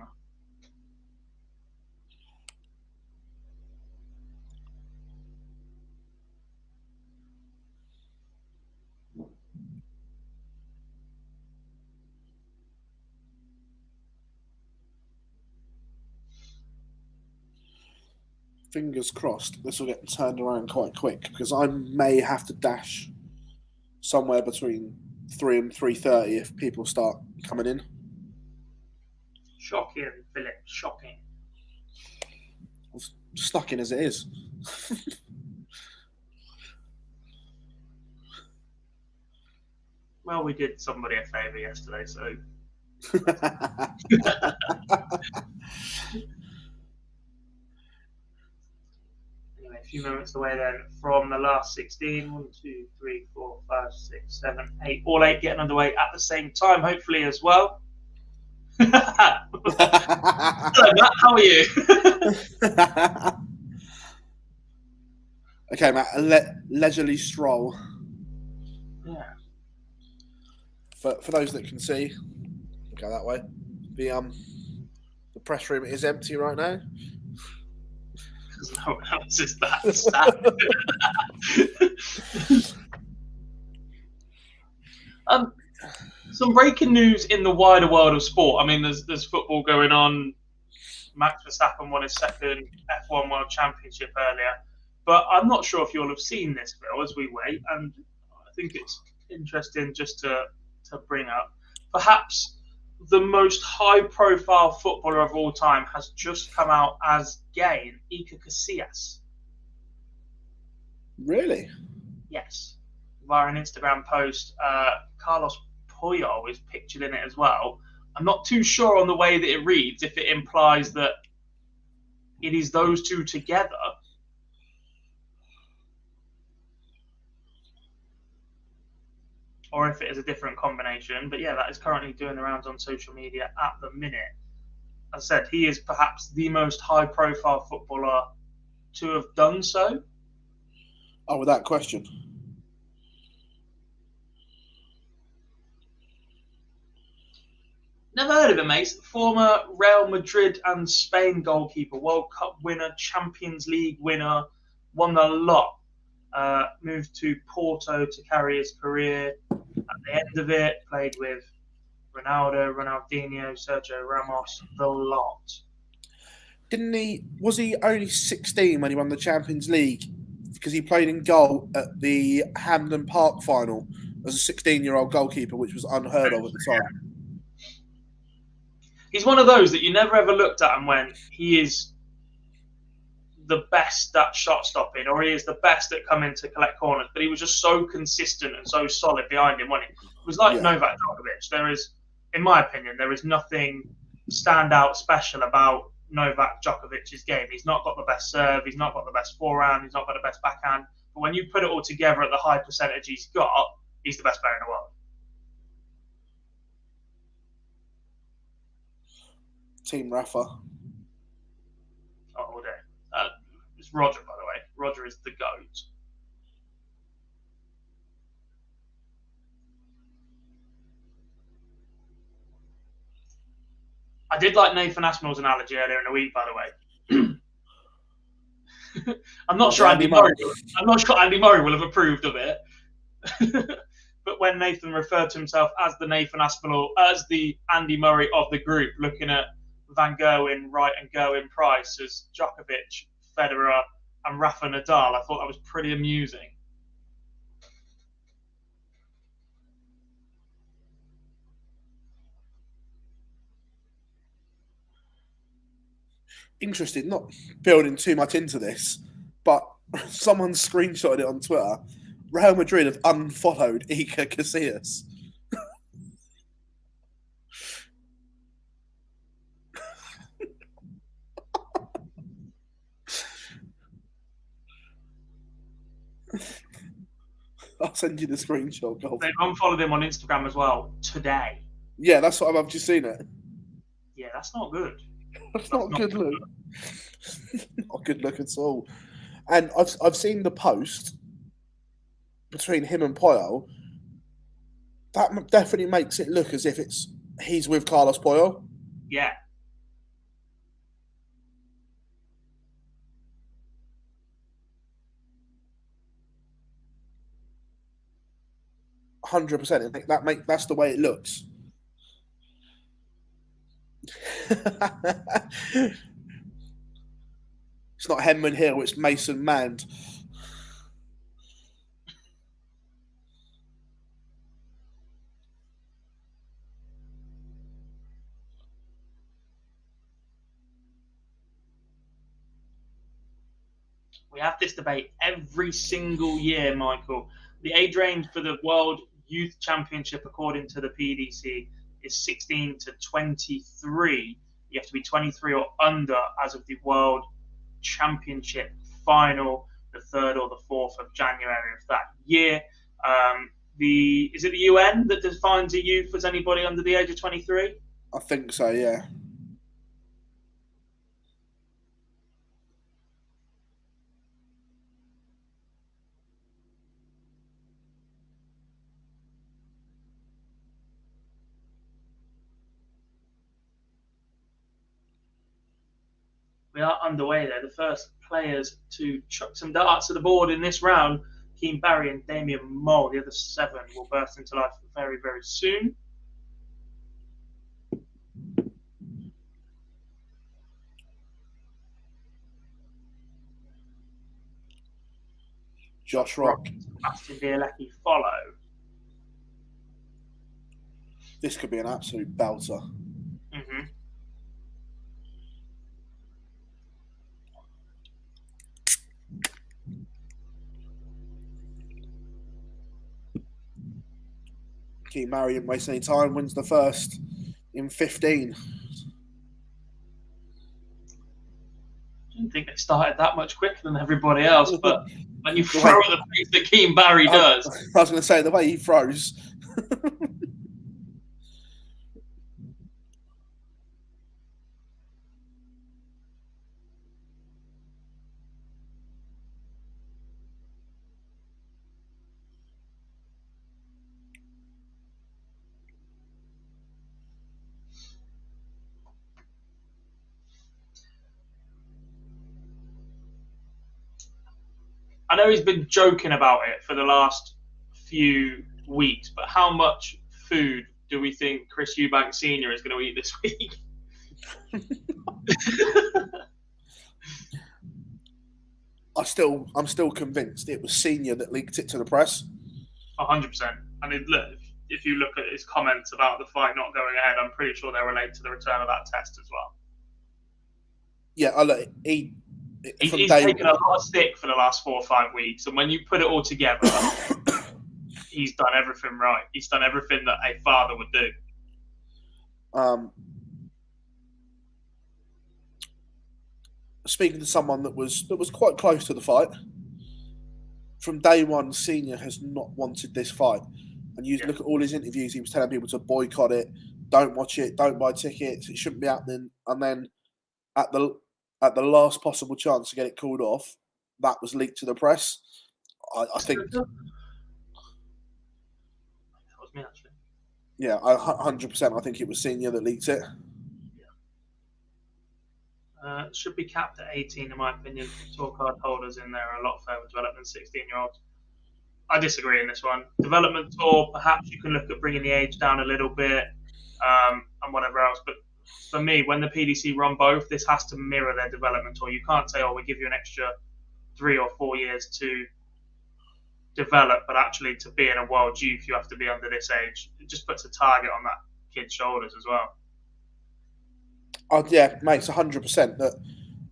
S1: Fingers crossed this will get turned around quite quick, because I may have to dash somewhere between 3 and 3:30 if people start coming in.
S2: Shocking, Philip, shocking.
S1: I'm stuck in as it is.
S2: Well, we did somebody a favour yesterday, so. Anyway, a few moments away then from the last 16. 1, 2, 3, 4, 5, 6, 7, 8. All 8 getting underway at the same time, hopefully as well. Hello, Matt. How are you?
S1: Okay, Matt. Leisurely stroll.
S2: Yeah.
S1: For those that can see, go that way. The press room is empty right now.
S2: Because no one else is that sad. Some breaking news in the wider world of sport. I mean, there's football going on. Max Verstappen won his second F1 World Championship earlier, but I'm not sure if you'll have seen this, Phil, as we wait, and I think it's interesting just to bring up. Perhaps the most high-profile footballer of all time has just come out as gay in Iker Casillas.
S1: Really?
S2: Yes. Via an Instagram post, Carlos Puyol is pictured in it as well. I'm not too sure on the way that it reads, if it implies that it is those two together. Or if it is a different combination. But yeah, that is currently doing the rounds on social media at the minute. As I said, he is perhaps the most high-profile footballer to have done so.
S1: Oh, without question.
S2: Never heard of him, mate. Former Real Madrid and Spain goalkeeper, World Cup winner, Champions League winner, won the lot. Moved to Porto to carry his career. At the end of it, played with Ronaldo, Ronaldinho, Sergio Ramos, the lot.
S1: Was he only 16 when he won the Champions League? Because he played in goal at the Hampden Park final as a 16-year-old goalkeeper, which was unheard of at the time.
S2: He's one of those that you never ever looked at and went, he is the best at shot stopping, or he is the best at coming to collect corners. But he was just so consistent and so solid behind him, wasn't he? It was like Novak Djokovic. There is, in my opinion, there is nothing standout special about Novak Djokovic's game. He's not got the best serve, he's not got the best forehand, he's not got the best backhand. But when you put it all together at the high percentage he's got, he's the best player in the world.
S1: Team Rafa.
S2: Oh, all day. It's Roger, by the way. Roger is the GOAT. I did like Nathan Aspinall's analogy earlier in the week, by the way. I'm not sure Andy Murray will have approved of it. But when Nathan referred to himself as the Nathan Aspinall, as the Andy Murray of the group, looking at Van Gogh in right and Go in Price as Djokovic, Federer, and Rafa Nadal, I thought that was pretty amusing.
S1: Interested, not building too much into this, but someone screenshotted it on Twitter. Real Madrid have unfollowed Iker Casillas. I'll send you the screenshot.
S2: They've unfollowed him on Instagram as well today.
S1: Yeah, that's what I've just seen it.
S2: Yeah, that's not good.
S1: That's not a good look. Not a good look at all. And I've seen the post between him and Puyol. That definitely makes it look as if he's with Carlos Puyol.
S2: Yeah.
S1: %. That's the way it looks. It's not Henman Hill, it's Mason Mand.
S2: We have this debate every single year, Michael. The age range for the World Youth Championship, according to the PDC, is 16 to 23. You have to be 23 or under as of the World Championship final, the 3rd or the 4th of January of that year. Is it the UN that defines a youth as anybody under the age of 23?
S1: I think so, yeah.
S2: We are underway there. The first players to chuck some darts at the board in this round, Keane Barry and Damien Mole. The other 7 will burst into life very, very soon.
S1: Josh Rock.
S2: Sebastian Bielecki follow.
S1: This could be an absolute belter.
S2: Mm-hmm.
S1: Keane Barry didn't waste any time, wins the first in 15.
S2: I didn't think they started that much quicker than everybody else, but when you throw at the pace that Keane Barry does.
S1: I was going to say, the way he throws.
S2: I know he's been joking about it for the last few weeks, but how much food do we think Chris Eubanks Sr. is going to eat this week?
S1: I'm still convinced it was Senior that leaked it to the press.
S2: 100%. I mean, look, if you look at his comments about the fight not going ahead, I'm pretty sure they're related to the return of that test as well.
S1: Yeah,
S2: he's taken a lot of stick for the last 4 or 5 weeks, and when you put it all together, he's done everything right. He's done everything that a father would do.
S1: Speaking to someone that was quite close to the fight, from day one, Senior has not wanted this fight. And you look at all his interviews, he was telling people to boycott it, don't watch it, don't buy tickets, it shouldn't be happening. And then at the last possible chance to get it called off, that was leaked to the press. I think that
S2: was me, actually.
S1: Yeah, 100%. I think it was Senior that leaked it.
S2: Should be capped at 18, in my opinion. Tour card holders in there are a lot further developed than 16-year-olds. I disagree in this one. Development tour, perhaps you can look at bringing the age down a little bit and whatever else. But for me, when the PDC run both, this has to mirror their development tour. You can't say, we give you an extra 3 or 4 years to develop, but actually to be in a world youth, you have to be under this age. It just puts a target on that kid's shoulders as well.
S1: Yeah, makes 100%.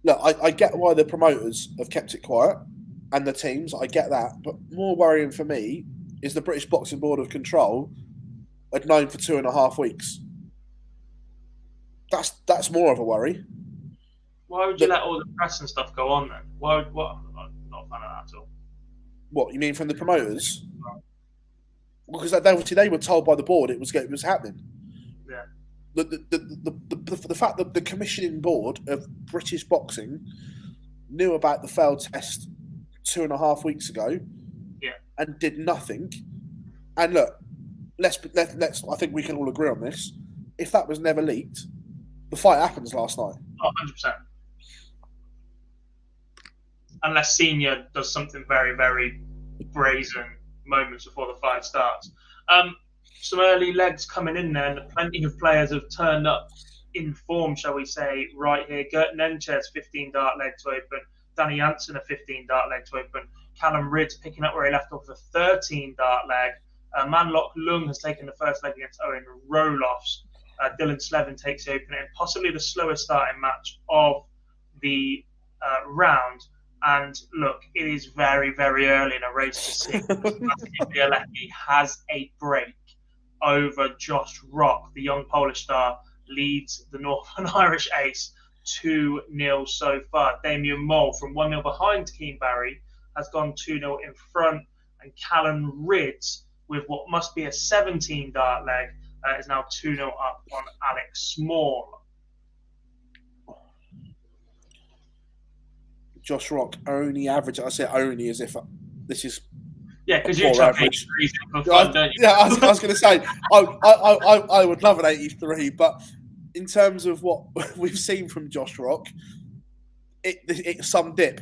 S1: Look, I get why the promoters have kept it quiet and the teams. I get that, but more worrying for me is the British Boxing Board of Control had known for 2.5 weeks. That's more of a worry.
S2: Why would you let all the press and stuff go on then? What? I'm not a fan of that at all.
S1: What you mean from the promoters? Well, because they were told by the board it was happening.
S2: Yeah.
S1: The fact that the commissioning board of British boxing knew about the failed test 2.5 weeks ago, and did nothing. And look, let's. I think we can all agree on this. If that was never leaked, the fight happens last night.
S2: 100%. Unless Senior does something very, very brazen moments before the fight starts. Some early legs coming in there, and plenty of players have turned up in form, shall we say, right here. Gert Nenchez, 15 dart leg to open. Danny Janssen, a 15 dart leg to open. Callum Ridds picking up where he left off, a 13 dart leg. Manlok Lung has taken the first leg against Owen Roloffs. Dylan Slevin takes the opening, and possibly the slowest starting match of the round. And look, it is very, very early in a race to see. Bielecki has a break over Josh Rock. The young Polish star leads the Northern Irish ace 2-0 so far. Damien Mole from 1-0 behind Keane Barry has gone 2-0 in front. And Callum Ridds with what must be a 17 dart leg is now 2-0 up on Alex Small.
S1: Josh Rock only average. I say only as if this is
S2: because you
S1: poor
S2: chuck
S1: average.
S2: 83s in for fun, don't you?
S1: Yeah, I was going to say I would love an 83, but in terms of what we've seen from Josh Rock, it's some dip.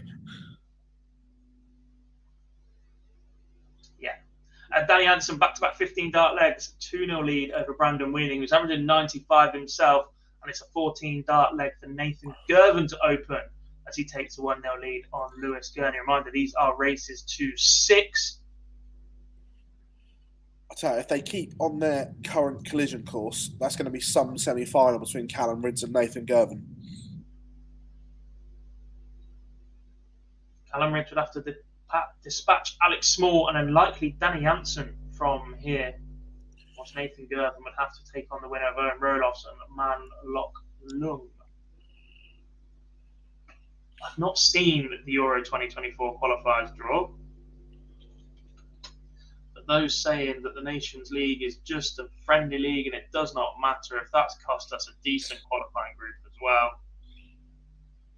S2: Danny Hansen, back-to-back 15 dart legs, 2-0 lead over Brandon Wheeling, who's averaging 95 himself, and it's a 14 dart leg for Nathan Gervin to open as he takes a 1-0 lead on Lewis Gurney. Reminder, these are races to 6.
S1: I tell you, if they keep on their current collision course, that's going to be some semi-final between Callum Ridds and Nathan Gervin.
S2: Callum Ridds would have to dispatch Alex Small and then likely Danny Hansen from here. Whilst Nathan Gervin would have to take on the winner of Owen Roloffs and Man Lock Lung. I've not seen the Euro 2024 qualifiers draw. But those saying that the Nations League is just a friendly league and it does not matter if that's cost us a decent qualifying group as well.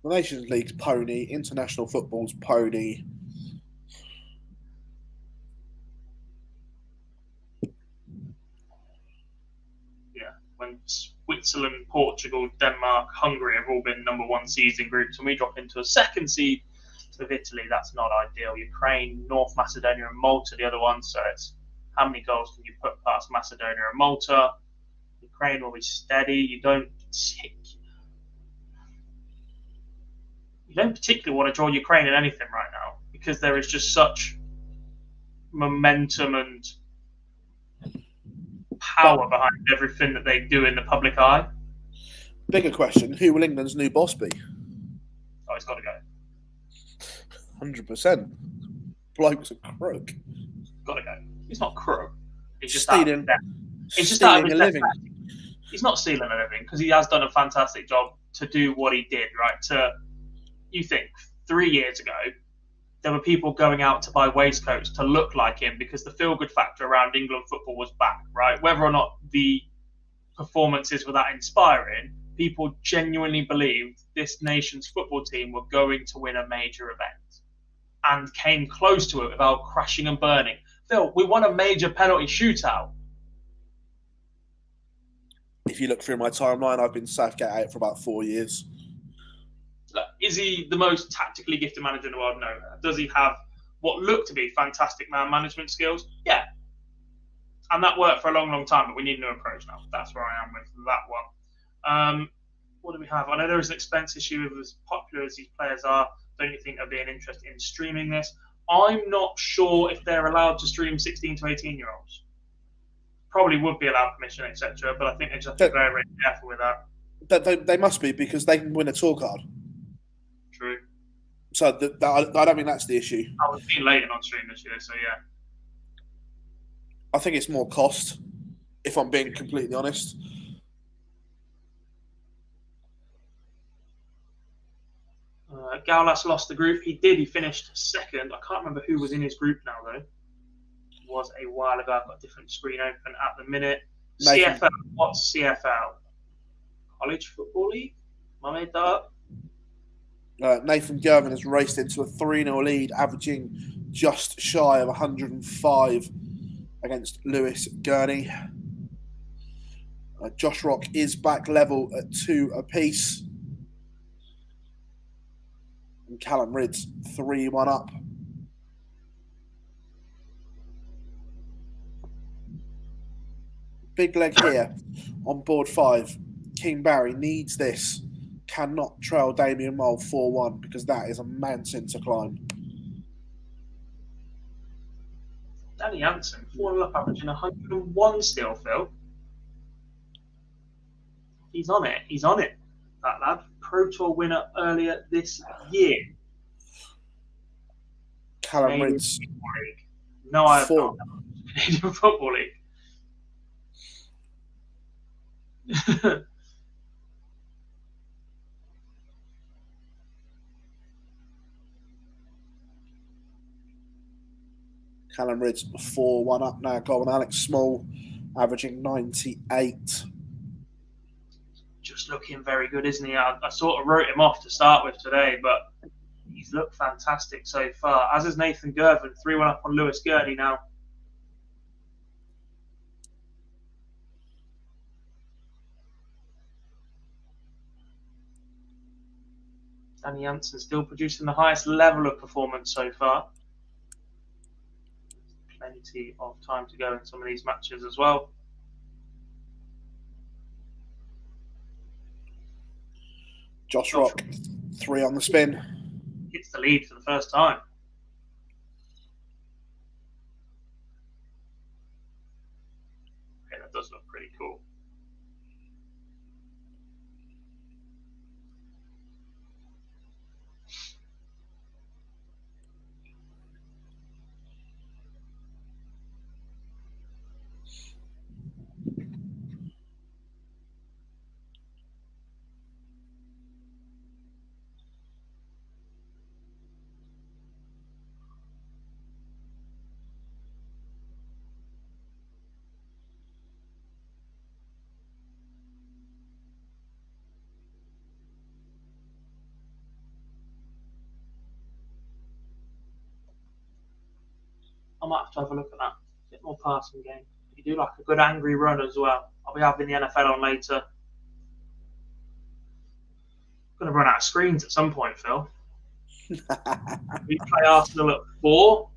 S1: The Nations League's pony, international football's pony.
S2: When Switzerland, Portugal, Denmark, Hungary have all been number 1 seeds in groups, and we drop into a second seed with Italy, that's not ideal. Ukraine, North Macedonia, and Malta, the other one. So it's how many goals can you put past Macedonia and Malta? Ukraine will be steady. You don't particularly want to draw Ukraine in anything right now because there is just such momentum and power behind everything that they do in the public eye.
S1: Bigger question, who will England's new boss be?
S2: Oh, he's got to go.
S1: 100%. Bloke's a crook.
S2: Got to go. He's not crook. He's just
S1: stealing,
S2: stealing
S1: a living.
S2: He's not stealing a living because he has done a fantastic job to do what he did, right? You think 3 years ago, there were people going out to buy waistcoats to look like him because the feel-good factor around England football was back, right? Whether or not the performances were that inspiring, people genuinely believed this nation's football team were going to win a major event and came close to it without crashing and burning. Phil, we won a major penalty shootout.
S1: If you look through my timeline, I've been Southgate out for about 4 years.
S2: Is he the most tactically gifted manager in the world? No. Does he have what look to be fantastic man management skills? Yeah. And that worked for a long, long time, but we need a new approach now. That's where I am with that one. What do we have? I know there is an expense issue with as popular as these players are. Don't you think there'll be an interest in streaming this? I'm not sure if they're allowed to stream 16 to 18-year-olds. Probably would be allowed permission, etc. But I think they just have to be very, very careful with that.
S1: They must be because they can win a tour card.
S2: True.
S1: So I don't think that's the issue.
S2: I was being late on stream this year, so yeah.
S1: I think it's more cost, if I'm being completely honest.
S2: Gaulas lost the group. He did. He finished second. I can't remember who was in his group now, though. It was a while ago. I've got a different screen open at the minute.
S1: Nathan.
S2: CFL. What's CFL? College Football League? Am I made that up?
S1: Nathan Gervin has raced into a 3-0 lead, averaging just shy of 105 against Lewis Gurney. Josh Rock is back level at 2 apiece. And Callum Ridds 3-1 up. Big leg here on board 5. King Barry needs this. Cannot trail Damien Mole 4-1 because that is a mountain to climb.
S2: Danny Hansen, 4 up, averaging 101 still, Phil. He's on it. He's on it, that lad. Pro Tour winner earlier this year.
S1: Callum Ridds.
S2: No, I have not. Canadian Football League.
S1: Callum Ridds 4-1 up now. Go on, Alex Small averaging 98.
S2: Just looking very good, isn't he? I sort of wrote him off to start with today, but he's looked fantastic so far. As is Nathan Gervin, 3-1 up on Lewis Gurney now. Danny Jansen still producing the highest level of performance so far. Plenty of time to go in some of these matches as well.
S1: Josh Rock, 3 on the spin.
S2: Hits the lead for the first time. Okay, that does look pretty cool. I might have to have a look at that. A bit more passing game. You do like a good angry run as well. I'll be having the NFL on later. Going to run out of screens at some point, Phil. We play Arsenal at 4.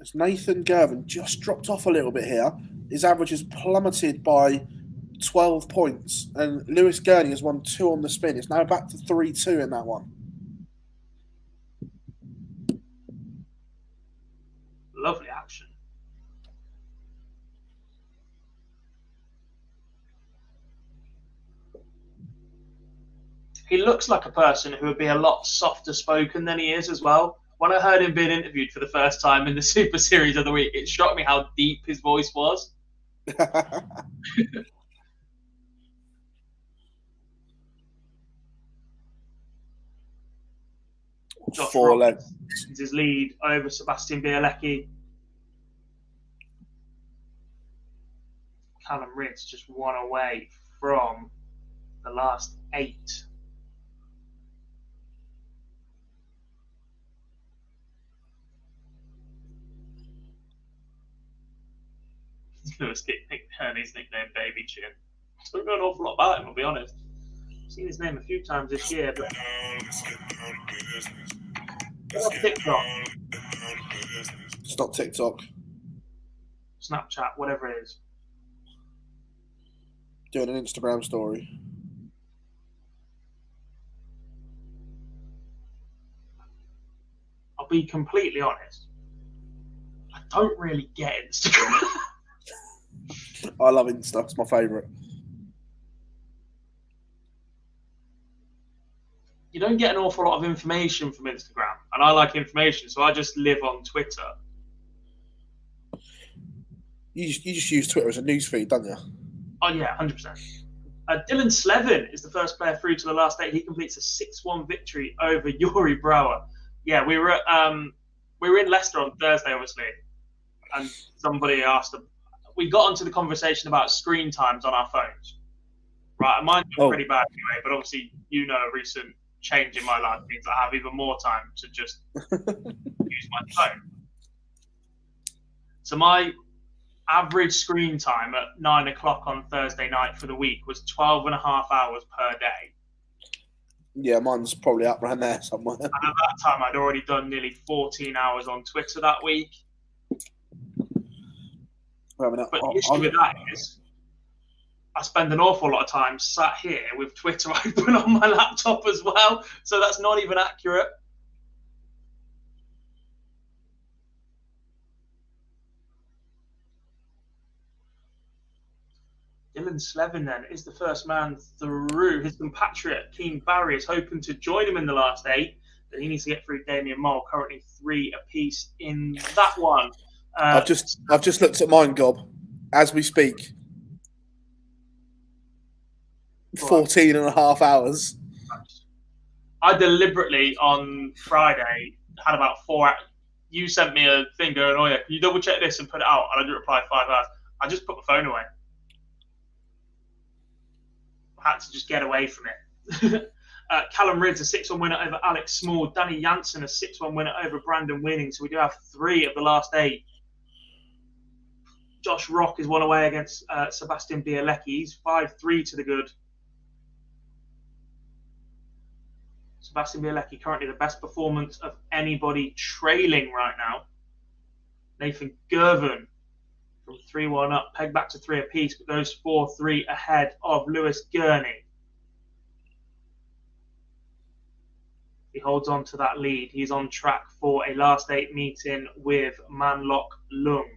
S1: As Nathan Gervin just dropped off a little bit here. His average has plummeted by 12 points. And Lewis Gurney has won 2 on the spin. It's now back to 3-2 in that one.
S2: Lovely action. He looks like a person who would be a lot softer spoken than he is as well. When I heard him being interviewed for the first time in the Super Series of the week, it struck me how deep his voice was. Josh
S1: 4 legs.
S2: His lead over Sebastian Bielecki. Callum Ritz just 1 away from the last 8. Lewis Gurney's nickname Baby Chin. I don't know an awful lot about him, I'll be honest. I've seen his name a few times this year, but TikTok,
S1: It's not TikTok.
S2: Snapchat, whatever it is.
S1: Doing an Instagram story.
S2: I'll be completely honest. I don't really get Instagram.
S1: I love Insta. It's my favourite.
S2: You don't get an awful lot of information from Instagram, and I like information, so I just live on Twitter.
S1: You just use Twitter as a news feed, don't you?
S2: Oh yeah, 100%. Dylan Slevin is the first player through to the last 8. He completes a 6-1 victory over Yuri Brower. Yeah, we were in Leicester on Thursday, obviously, and somebody asked. We got onto the conversation about screen times on our phones. Right, mine's pretty bad anyway, but obviously you know a recent change in my life means I have even more time to just use my phone. So my average screen time at 9 o'clock on Thursday night for the week was 12.5 hours per day.
S1: Yeah, mine's probably up around there somewhere.
S2: And at that time, I'd already done nearly 14 hours on Twitter that week. But the issue with that is I spend an awful lot of time sat here with Twitter open on my laptop as well. So that's not even accurate. Dylan Slevin then is the first man through. His compatriot, Keane Barry, is hoping to join him in the last 8. But he needs to get through Damien Mole, currently 3 apiece in that one.
S1: I've just looked at mine, Gob, as we speak. 14.5 hours.
S2: I deliberately on Friday had about 4 hours. you sent me a thing going, oh yeah, can you double check this and put it out? And I didn't reply 5 hours. I just put my phone away. I had to just get away from it. Callum Ridds, a 6-1 winner over Alex Small. Danny Jansen, a 6-1 winner over Brandon Winning. So we do have 3 of the last 8. Josh Rock is 1 away against Sebastian Bielecki. He's 5-3 to the good. Sebastian Bielecki currently the best performance of anybody trailing right now. Nathan Gervin from 3-1 up, pegged back to 3 apiece, but goes 4-3 ahead of Lewis Gurney. He holds on to that lead. He's on track for a last 8 meeting with Manlock Lung.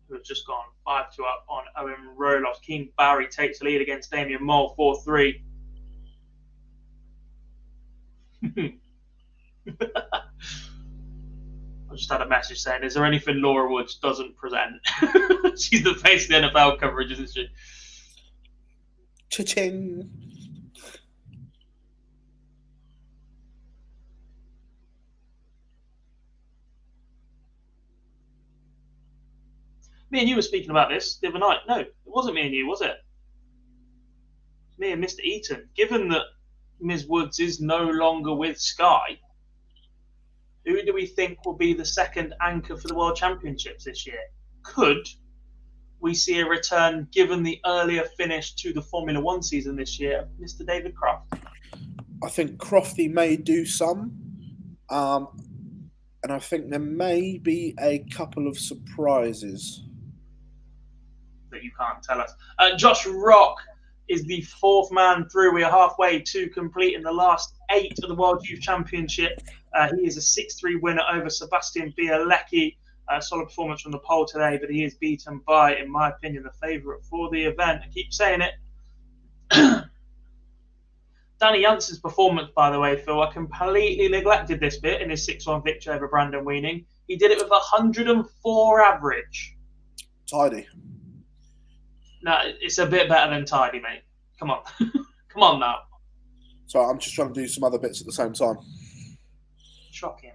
S2: Who has just gone 5-2 up on Owen Roloff. King Barry takes the lead against Damien Mole 4-3. I just had a message saying, is there anything Laura Woods doesn't present? She's the face of the NFL coverage, isn't she?
S1: Cha-ching.
S2: Me and you were speaking about this the other night. No, it wasn't me and you, was it? It was me and Mr. Eaton. Given that Ms. Woods is no longer with Sky, who do we think will be the second anchor for the World Championships this year? Could we see a return, given the earlier finish to the Formula One season this year, of Mr. David Croft?
S1: I think Crofty may do some. And I think there may be a couple of surprises.
S2: That you can't tell us. Josh Rock is the 4th man through. We are halfway to completing the last 8 of the World Youth Championship. He is a 6-3 winner over Sebastian Bielecki. Solid performance from the pole today, but he is beaten by, in my opinion, the favourite for the event. I keep saying it. Danny Jansen's performance, by the way, Phil, I completely neglected this bit in his 6-1 victory over Brandon Weaning. He did it with 104 average.
S1: Tidy.
S2: No, it's a bit better than tidy, mate. Come on. Come on now.
S1: So I'm just trying to do some other bits at the same time.
S2: Shocking.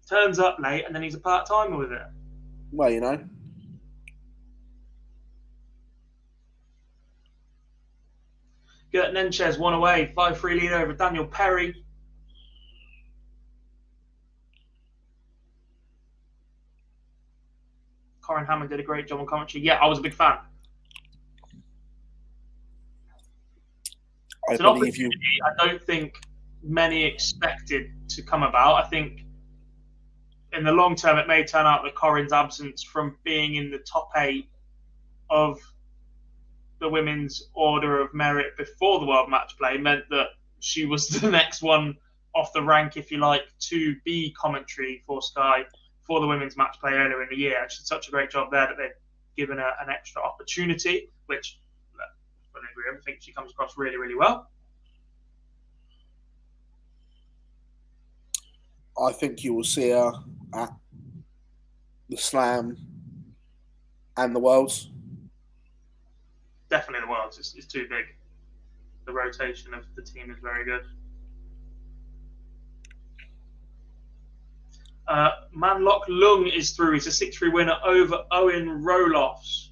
S2: Turns up late and then he's a part-timer with it.
S1: Well, you know.
S2: Gert Nenchez 1 away, 5-3 lead over Daniel Perry. Corin Hammond did a great job on commentary. Yeah, I was a big fan. It's an opportunity I don't think many expected to come about. I think in the long term, it may turn out that Corin's absence from being in the top 8 of the women's order of merit before the World Match Play meant that she was the next one off the rank, if you like, to be commentary for Sky for the women's match play earlier in the year. She did such a great job there that they've given her an extra opportunity, which I think she comes across really, really well.
S1: I think you will see her at the Slam and the Worlds.
S2: Definitely the Worlds is too big. The rotation of the team is very good. Manlock Lung is through. He's a 6-3 winner over Owen Roloffs.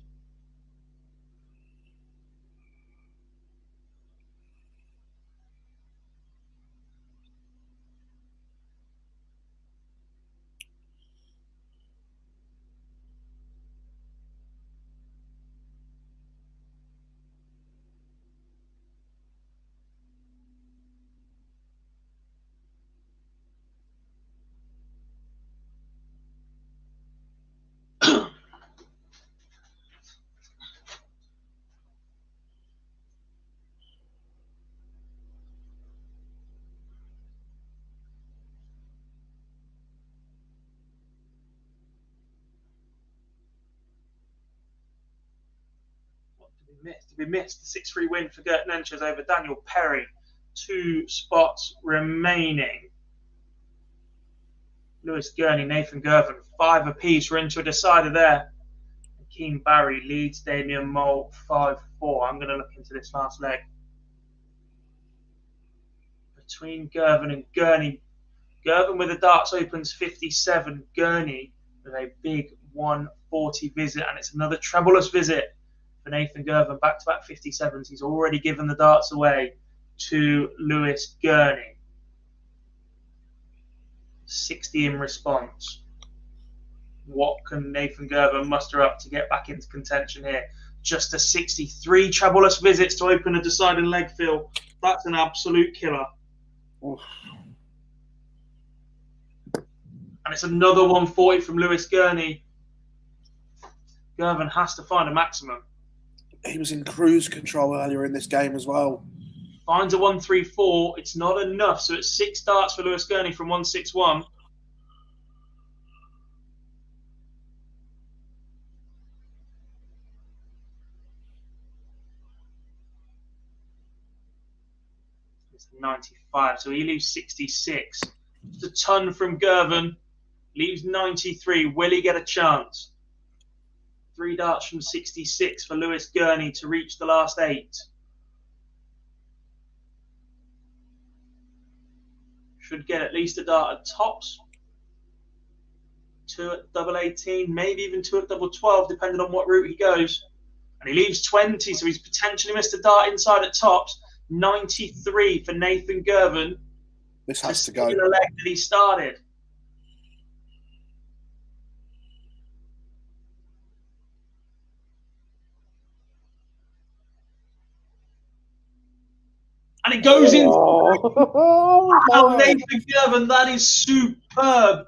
S2: Did we miss? The 6-3 win for Gert Nenchez over Daniel Perry. 2 spots remaining. Lewis Gurney, Nathan Gervin, 5 apiece. We're into a decider there. Keane Barry leads Damien Mole 5-4. I'm going to look into this last leg. Between Gervin and Gurney. Gervin with the darts opens 57. Gurney with a big 140 visit. And it's another trebleless visit for Nathan Gervin. Back-to-back 57s. He's already given the darts away to Lewis Gurney. 60 in response. What can Nathan Gervin muster up to get back into contention here? Just a 63 trebleless visits to open a deciding leg, Phil. That's an absolute killer.
S1: Oof.
S2: And it's another 140 from Lewis Gurney. Gervin has to find a maximum.
S1: He was in cruise control earlier in this game as well.
S2: Finds a 134. It's not enough. So it's 6 darts for Lewis Gurney from 161. It's 95. So he leaves 66. Just a ton from Gervin. Leaves 93. Will he get a chance? 3 darts from 66 for Lewis Gurney to reach the last 8. Should get at least a dart at tops. 2 at double 18, maybe even 2 at double 12, depending on what route he goes. And he leaves 20, so he's potentially missed a dart inside at tops. 93 for Nathan Gervin.
S1: This has to go.
S2: The leg that he started. And it goes in.
S1: Oh,
S2: Nathan Gervin, that is superb.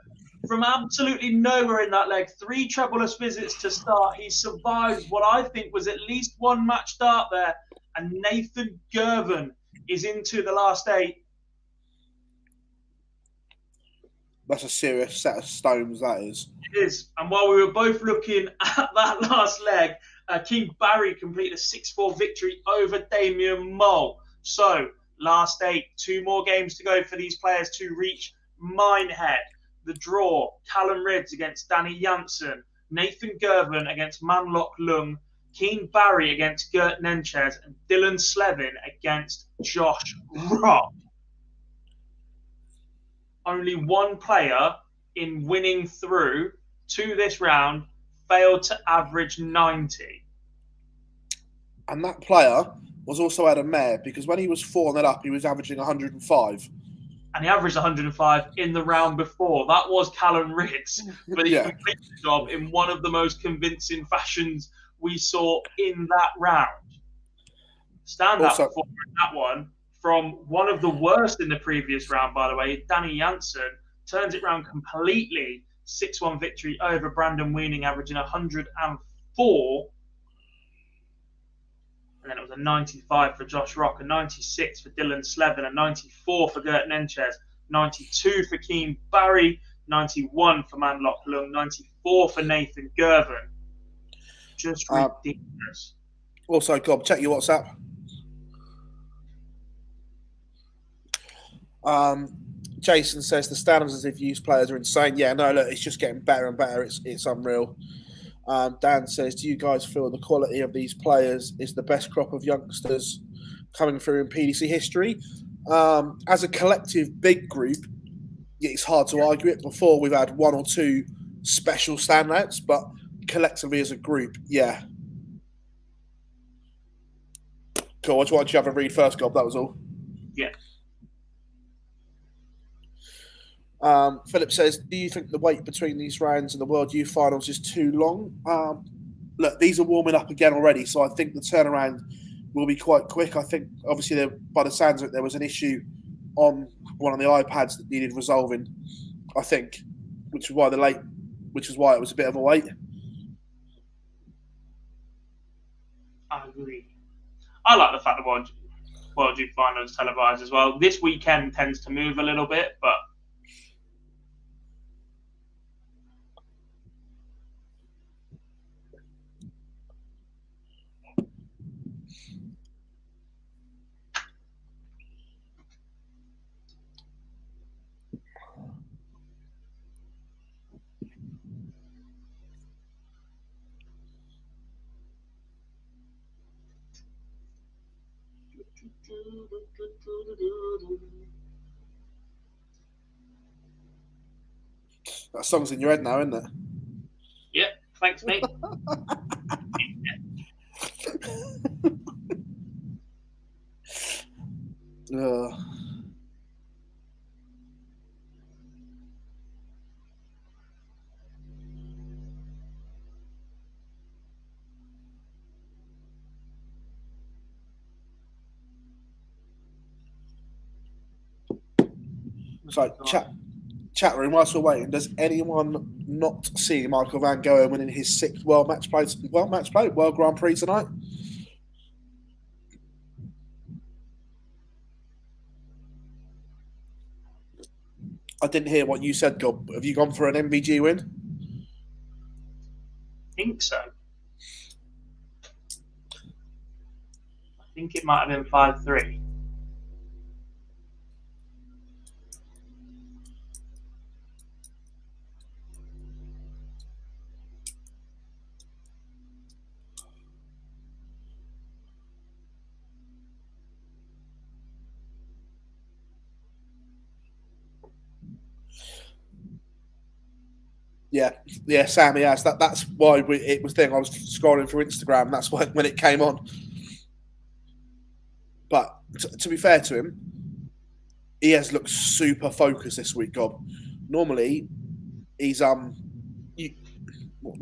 S2: From absolutely nowhere in that leg. 3 trebleless visits to start. He survived what I think was at least 1 match start there. And Nathan Gervin is into the last 8.
S1: That's a serious set of stones, that is.
S2: It is. And while we were both looking at that last leg, King Barry completed a 6-4 victory over Damien Mole. So, last 8, 2 more games to go for these players to reach Minehead. The draw, Callum Rids against Danny Janssen, Nathan Gervin against Manlock Lung, Keane Barry against Gert Nenchez, and Dylan Slevin against Josh Rock. Only 1 player in winning through to this round failed to average 90.
S1: And that player was also Adam Mayer, because when he was 4-0 up, he was averaging 105.
S2: And he averaged 105 in the round before. That was Callum Rids, but he completed the job in one of the most convincing fashions we saw in that round. Standout performer in that one, from one of the worst in the previous round, by the way, Danny Janssen, turns it round completely. 6-1 victory over Brandon Weening, averaging 104. And then it was a 95 for Josh Rock, a 96 for Dylan Slevin, a 94 for Gert Nenchez, 92 for Keane Barry, 91 for Manlock Lung, 94 for Nathan Gervin. Just ridiculous.
S1: Also, Gob, check your WhatsApp. Jason says the standards as if youth players are insane. Yeah, no, look, it's just getting better and better. It's unreal. Dan says, do you guys feel the quality of these players is the best crop of youngsters coming through in PDC history? As a collective big group, it's hard to argue it. Before, we've had 1 or 2 special standouts, but collectively as a group, yeah. Cool. I just wanted you to have a read first, Gob. That was all.
S2: Yeah.
S1: Philip says, do you think the wait between these rounds and the World Youth Finals is too long? Look, these are warming up again already, so I think the turnaround will be quite quick. I think, obviously, by the sounds of it, there was an issue on one of the iPads that needed resolving, I think, which is why it was a bit of a wait.
S2: I agree. I like the fact that World Youth Finals televised as well. This weekend tends to move a little bit, but
S1: That song's in your head now, isn't it?
S2: Yep, thanks, mate.
S1: So, chat room, whilst we're waiting, does anyone not see Michael Van Gogh winning his 6th World Grand Prix tonight? I didn't hear what you said, Gob. Have you gone for an MVG win?
S2: I think so. I think it might have been 5-3.
S1: Yeah, Sammy has. That's why it was thing. I was scrolling through Instagram. And that's when it came on. But to be fair to him, he has looked super focused this week, Gob. Normally, he's when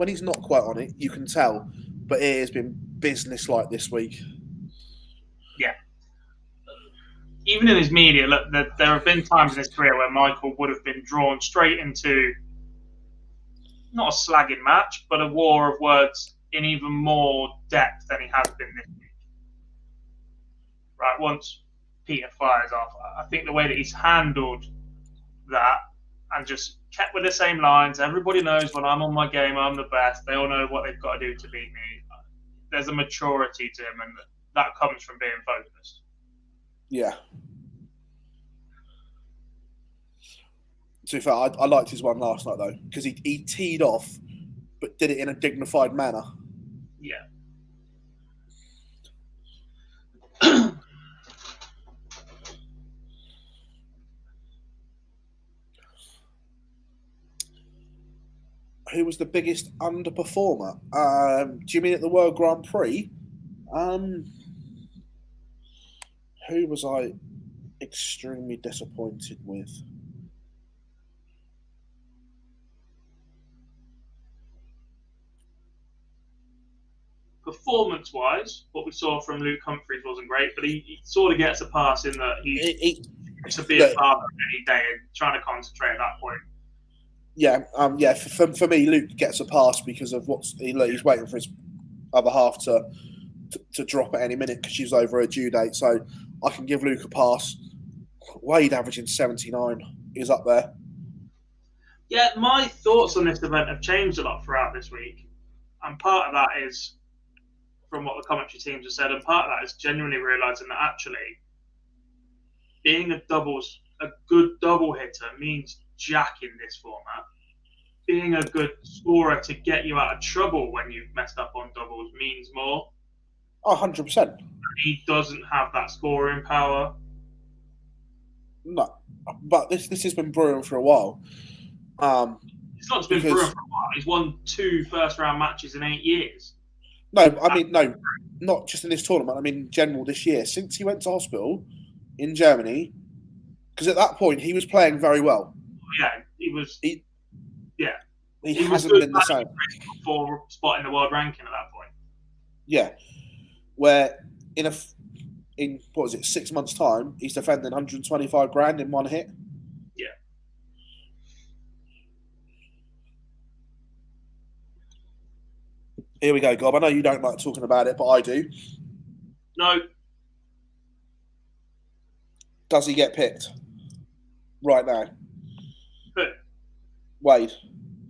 S1: he's not quite on it, you can tell. But it has been business-like this week.
S2: Yeah. Even in his media, look, there have been times in his career where Michael would have been drawn straight into not a slagging match, but a war of words in even more depth than he has been this week. Right, once Peter fires off, I think the way that he's handled that and just kept with the same lines, everybody knows when I'm on my game, I'm the best. They all know what they've got to do to beat me. There's a maturity to him, and that comes from being focused.
S1: Yeah. To be fair, I liked his one last night, though, because he teed off, but did it in a dignified manner.
S2: Yeah.
S1: Who was the biggest underperformer? Do you mean at the World Grand Prix? Who was I extremely disappointed with?
S2: Performance-wise, what we saw from Luke Humphries wasn't great, but he sort of gets a pass in that he to be a father any day and trying to concentrate at that point.
S1: Yeah, For me, Luke gets a pass because of he's waiting for his other half to drop at any minute because she's over her due date. So I can give Luke a pass. Wade averaging 79 is up there.
S2: Yeah, my thoughts on this event have changed a lot throughout this week, and part of that is from what the commentary teams have said, and part of that is genuinely realising that actually being a good double hitter means jack in this format. Being a good scorer to get you out of trouble when you've messed up on doubles means more.
S1: 100%.
S2: He doesn't have that scoring power.
S1: No, but this has been brewing for a while.
S2: It's not just been brewing for a while. He's won 2 first-round matches in 8 years.
S1: No, not just in this tournament. I mean, in general this year. Since he went to hospital in Germany, because at that point he was playing very well.
S2: Yeah, he was. He
S1: hasn't been the same.
S2: For spot in the world ranking at that point.
S1: Yeah, where in what was it, 6 months' time, he's defending 125 grand in one hit.
S2: Yeah.
S1: Here we go, Gob. I know you don't like talking about it, but I do.
S2: No.
S1: Does he get picked right now?
S2: Who?
S1: Wade.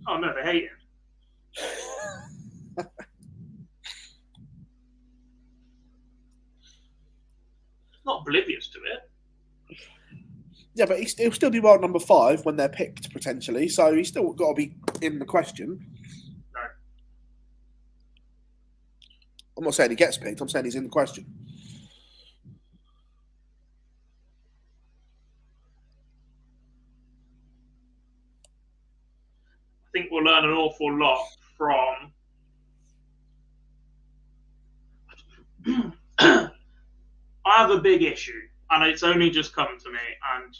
S2: Oh, no, they hate him. Not oblivious to it.
S1: Yeah, but he'll still be world number 5 when they're picked, potentially. So he's still got to be in the question.
S2: No.
S1: I'm not saying he gets picked. I'm saying he's in the question.
S2: will learn an awful lot from I have a big issue, and it's only just come to me, and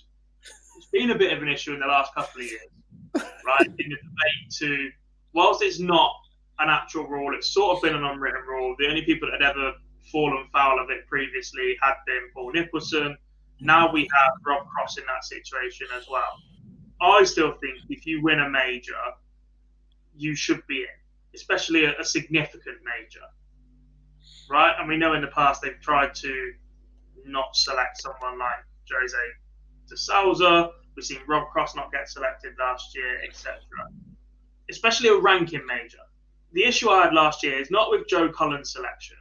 S2: it's been a bit of an issue in the last couple of years, right? In the debate to, whilst it's not an actual rule, it's sort of been an unwritten rule. The only people that had ever fallen foul of it previously had been Paul Nicholson. Now we have Rob Cross in that situation as well. I still think if you win a major, you should be in, especially a significant major, right? And we know in the past they've tried to not select someone like Jose de Souza. We've seen Rob Cross not get selected last year, etc. Especially a ranking major. The issue I had last year is not with Joe Cullen's selection.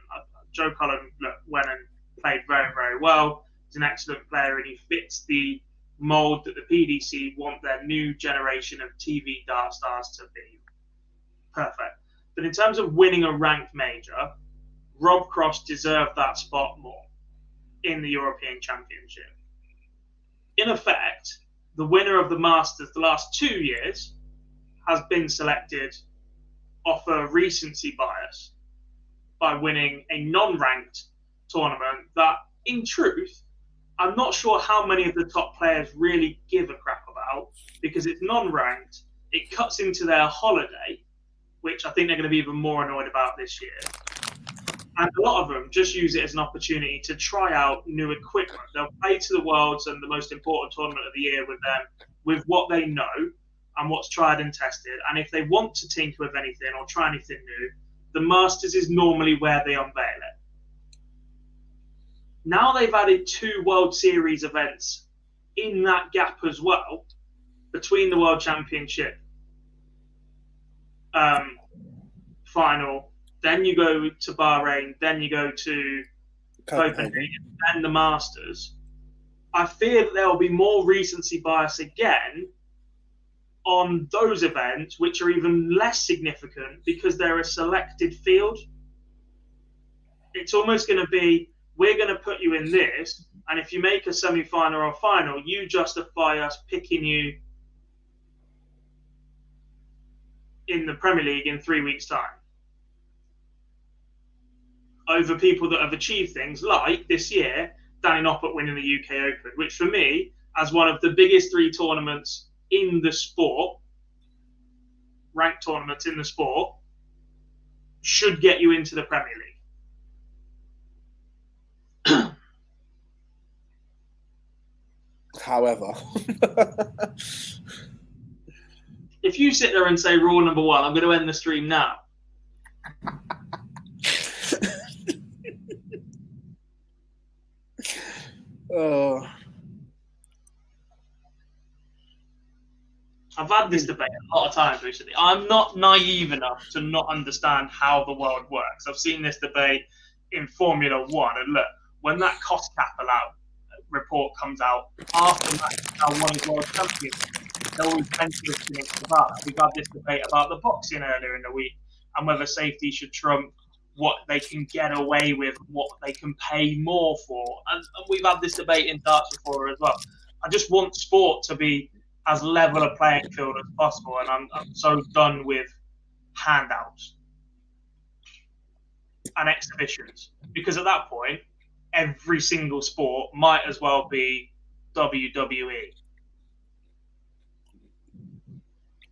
S2: Joe Cullen went and played very, very well. He's an excellent player and he fits the mould that the PDC want their new generation of TV dart stars to be. Perfect. But in terms of winning a ranked major, Rob Cross deserved that spot more in the European Championship. In effect, the winner of the Masters the last 2 years has been selected off a recency bias by winning a non-ranked tournament that, in truth, I'm not sure how many of the top players really give a crap about because it's non-ranked. It cuts into their holiday, which I think they're going to be even more annoyed about this year. And a lot of them just use it as an opportunity to try out new equipment. They'll play to the Worlds and the most important tournament of the year with them, with what they know and what's tried and tested. And if they want to tinker with anything or try anything new, the Masters is normally where they unveil it. Now they've added 2 World Series events in that gap as well, between the World Championship final, then you go to Bahrain, then you go to Copenhagen, then the Masters. I fear that there will be more recency bias again on those events, which are even less significant because they're a selected field. It's almost going to be, we're going to put you in this, and if you make a semi-final or final, you justify us picking you in the Premier League in 3 weeks' time. Over people that have achieved things like this year, Danny Noppert winning the UK Open, which for me, as one of the biggest 3 tournaments in the sport, ranked tournaments in the sport, should get you into the Premier League.
S1: However,
S2: if you sit there and say rule number 1, I'm going to end the stream now. I've had this debate a lot of times recently. I'm not naive enough to not understand how the world works. I've seen this debate in Formula One, and look, when that cost cap report comes out, after that, one is world champion. There always plenty of things about that. We've had this debate about the boxing earlier in the week and whether safety should trump what they can get away with, what they can pay more for. And we've had this debate in darts before as well. I just want sport to be as level a playing field as possible, and I'm so done with handouts and exhibitions, because at that point, every single sport might as well be WWE.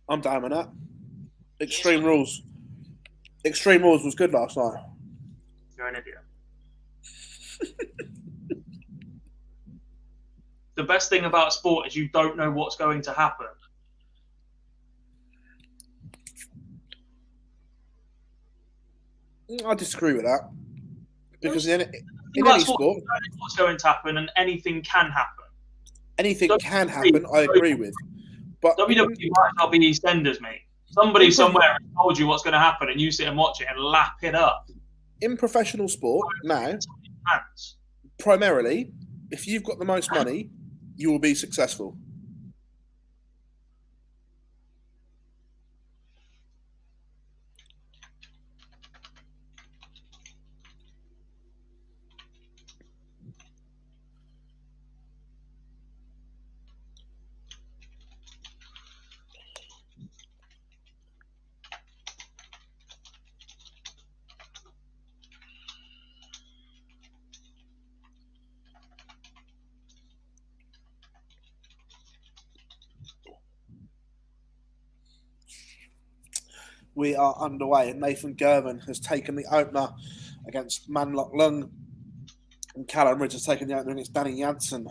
S1: I'm down with that. Extreme Rules. Extreme Rules was good last night.
S2: You're an idiot. The best thing about sport is you don't know what's going to happen.
S1: I disagree with that. Because in any
S2: sport,
S1: sport,
S2: you don't know what's going to happen, and anything can happen.
S1: Anything can happen, I agree with. But
S2: WWE might not be EastEnders, mate. Somebody somewhere has told you what's going to happen, and you sit and watch it and lap it up.
S1: In professional sport now, primarily, if you've got the most money, you will be successful. we are underway, and Nathan Gervin has taken the opener against Manlock Lung, and Callum Ridge has taken the opener against Danny Jansen.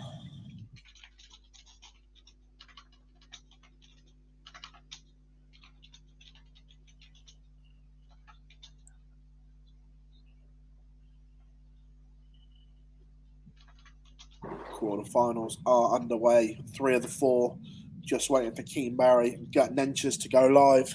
S1: Quarterfinals are underway. 3 of the 4 just waiting for Keen Barry and Gert Nenches to go live.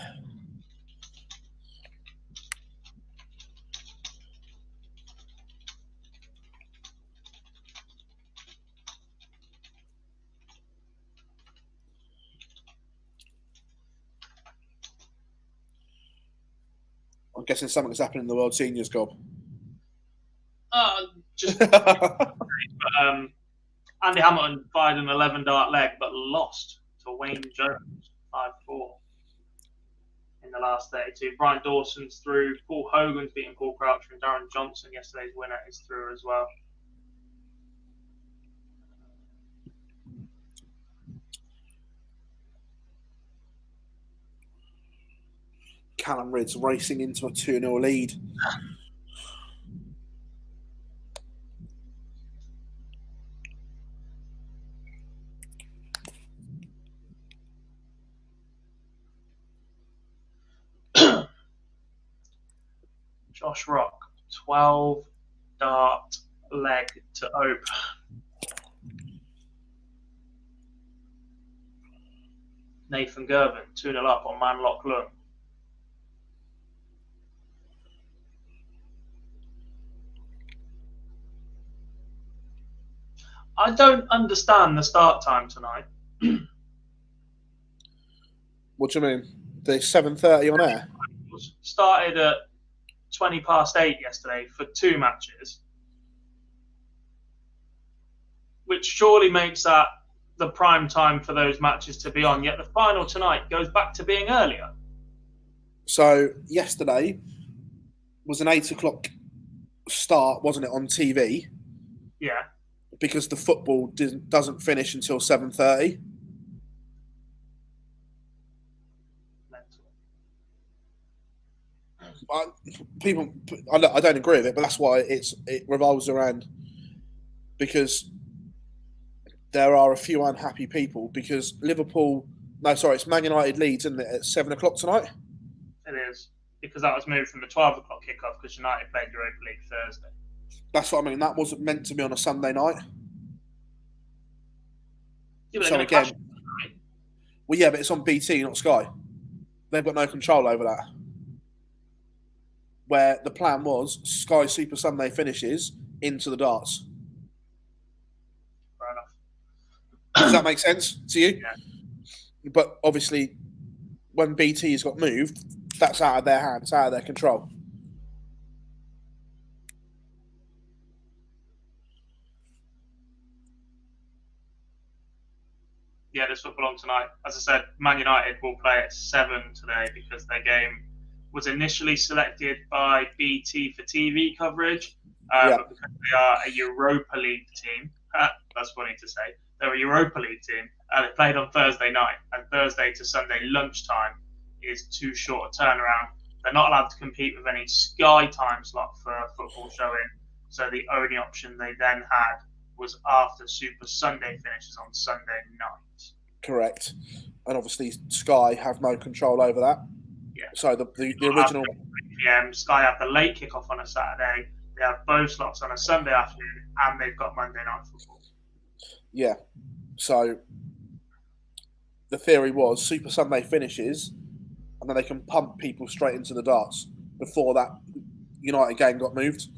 S1: I'm guessing something's happened in the World Seniors, Gob.
S2: Just Andy Hamilton fired an 11-dart leg, but lost to Wayne Jones 5-4 in the last 32. Brian Dawson's through. Paul Hogan's beaten Paul Croucher, and Darren Johnson, yesterday's winner, is through as well.
S1: Callum Ridge racing into a 2-0 lead.
S2: Josh Rock, 12-dart leg to open. Nathan Gervin, 2-0 up on Manlock Lung. I don't understand the start time tonight.
S1: What do you mean? The 7:30 on air?
S2: Started at 20 past 8 yesterday for 2 matches, which surely makes that the prime time for those matches to be on, yet the final tonight goes back to being earlier.
S1: So yesterday was an 8 o'clock start, wasn't it, on TV?
S2: Yeah.
S1: Because the football doesn't finish until 7:30. I don't agree with it, but that's why it revolves around, because there are a few unhappy people because it's Man United Leeds, isn't it, at 7 o'clock tonight?
S2: It is, because that was moved from the 12 o'clock kickoff because United played Europa League Thursday.
S1: That's what I mean. That wasn't meant to be on a Sunday night.
S2: Yeah,
S1: so again, well, yeah, but it's on BT, not Sky. They've got no control over that. Where the plan was, Sky Super Sunday finishes into the darts.
S2: Fair enough.
S1: Does that make sense to you?
S2: Yeah.
S1: But obviously, when BT has got moved, that's out of their hands, out of their control.
S2: Yeah, there's football on tonight. As I said, Man United will play at 7 today because their game was initially selected by BT for TV coverage, but because they are a Europa League team, that's funny to say, they're a Europa League team, they played on Thursday night, and Thursday to Sunday lunchtime is too short a turnaround. They're not allowed to compete with any Sky time slot for a football showing, so the only option they then had was after Super Sunday finishes on Sunday night.
S1: Correct. And obviously Sky have no control over that.
S2: Yeah.
S1: So the original...
S2: 3 PM, Sky have the late kickoff on a Saturday, they have both slots on a Sunday afternoon, and they've got Monday night football.
S1: Yeah. So the theory was Super Sunday finishes, and then they can pump people straight into the darts before that United game got moved.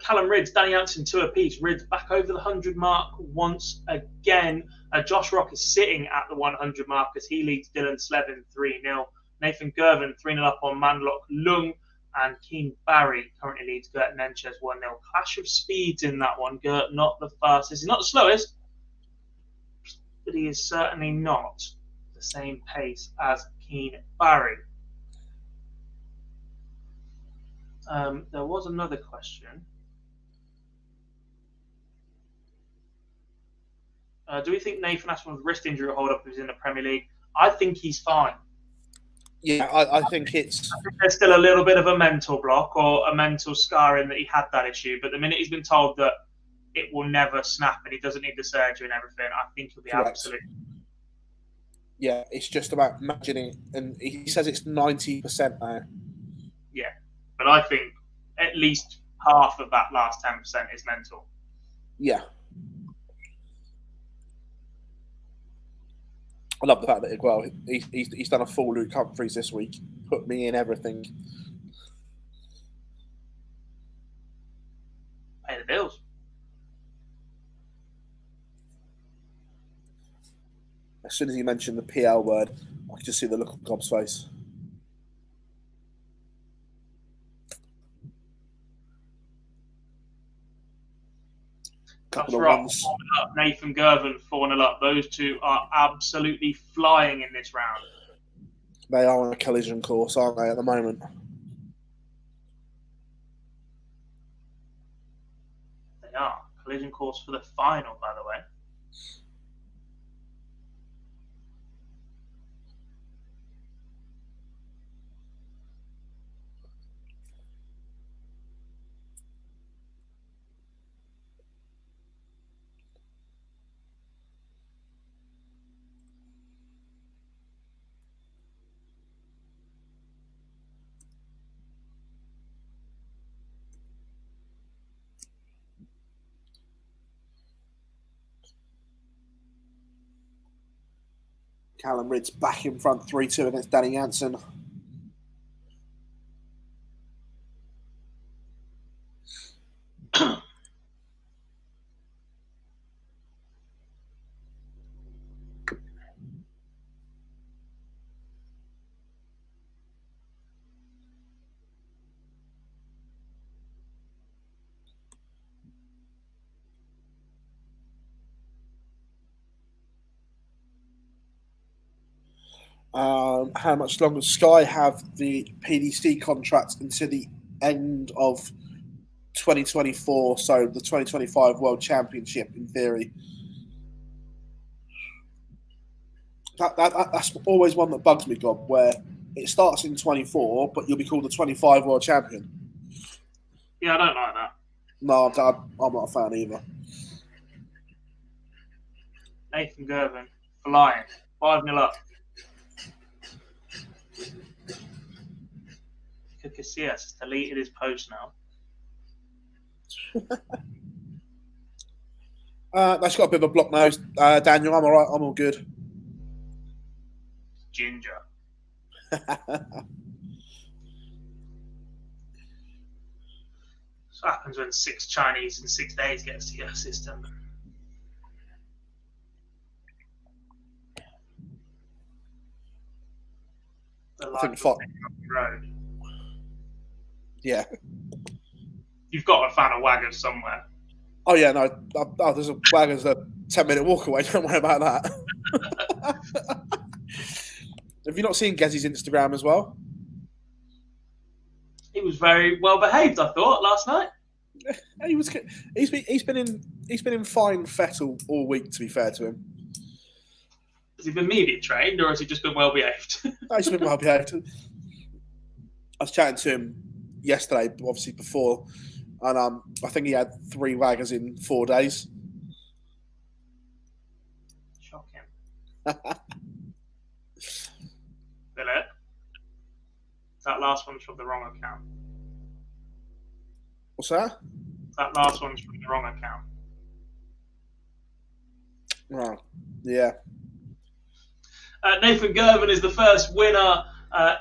S2: Callum Ridge, Danny Jansen, 2 apiece. Ridge back over the 100 mark once again. Josh Rock is sitting at the 100 mark as he leads Dylan Slevin 3-0. Nathan Gervin 3-0 up on Manlock Lung, and Keen Barry currently leads Gert Nenches 1-0. Clash of speeds in that one. Gert not the fastest. He's not the slowest, but he is certainly not the same pace as Keen Barry. There was another question. Do we think Nathan Ashton's wrist injury will hold up if he's in the Premier League? I think he's fine.
S1: Yeah, I think it's...
S2: I think there's still a little bit of a mental block or a mental scarring that he had that issue. But the minute he's been told that it will never snap and he doesn't need the surgery and everything, I think he'll be
S1: Correct.
S2: absolutely...
S1: Yeah, it's just about imagining. And he says it's 90% now.
S2: Yeah, but I think at least half of that last 10% is mental.
S1: Yeah. I love the fact that, well, he's done a full Luke Humphries this week. Put me in everything.
S2: Pay the bills.
S1: As soon as he mentioned the PL word, I could just see the look on Gob's face.
S2: That's right. Nathan Gervin 4-0 up. Those two are absolutely flying in this round.
S1: They are on a collision course, aren't they, at the moment?
S2: They are. Collision course for the final, by the way.
S1: Callum Rid's back in front 3-2 against Danny Jansen. How much longer? Sky have the PDC contract until the end of 2024, so the 2025 World Championship in theory. That's always one that bugs me, Gob, where it starts in 24, but you'll be called the 25 World Champion.
S2: Yeah, I don't like that.
S1: No, I'm not a fan either.
S2: Nathan Gervin flying 5-0 up. Casillas has deleted his post now.
S1: That's got a bit of a block nose. Daniel, I'm all right. I'm all good.
S2: Ginger. So happens when 6 Chinese in 6 days get a CS system.
S1: I think on
S2: the road.
S1: Yeah.
S2: You've got a fan of Waggers somewhere.
S1: Oh yeah, no. There's a Waggers a 10-minute walk away. Don't worry about that. Have you not seen Gezzy's Instagram as well?
S2: He was very well behaved, I thought, last night.
S1: He was. He's been in fine fettle all week. To be fair to him,
S2: has he been media trained or has he just been well behaved?
S1: He's been well behaved. I was chatting to him yesterday, obviously before, and I think he had 3 Waggers in 4 days.
S2: Shocking. Philip, that last one's from the wrong account.
S1: What's that?
S2: That last one's from the wrong account.
S1: Oh, yeah.
S2: Nathan Gervin is the first winner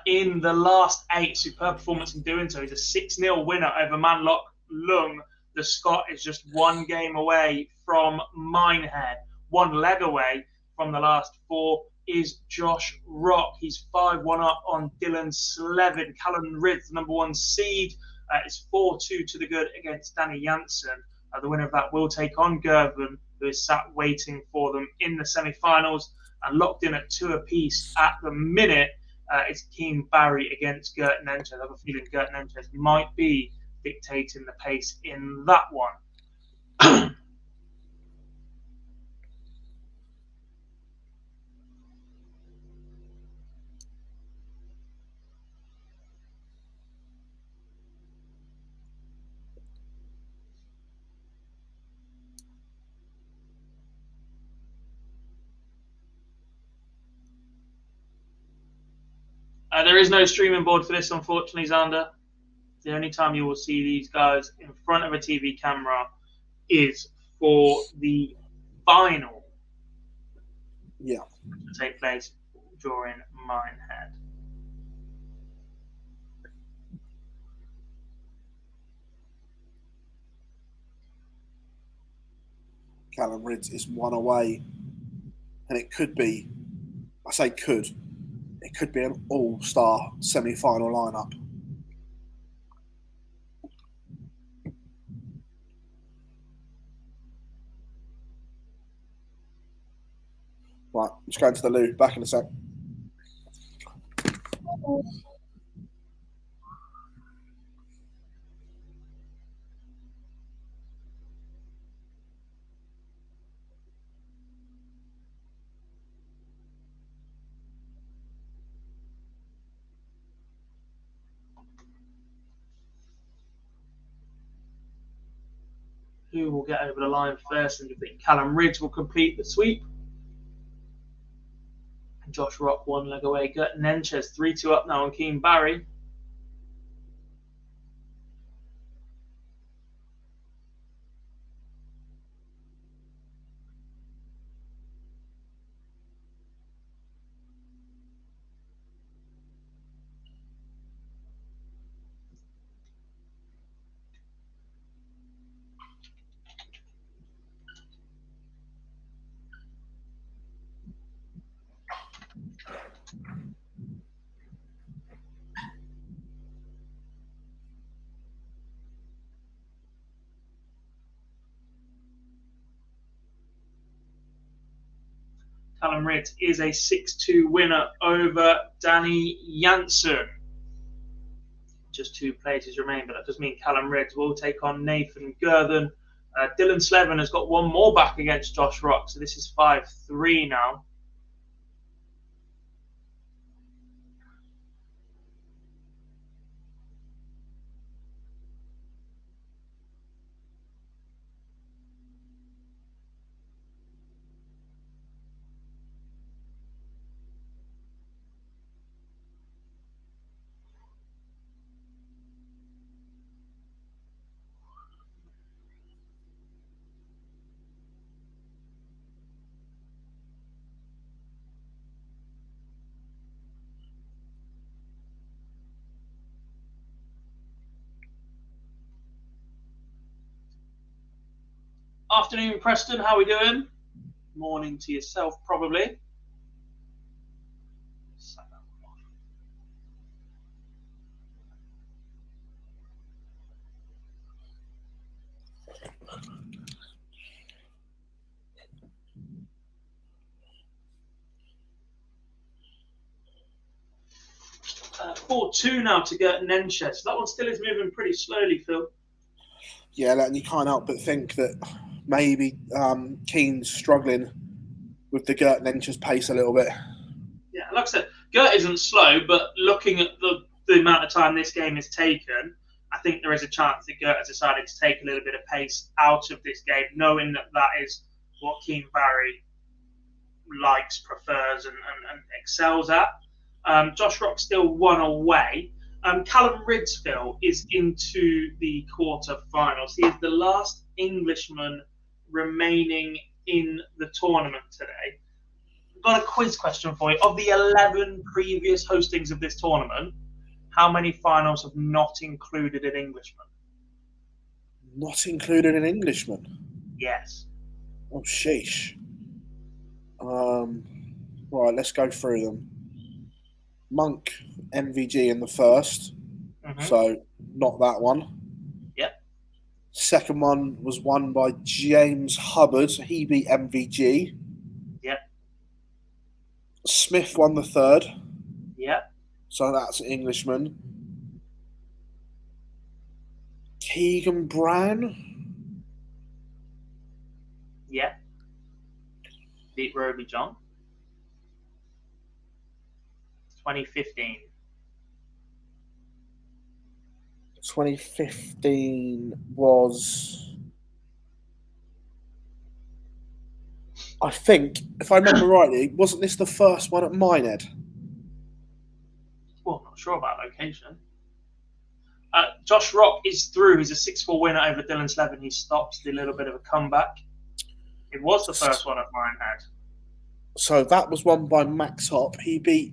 S2: in the last 8. Superb performance in doing so. He's a 6-0 winner over Manlock Lung. The Scot is just 1 game away from Minehead. 1 leg away from the last 4 is Josh Rock. He's 5-1 up on Dylan Slevin. Callum Ridge, the number 1 seed, is 4-2 to the good against Danny Jansen. The winner of that will take on Gervin, who is sat waiting for them in the semi-finals. And locked in at 2 apiece at the minute is Keen Barry against Gert Nentes. I have a feeling Gert Nentes might be dictating the pace in that one. There is no streaming board for this, unfortunately, Xander. The only time you will see these guys in front of a TV camera is for the final
S1: Yeah.
S2: to take place during Minehead.
S1: Callum Ridds is one away, and it could be, I say could, it could be an all-star semi-final lineup. Right, just going to the loo. Back in a sec.
S2: Who will get over the line first? And you think Callum Ridge will complete the sweep? And Josh Rock one leg away. Gert Nenches 3-2 up now on Keane Barry. Callum Ritz is a 6-2 winner over Danny Janssen. Just 2 places remain, but that does mean Callum Ritz will take on Nathan Gurthen. Dylan Slevin has got one more back against Josh Rock, so this is 5-3 now. Afternoon, Preston. How are we doing? Morning to yourself, probably. Uh, 4-2 now to Gert Nenches. That one still is moving pretty slowly, Phil.
S1: Yeah, and you can't help but think that maybe Keane's struggling with the Gert Nenches pace a little bit.
S2: Yeah, like I said, Gert isn't slow, but looking at the amount of time this game has taken, I think there is a chance that Gert has decided to take a little bit of pace out of this game, knowing that that is what Keane Barry likes, prefers, and excels at. Josh Rock still one away. Callum Ridsfield is into the quarterfinals. He is the last Englishman remaining in the tournament today. I've got a quiz question for you. Of the 11 previous hostings of this tournament, how many finals have not included an Englishman?
S1: Not included an Englishman?
S2: Yes.
S1: Oh, sheesh. Right, let's go through them. Monk, MVG in the first, so not that one.
S2: Yep.
S1: Second one was won by James Hubbard. He beat MVG.
S2: Yep.
S1: Smith won the third.
S2: Yep.
S1: So that's an Englishman. Keegan Brown.
S2: Yep. Beat Roby John. 2015.
S1: 2015 was, I think, if I remember rightly, wasn't this the first one at Minehead?
S2: Well, Not sure about location. Josh Rock is through. He's a 6-4 winner over Dylan Slevin. He stops the little bit of a comeback. It was the first one at Minehead.
S1: So that was won by Max Hop. He beat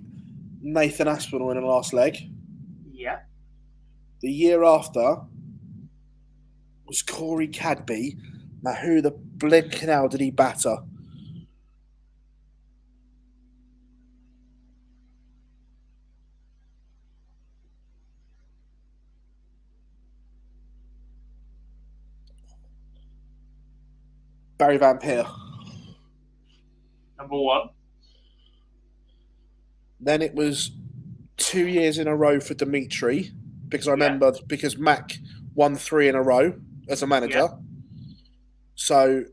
S1: Nathan Aspinall in the last leg.
S2: Yeah.
S1: The year after was Corey Cadby. Now, who the blinking hell did he batter? Barry Van Peer.
S2: Number 1.
S1: Then it was 2 years in a row for Dimitri, because I remember because Mac won 3 in a row as a manager.
S2: Yeah.
S1: So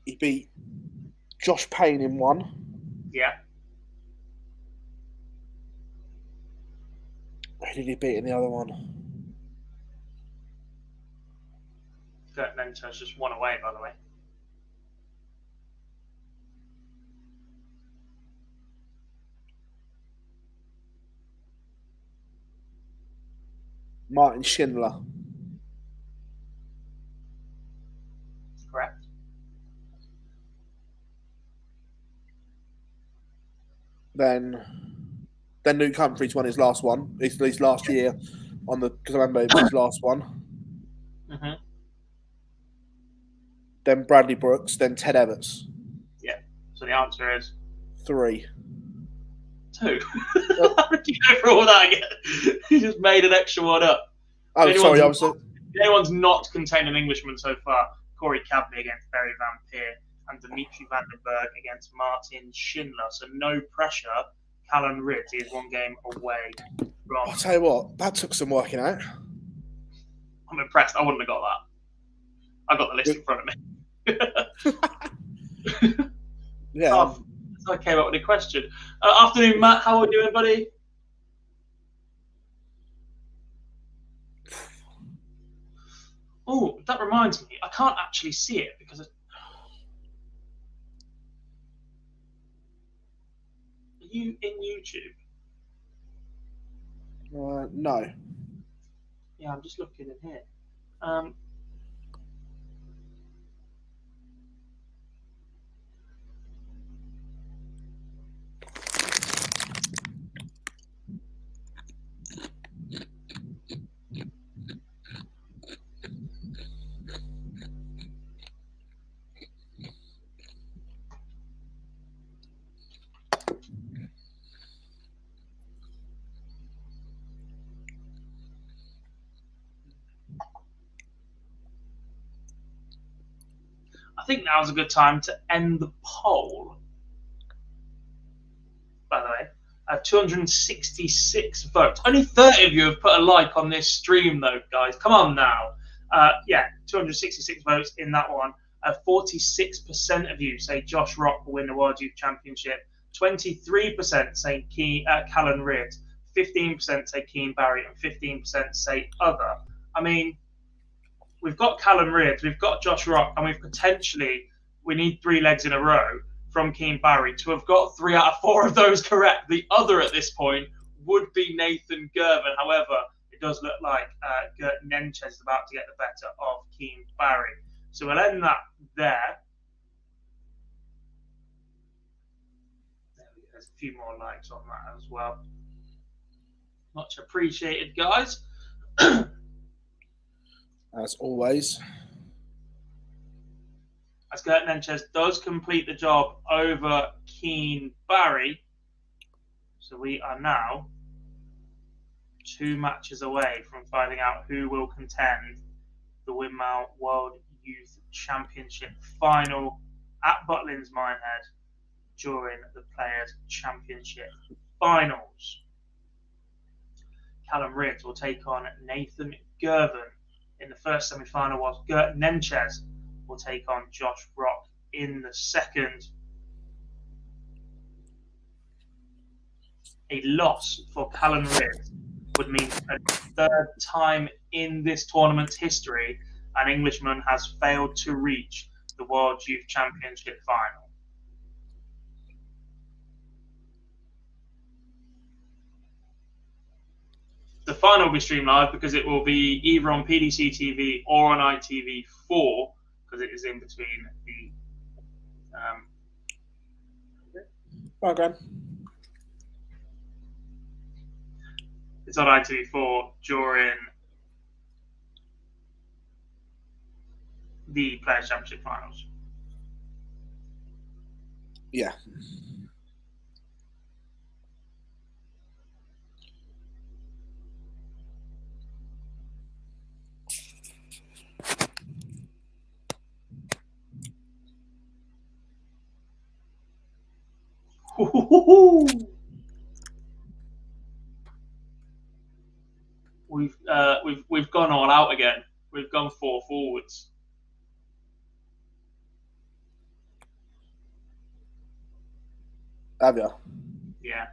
S1: he beat Josh Payne in 1.
S2: Yeah.
S1: Who did he beat in the other one?
S2: Gert Nencher's just 1 away, by the way.
S1: Martin Schindler.
S2: Correct.
S1: Then Luke Humphries won his last one. His last year on the, because I remember it was his last one.
S2: Mm-hmm.
S1: Then Bradley Brooks. Then Ted Evans.
S2: Yeah. So the answer is
S1: 3.
S2: 2. How did you go for all that again? You just made an extra one up.
S1: Oh, sorry, I was.
S2: The only one's not contained an Englishman so far. Corey Cadby against Barry Van Peer and Dimitri Vandenberg against Martin Schindler. So no pressure. Callan Ridd is 1 game away from.
S1: I'll tell you what, that took some working out.
S2: I'm impressed. I wouldn't have got that. I got the list in front of me.
S1: Yeah.
S2: Oh, I came up with a question. Afternoon, Matt. How are you doing, buddy? Oh, that reminds me. I can't actually see it because are you in YouTube?
S1: No.
S2: Yeah, I'm just looking in here. I think now's a good time to end the poll. By the way, 266 votes. Only 30 of you have put a like on this stream, though, guys. Come on now. 266 votes in that one. 46% of you say Josh Rock will win the World Youth Championship. 23% say Callan Ridd. 15% say Keane Barry, and 15% say other. I mean, we've got Callan Ridd, we've got Josh Rock, and we need 3 legs in a row from Keane Barry to have got 3 out of 4 of those correct. The other at this point would be Nathan Gervin. However, it does look like Gert Nenches is about to get the better of Keane Barry. So we'll end that there. There's a few more likes on that as well. Much appreciated, guys.
S1: As always.
S2: As Gert Nenches does complete the job over Keane Barry. So we are now 2 matches away from finding out who will contend the Windmill World Youth Championship final at Butlins Minehead during the Players' Championship finals. Callan Ridd will take on Nathan Gervin in the first semi-final, whilst Gert Nenches will take on Josh Rock in the second. A loss for Callan Ridd would mean a 3rd time in this tournament's history an Englishman has failed to reach the World Youth Championship final. final will be streamed live because it will be either on PDC TV or on ITV4 because it is in between the.
S1: Okay.
S2: It's on ITV4 during the Players' Championship finals.
S1: Yeah.
S2: We've gone all out again. We've gone 4 forwards.
S1: Have you?
S2: Yeah.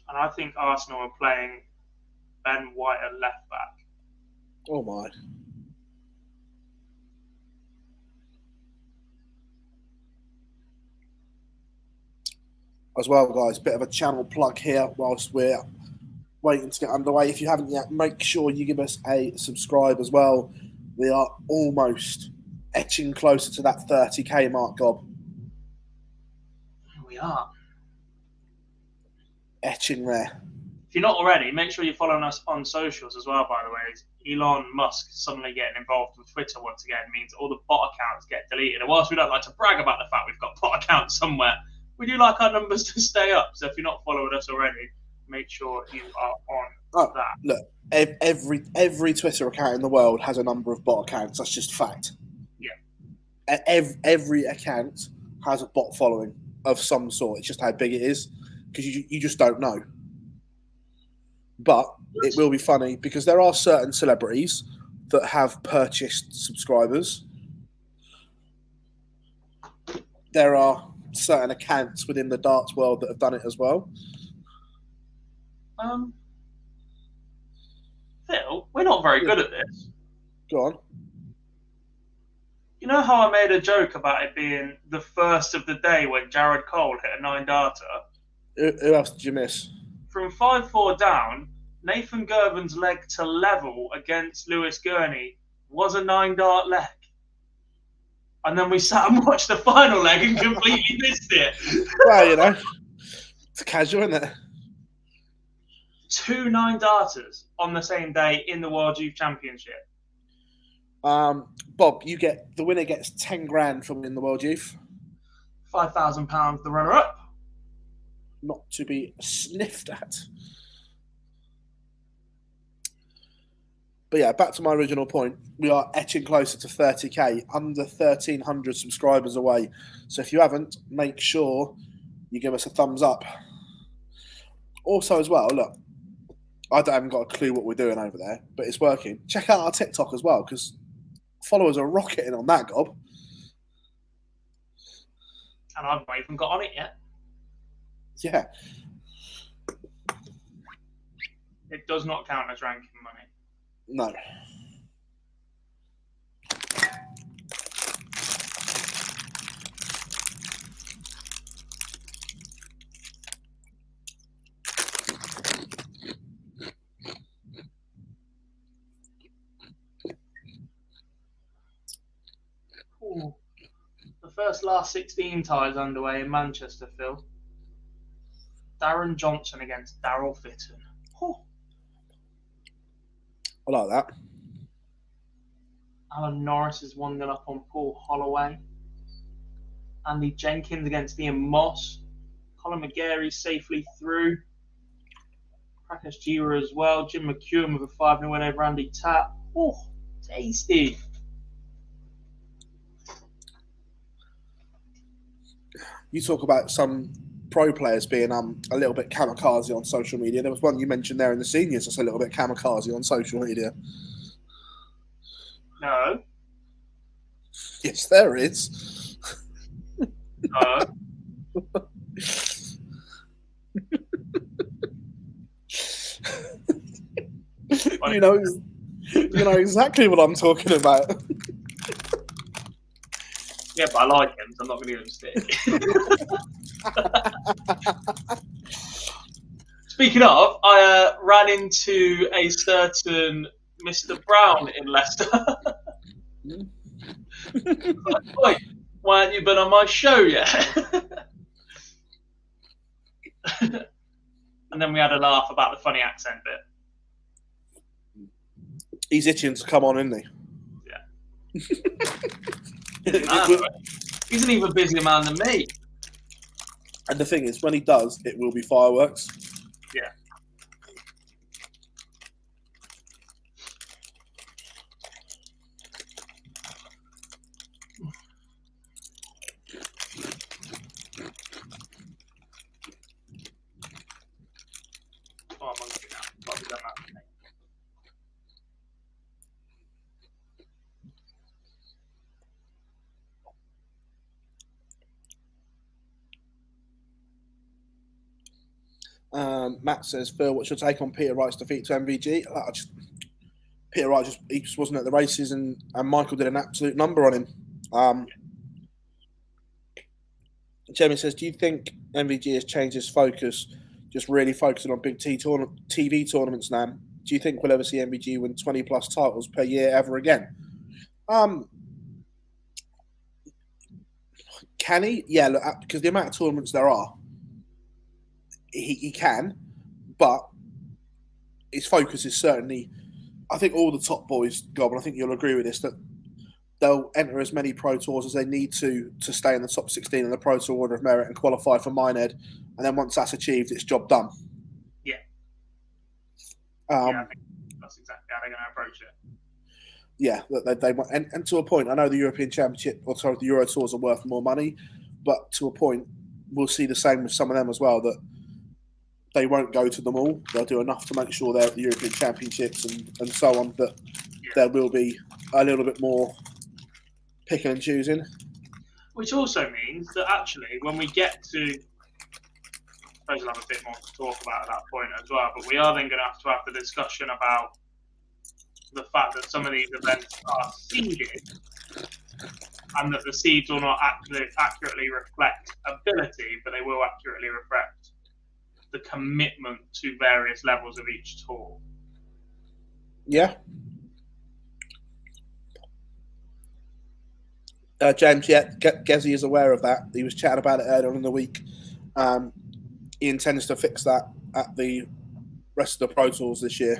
S2: And I think Arsenal are playing Ben White at left back.
S1: Oh my. As well, guys, bit of a channel plug here whilst we're waiting to get underway. If you haven't yet, make sure you give us a subscribe as well. We are almost etching closer to that 30k mark, Gob.
S2: We are.
S1: Etching there.
S2: If you're not already, make sure you're following us on socials as well, by the way. Elon Musk suddenly getting involved with Twitter once again means all the bot accounts get deleted. And whilst we don't like to brag about the fact we've got bot accounts somewhere, we do like our numbers to stay up. So if you're not following us already, make sure you are on that.
S1: Look, every Twitter account in the world has a number of bot accounts. That's just fact.
S2: Yeah.
S1: Every account has a bot following of some sort. It's just how big it is because you just don't know. But it will be funny because there are certain celebrities that have purchased subscribers. There are certain accounts within the darts world that have done it as well.
S2: Phil, we're not very good at this.
S1: Go on.
S2: You know how I made a joke about it being the first of the day when Jared Cole hit a 9-darter?
S1: Who else did you miss?
S2: From 5-4 down, Nathan Gervin's leg to level against Lewis Gurney was a 9-dart leg. And then we sat and watched the final leg and completely missed it.
S1: Well, you know, it's casual, isn't it?
S2: 2 9-darters on the same day in the World Youth Championship.
S1: Bob, the winner gets 10 grand from winning the World Youth.
S2: £5,000 the runner-up.
S1: Not to be sniffed at. But yeah, back to my original point. We are etching closer to 30k, under 1,300 subscribers away. So if you haven't, make sure you give us a thumbs up. Also, as well, look, I haven't got a clue what we're doing over there, but it's working. Check out our TikTok as well, because followers are rocketing on that, Gob.
S2: And I've not even got on it yet.
S1: Yeah.
S2: It does not count as ranking money.
S1: No.
S2: Ooh. The first last 16 ties underway in Manchester, Phil. Darren Johnson against Daryl Fitton. Ooh.
S1: I like that.
S2: Alan Norris is 1-0 up on Paul Holloway. Andy Jenkins against Ian Moss. Colin McGarry safely through. Prakash Jira as well. Jim McEwen with a 5-0 win over Andy Tapp. Oh, tasty.
S1: You talk about some pro players being a little bit kamikaze on social media. There was one you mentioned there in the seniors that's a little bit kamikaze on social media.
S2: No.
S1: Yes, there is.
S2: No.
S1: You know, You know exactly what I'm talking about.
S2: Yeah, but I like him, so I'm not going to give him stick. Speaking of, I ran into a certain Mr. Brown in Leicester. Like, "Oi, why haven't you been on my show yet?" And then we had a laugh about the funny accent bit.
S1: He's itching to come on, isn't he?
S2: Yeah. He's an even busier man than me.
S1: And the thing is, when he does, it will be fireworks.
S2: Yeah. Oh, I'm hungry now. Probably done that today.
S1: Matt says, Phil, what's your take on Peter Wright's defeat to MVG? Peter Wright just wasn't at the races, and Michael did an absolute number on him. Jeremy says, do you think MVG has changed his focus, just really focusing on big TV tournaments now? Do you think we'll ever see MVG win 20 plus titles per year ever again? Can he? Yeah, look, because the amount of tournaments there are, he can, but his focus is certainly, I think all the top boys, Gob, and I think you'll agree with this, that they'll enter as many Pro Tours as they need to stay in the top 16 in the Pro Tour Order of Merit and qualify for Minehead. And then once that's achieved, it's job done.
S2: Yeah.
S1: Yeah,
S2: I think that's exactly how they're going to approach it.
S1: Yeah, they and to a point, I know the European Championship, or sorry, the Euro Tours are worth more money, but to a point, we'll see the same with some of them as well, that they won't go to them all. They'll do enough to make sure they're at the European Championships and so on, but there will be a little bit more picking and choosing.
S2: Which also means that actually, when we get to, I suppose we'll have a bit more to talk about at that point as well, but we are then going to have the discussion about the fact that some of these events are seeded and that the seeds will not accurately reflect ability, but they will accurately reflect the commitment to various levels of each tour.
S1: Yeah. James, Gezi is aware of that. He was chatting about it earlier in the week. He intends to fix that at the rest of the Pro Tours this year.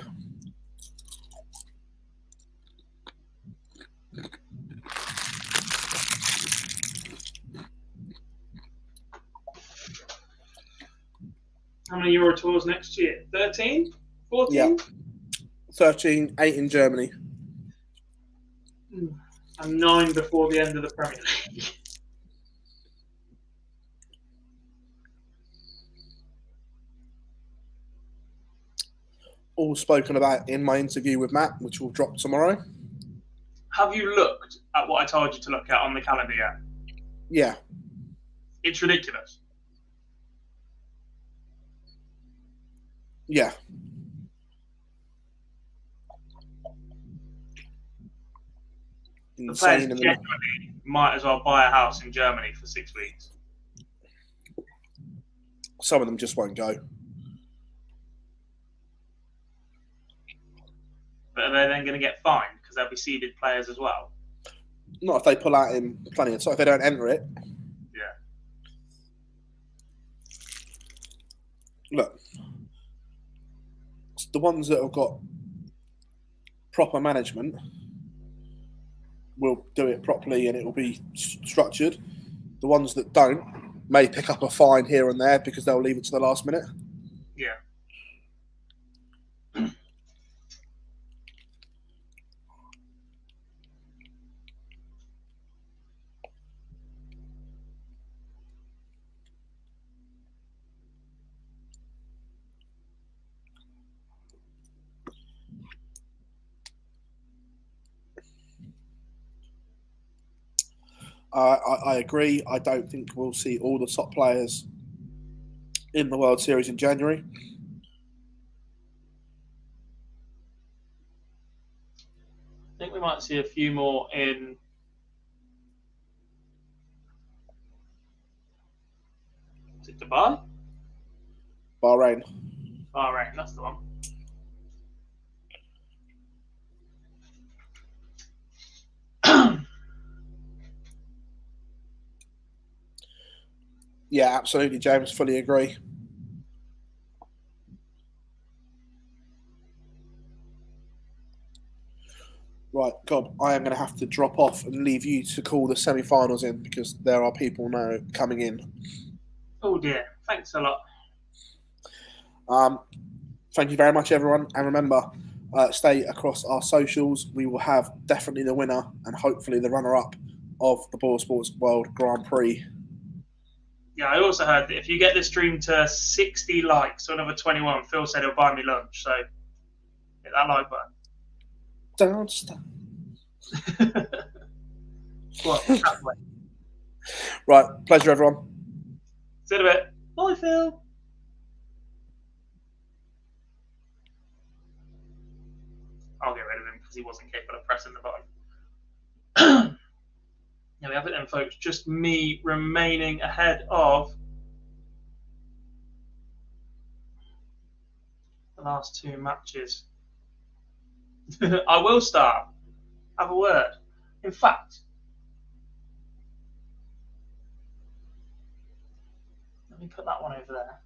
S2: How many Euro Tours next year? 13? 14?
S1: Yeah. 13, 8 in Germany.
S2: And 9 before the end of the Premier League.
S1: All spoken about in my interview with Matt, which will drop tomorrow.
S2: Have you looked at what I told you to look at on the calendar yet?
S1: Yeah.
S2: It's ridiculous.
S1: Yeah.
S2: The players genuinely might as well buy a house in Germany for 6 weeks.
S1: Some of them just won't go.
S2: But are they then going to get fined because they'll be seeded players as well?
S1: Not if they pull out in plenty of time. If they don't enter it.
S2: Yeah.
S1: Look, the ones that have got proper management will do it properly and it will be structured. The ones that don't may pick up a fine here and there because they'll leave it to the last minute.
S2: Yeah.
S1: I agree. I don't think we'll see all the top players in the World Series in January.
S2: think we might see a few more in. Is it Dubai?
S1: Bahrain.
S2: Bahrain, that's the one.
S1: Yeah, absolutely, James. Fully agree. Right, God, I am going to have to drop off and leave you to call the semi-finals in because there are people now coming in.
S2: Oh dear, thanks a lot.
S1: Thank you very much, everyone. And remember, stay across our socials. We will have definitely the winner and hopefully the runner-up of the Ball Sports World Grand Prix.
S2: Yeah, I also heard that if you get this stream to 60 likes, so another 21, Phil said he'll buy me lunch. So hit that like button.
S1: Don't stop.
S2: What?
S1: Right, pleasure, everyone.
S2: See you in a bit. Bye, Phil. I'll get rid of him because he wasn't capable of pressing the button. Yeah, we have it then, folks. Just me remaining ahead of the last two matches. I will start. Have a word. In fact, let me put that one over there.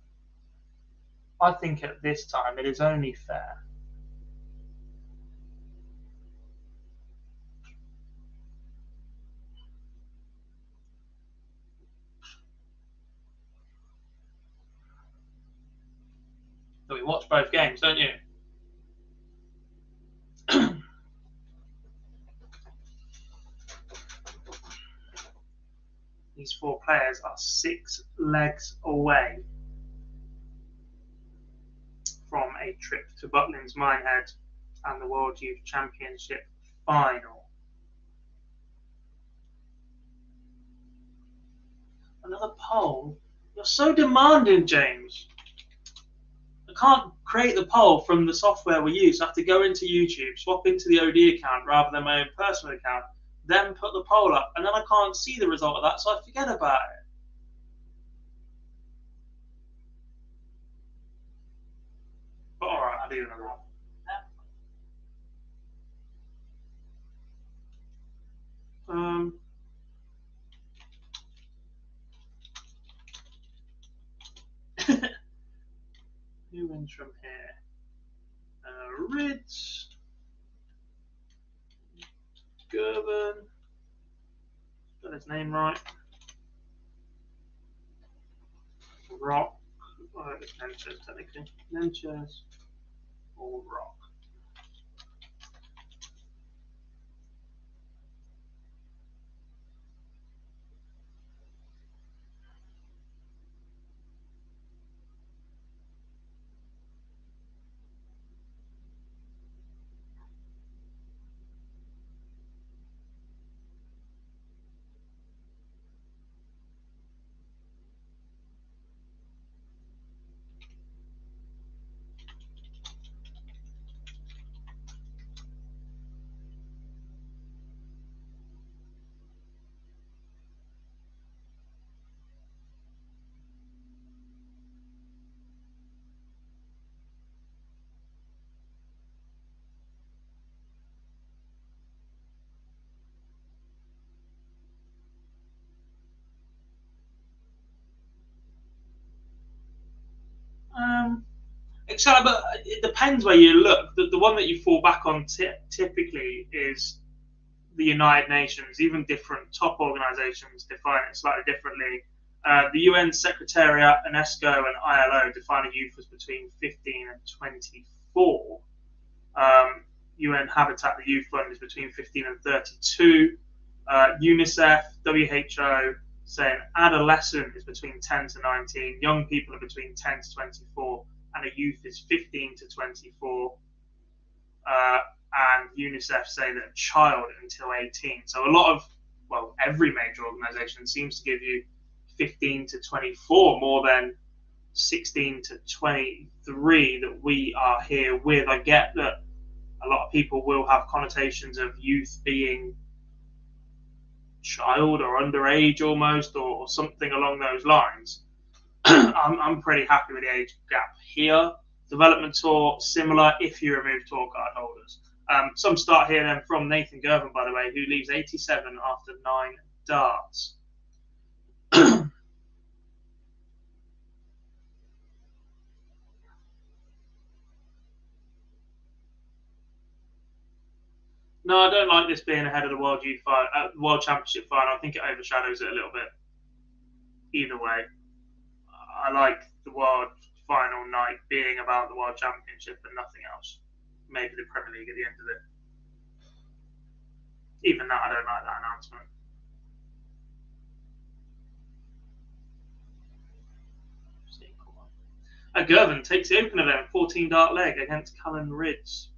S2: I think at this time it is only fair that we watch both games, don't you? These four players are 6 legs away from a trip to Butlins Minehead and the World Youth Championship final. Another poll? You're so demanding, James. I can't create the poll from the software we use. I have to go into YouTube, swap into the OD account rather than my own personal account, then put the poll up, and then I can't see the result of that, so I forget about it. But alright, I'll do another one. Who wins from here? Ritz, Gerben, got his name right. Rock, it's Nenches technically. Nenches or Rock. Except, but it depends where you look. The one that you fall back on typically is the United Nations. Even different top organisations define it slightly differently. The UN Secretariat, UNESCO, and ILO define a youth as between 15 and 24. UN Habitat, the Youth Fund, is between 15 and 32. UNICEF, WHO, saying adolescent is between 10 to 19. Young people are between 10 to 24. And a youth is 15 to 24. And UNICEF say that a child until 18. So a lot of, well, every major organisation seems to give you 15 to 24 more than 16 to 23 that we are here with. I get that a lot of people will have connotations of youth being child or underage almost, or something along those lines. I'm pretty happy with the age gap here. Development tour, similar if you remove tour card holders. Some start here then from Nathan Gervin, by the way, who leaves 87 after 9 darts. No, I don't like this being ahead of the World Championship final. I think it overshadows it a little bit. Either way, I like the World Final night being about the World Championship and nothing else. Maybe the Premier League at the end of it. Even that, I don't like that announcement. Gervin takes the opener then, 14 dart leg against Cullen Ridge,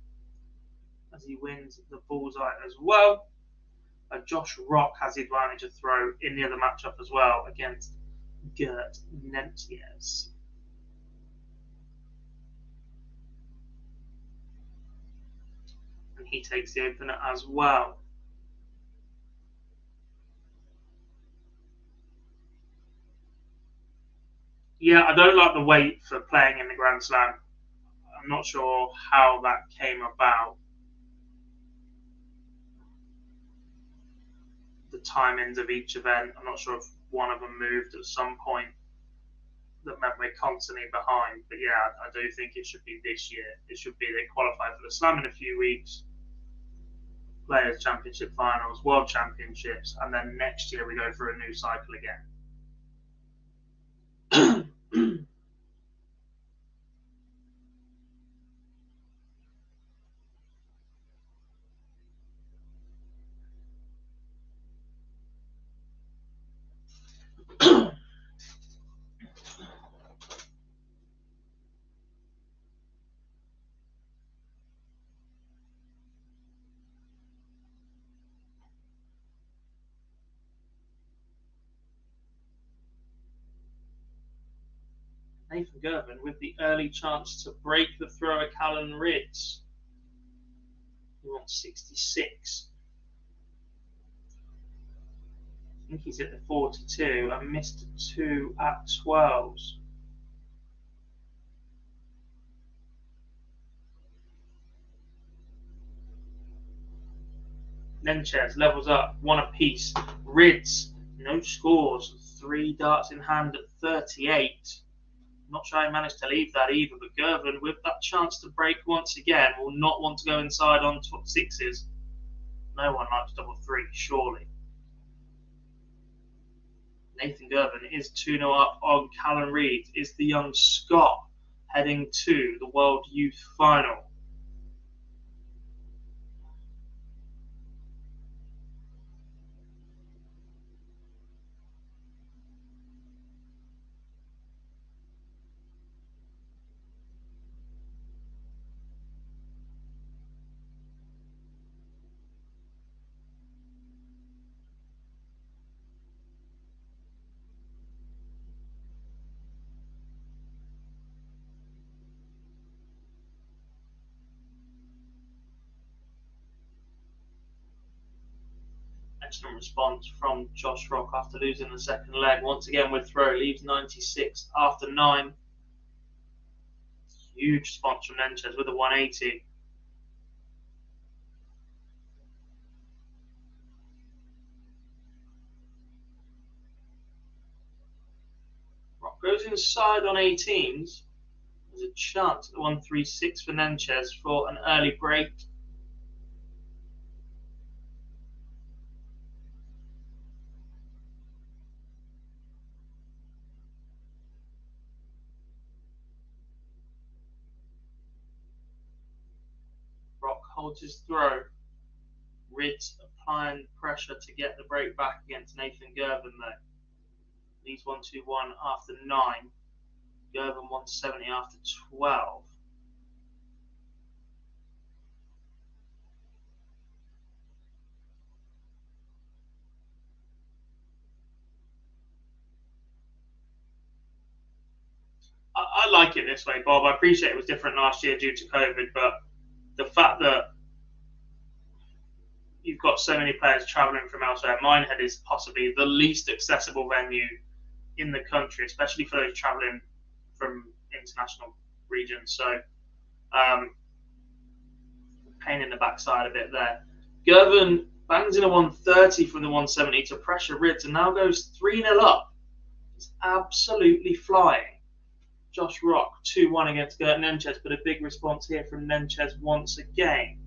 S2: as he wins the bullseye as well. Josh Rock has the advantage of throw in the other matchup as well against Gert Nentjes. And he takes the opener as well. Yeah, I don't like the wait for playing in the Grand Slam. I'm not sure how that came about. The timings of each event, I'm not sure if one of them moved at some point that meant we're constantly behind. But yeah, I do think it should be this year. It should be they qualify for the Slam in a few weeks, Players' Championship finals, World Championships, and then next year we go through a new cycle again. Nathan Gervin with the early chance to break the throw at Callan Ritz. He wants 66. I think he's at the 42 and missed 2 at 12s. Nentjes levels up, 1 apiece. Rids, no scores, 3 darts in hand at 38. Not sure I managed to leave that either, but Gervin, with that chance to break once again, will not want to go inside on top 6s. No one likes double 3, surely. Nathan Gervin is 2-0 up on Callan Reid, is the young Scot heading to the World Youth Final. Excellent response from Josh Rock after losing the second leg. Once again with throw, leaves 96 after 9. Huge response from Nentjes with a 180. Rock goes inside on 18s. There's a chance at the 136 for Nentjes for an early break. Rock holds his throw. Rids applying pressure to get the break back against Nathan Gervin though. Leads 121 after 9. Gervin 170 after 12. I like it this way, Bob. I appreciate it was different last year due to COVID, but the fact that you've got so many players travelling from elsewhere, Minehead is possibly the least accessible venue in the country, especially for those travelling from international regions. So, pain in the backside a bit there. Girvan bangs in a 130 from the 170 to pressure Rids and now goes 3-0 up. It's absolutely flying. Josh Rock 2-1 against Gert Nenchez, but a big response here from Nenchez once again.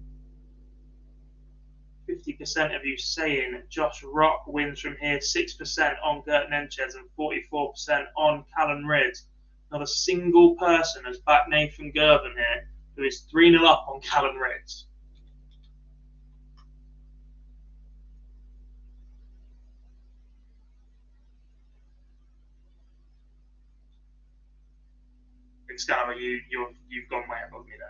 S2: 50% of you saying Josh Rock wins from here, 6% on Gert Nenchez and 44% on Callan Rids. Not a single person has backed Nathan Girvan here, who is 3-0 up on Callan Rids. Excalibur, you've gone way above me there,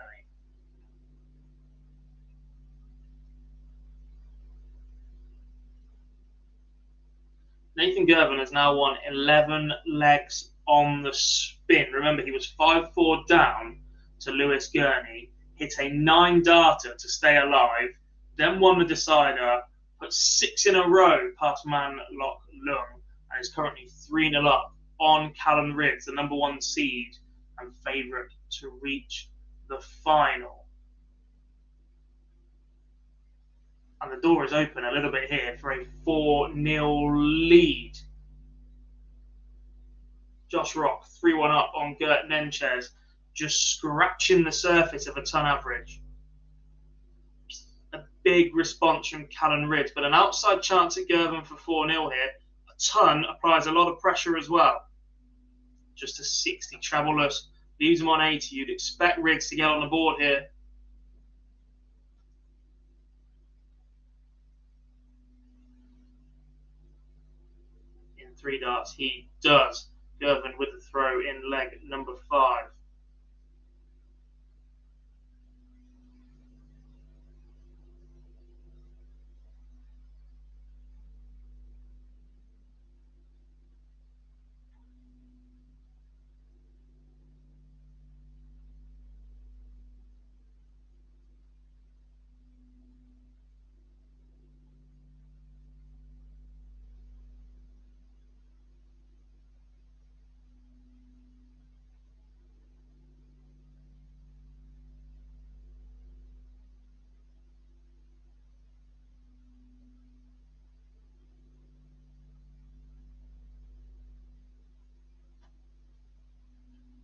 S2: mate. Nathan Girvan has now won 11 legs on the spin. Remember, he was 5-4 down to Lewis Gurney, hit a 9-darter to stay alive, then won the decider, put 6 in a row past Man Lok Lung, and is currently 3-0 up on Callan Rids, the number 1 seed and favourite to reach the final. And the door is open a little bit here for a 4-0 lead. Josh Rock 3-1 up on Gert Nenchez, just scratching the surface of a ton average. A big response from Callan Rids, but an outside chance at Girvan for 4-0 here. A ton applies a lot of pressure as well. Just a 60 trebleless, leaves him on 80. You'd expect Rids to get on the board here. In 3 darts, he does. Girvan with the throw in leg number 5.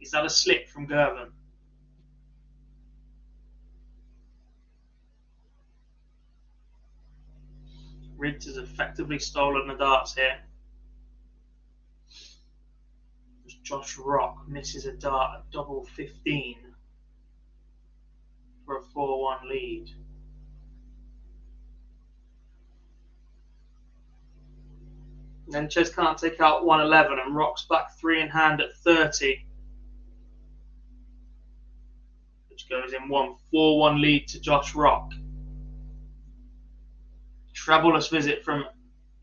S2: Is that a slip from Girvan? Rids has effectively stolen the darts here. Josh Rock misses a dart at double 15 for a 4-1 lead. Nenchez can't take out 111 and Rock's back 3 in hand at 30. Which goes in 4-1 lead to Josh Rock. Trebleless visit from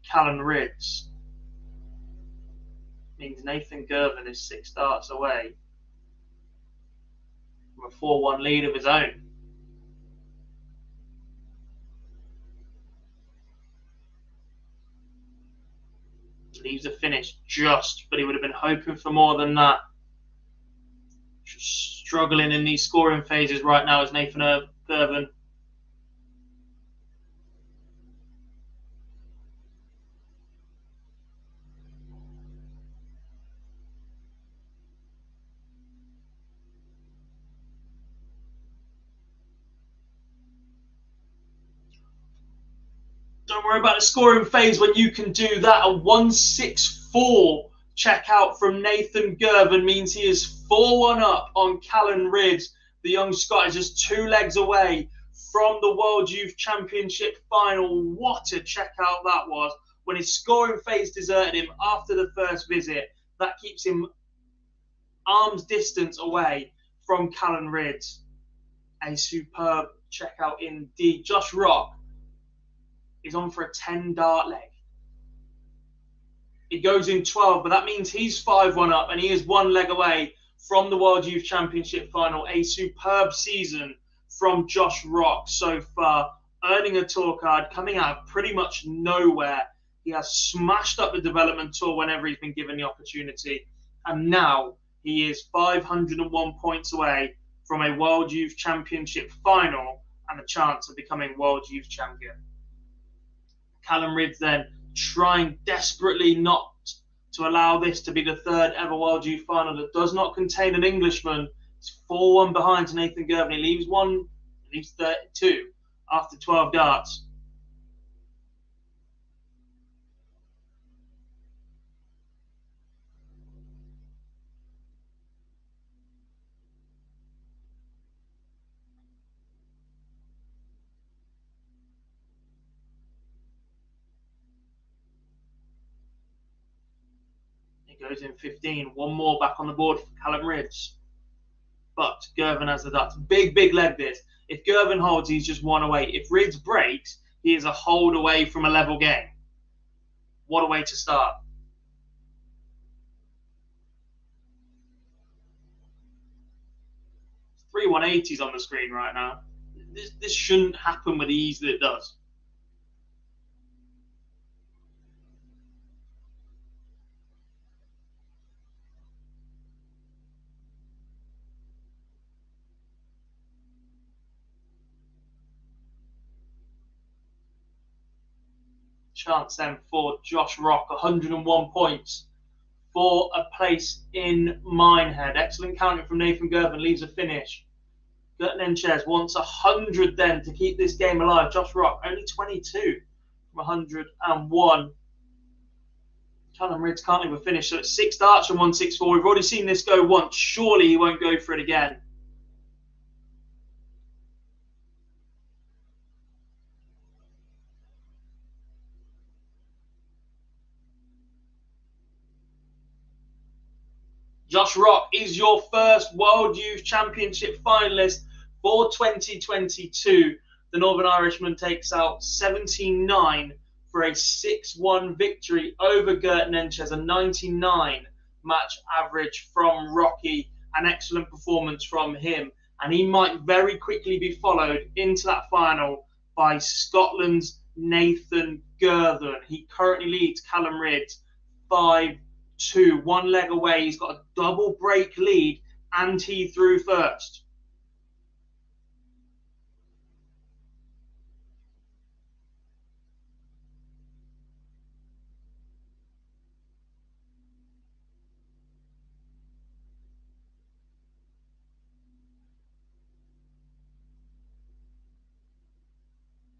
S2: Callan Rids. Means Nathan Girvan is 6 darts away from a 4-1 lead of his own. Leaves the finish just, but he would have been hoping for more than that. Just struggling in these scoring phases right now is Nathan Girvan. Don't worry about the scoring phase when you can do that. A 164 checkout from Nathan Girvan means he is 4-1 up on Callan Rids. The young Scot is just 2 legs away from the World Youth Championship final. What a checkout that was. When his scoring phase deserted him after the first visit, that keeps him arm's distance away from Callan Rids. A superb checkout indeed. Josh Rock is on for a 10-dart leg. It goes in 12, but that means he's 5-1 up and he is 1 leg away from the World Youth Championship final. A superb season from Josh Rock so far, earning a tour card, coming out of pretty much nowhere. He has smashed up the development tour whenever he's been given the opportunity. And now he is 501 points away from a World Youth Championship final and a chance of becoming World Youth Champion. Callum Ridge then trying desperately not to allow this to be the third ever World Youth final that does not contain an Englishman. He's 4-1 behind to Nathan Gervin. He leaves 32 after 12 darts. He goes in 15. One more back on the board for Callum Ridge. But Gervin has the darts. Big leg this. If Gervin holds, he's just 1 away. If Ridge breaks, he is a hold away from a level game. What a way to start. Three 180s on the screen right now. This shouldn't happen with the ease that it does. Chance then for Josh Rock, 101 points for a place in Minehead. Excellent counting from Nathan Gervin, leaves a finish. Gertnenchez wants 100 then to keep this game alive. Josh Rock, only 22 from 101. Callum Ridge can't leave a finish, so it's 6 darts from 164. We've already seen this go once. Surely he won't go for it again. Josh Rock is your first World Youth Championship finalist for 2022. The Northern Irishman takes out 79 for a 6-1 victory over Gertnenchez, a 99 match average from Rocky. An excellent performance from him. And he might very quickly be followed into that final by Scotland's Nathan Gervin. He currently leads Callum Ridge 5-2, 1 leg away. He's got a double break lead and he threw first.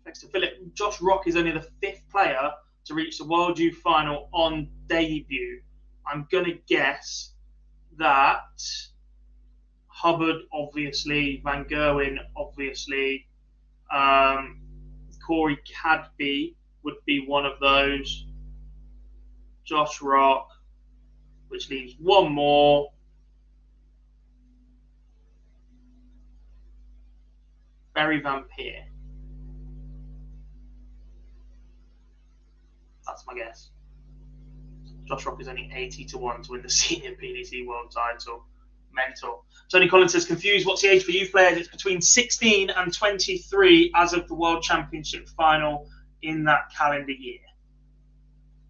S2: Thanks to Philip, Josh Rock is only the 5th player to reach the World Youth Final on debut. I'm going to guess that Hubbard, obviously, Van Gerwen, obviously, Corey Cadby would be one of those. Josh Rock, which leaves one more. Barry Van Peer. That's my guess. Josh Rock is only 80-1 to win the senior PDC world title. Mental. Tony Collins says, confused, what's the age for youth players? It's between 16 and 23 as of the World Championship final in that calendar year.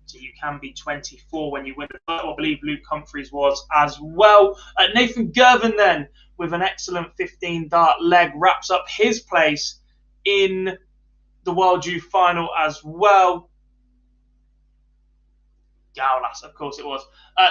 S2: So you can be 24 when you win the title. I believe Luke Humphreys was as well. Nathan Gervin then, with an excellent 15 dart leg, wraps up his place in the World Youth final as well. Gowlass, of course it was.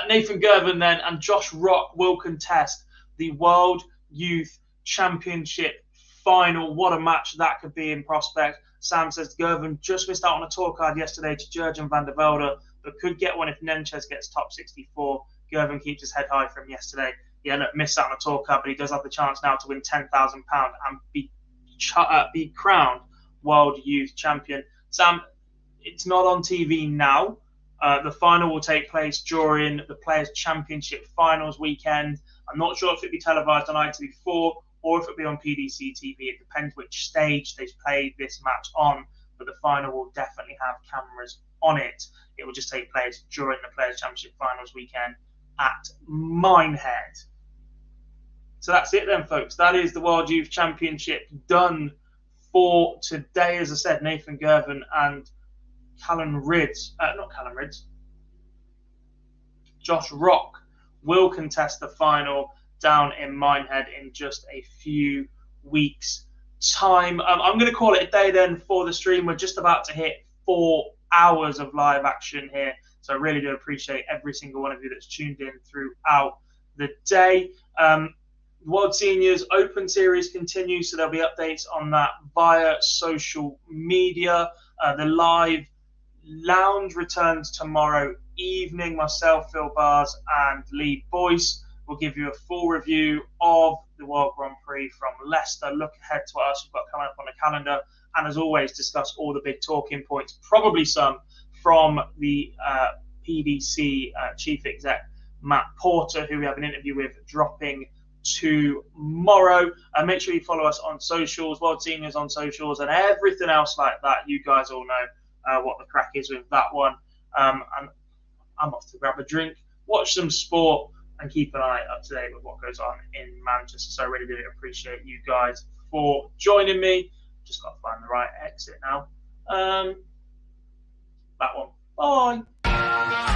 S2: Nathan Gervin then and Josh Rock will contest the World Youth Championship final. What a match that could be in prospect. Sam says Gervin just missed out on a tour card yesterday to Jurgen van der Velde, but could get one if Nenchez gets top 64. Gervin keeps his head high from yesterday. Yeah, look, missed out on a tour card, but he does have the chance now to win £10,000 and be crowned World Youth Champion. Sam, it's not on TV now. The final will take place during the Players' Championship Finals weekend. I'm not sure if it'll be televised on ITV4 or if it'll be on PDC TV. It depends which stage they've played this match on, but the final will definitely have cameras on it. It will just take place during the Players' Championship Finals weekend at Minehead. So that's it then, folks. That is the World Youth Championship done for today. As I said, Nathan Gervin and Josh Rock will contest the final down in Minehead in just a few weeks' time. I'm going to call it a day then for the stream. We're just about to hit 4 hours of live action here. So I really do appreciate every single one of you that's tuned in throughout the day. World Seniors Open Series continues, so there'll be updates on that via social media. The live lounge returns tomorrow evening. Myself, Phil Bars, and Lee Boyce will give you a full review of the World Grand Prix from Leicester. Look ahead to what else we've got coming up on the calendar, and as always, discuss all the big talking points, probably some from the PDC Chief Exec Matt Porter, who we have an interview with dropping tomorrow. Make sure you follow us on socials, World Seniors on socials, and everything else like that. You guys all know what the crack is with that one. And I'm off to grab a drink, watch some sport, and keep an eye up to date with what goes on in Manchester. So I really do appreciate you guys for joining me. Just got to find the right exit now. That one. Bye.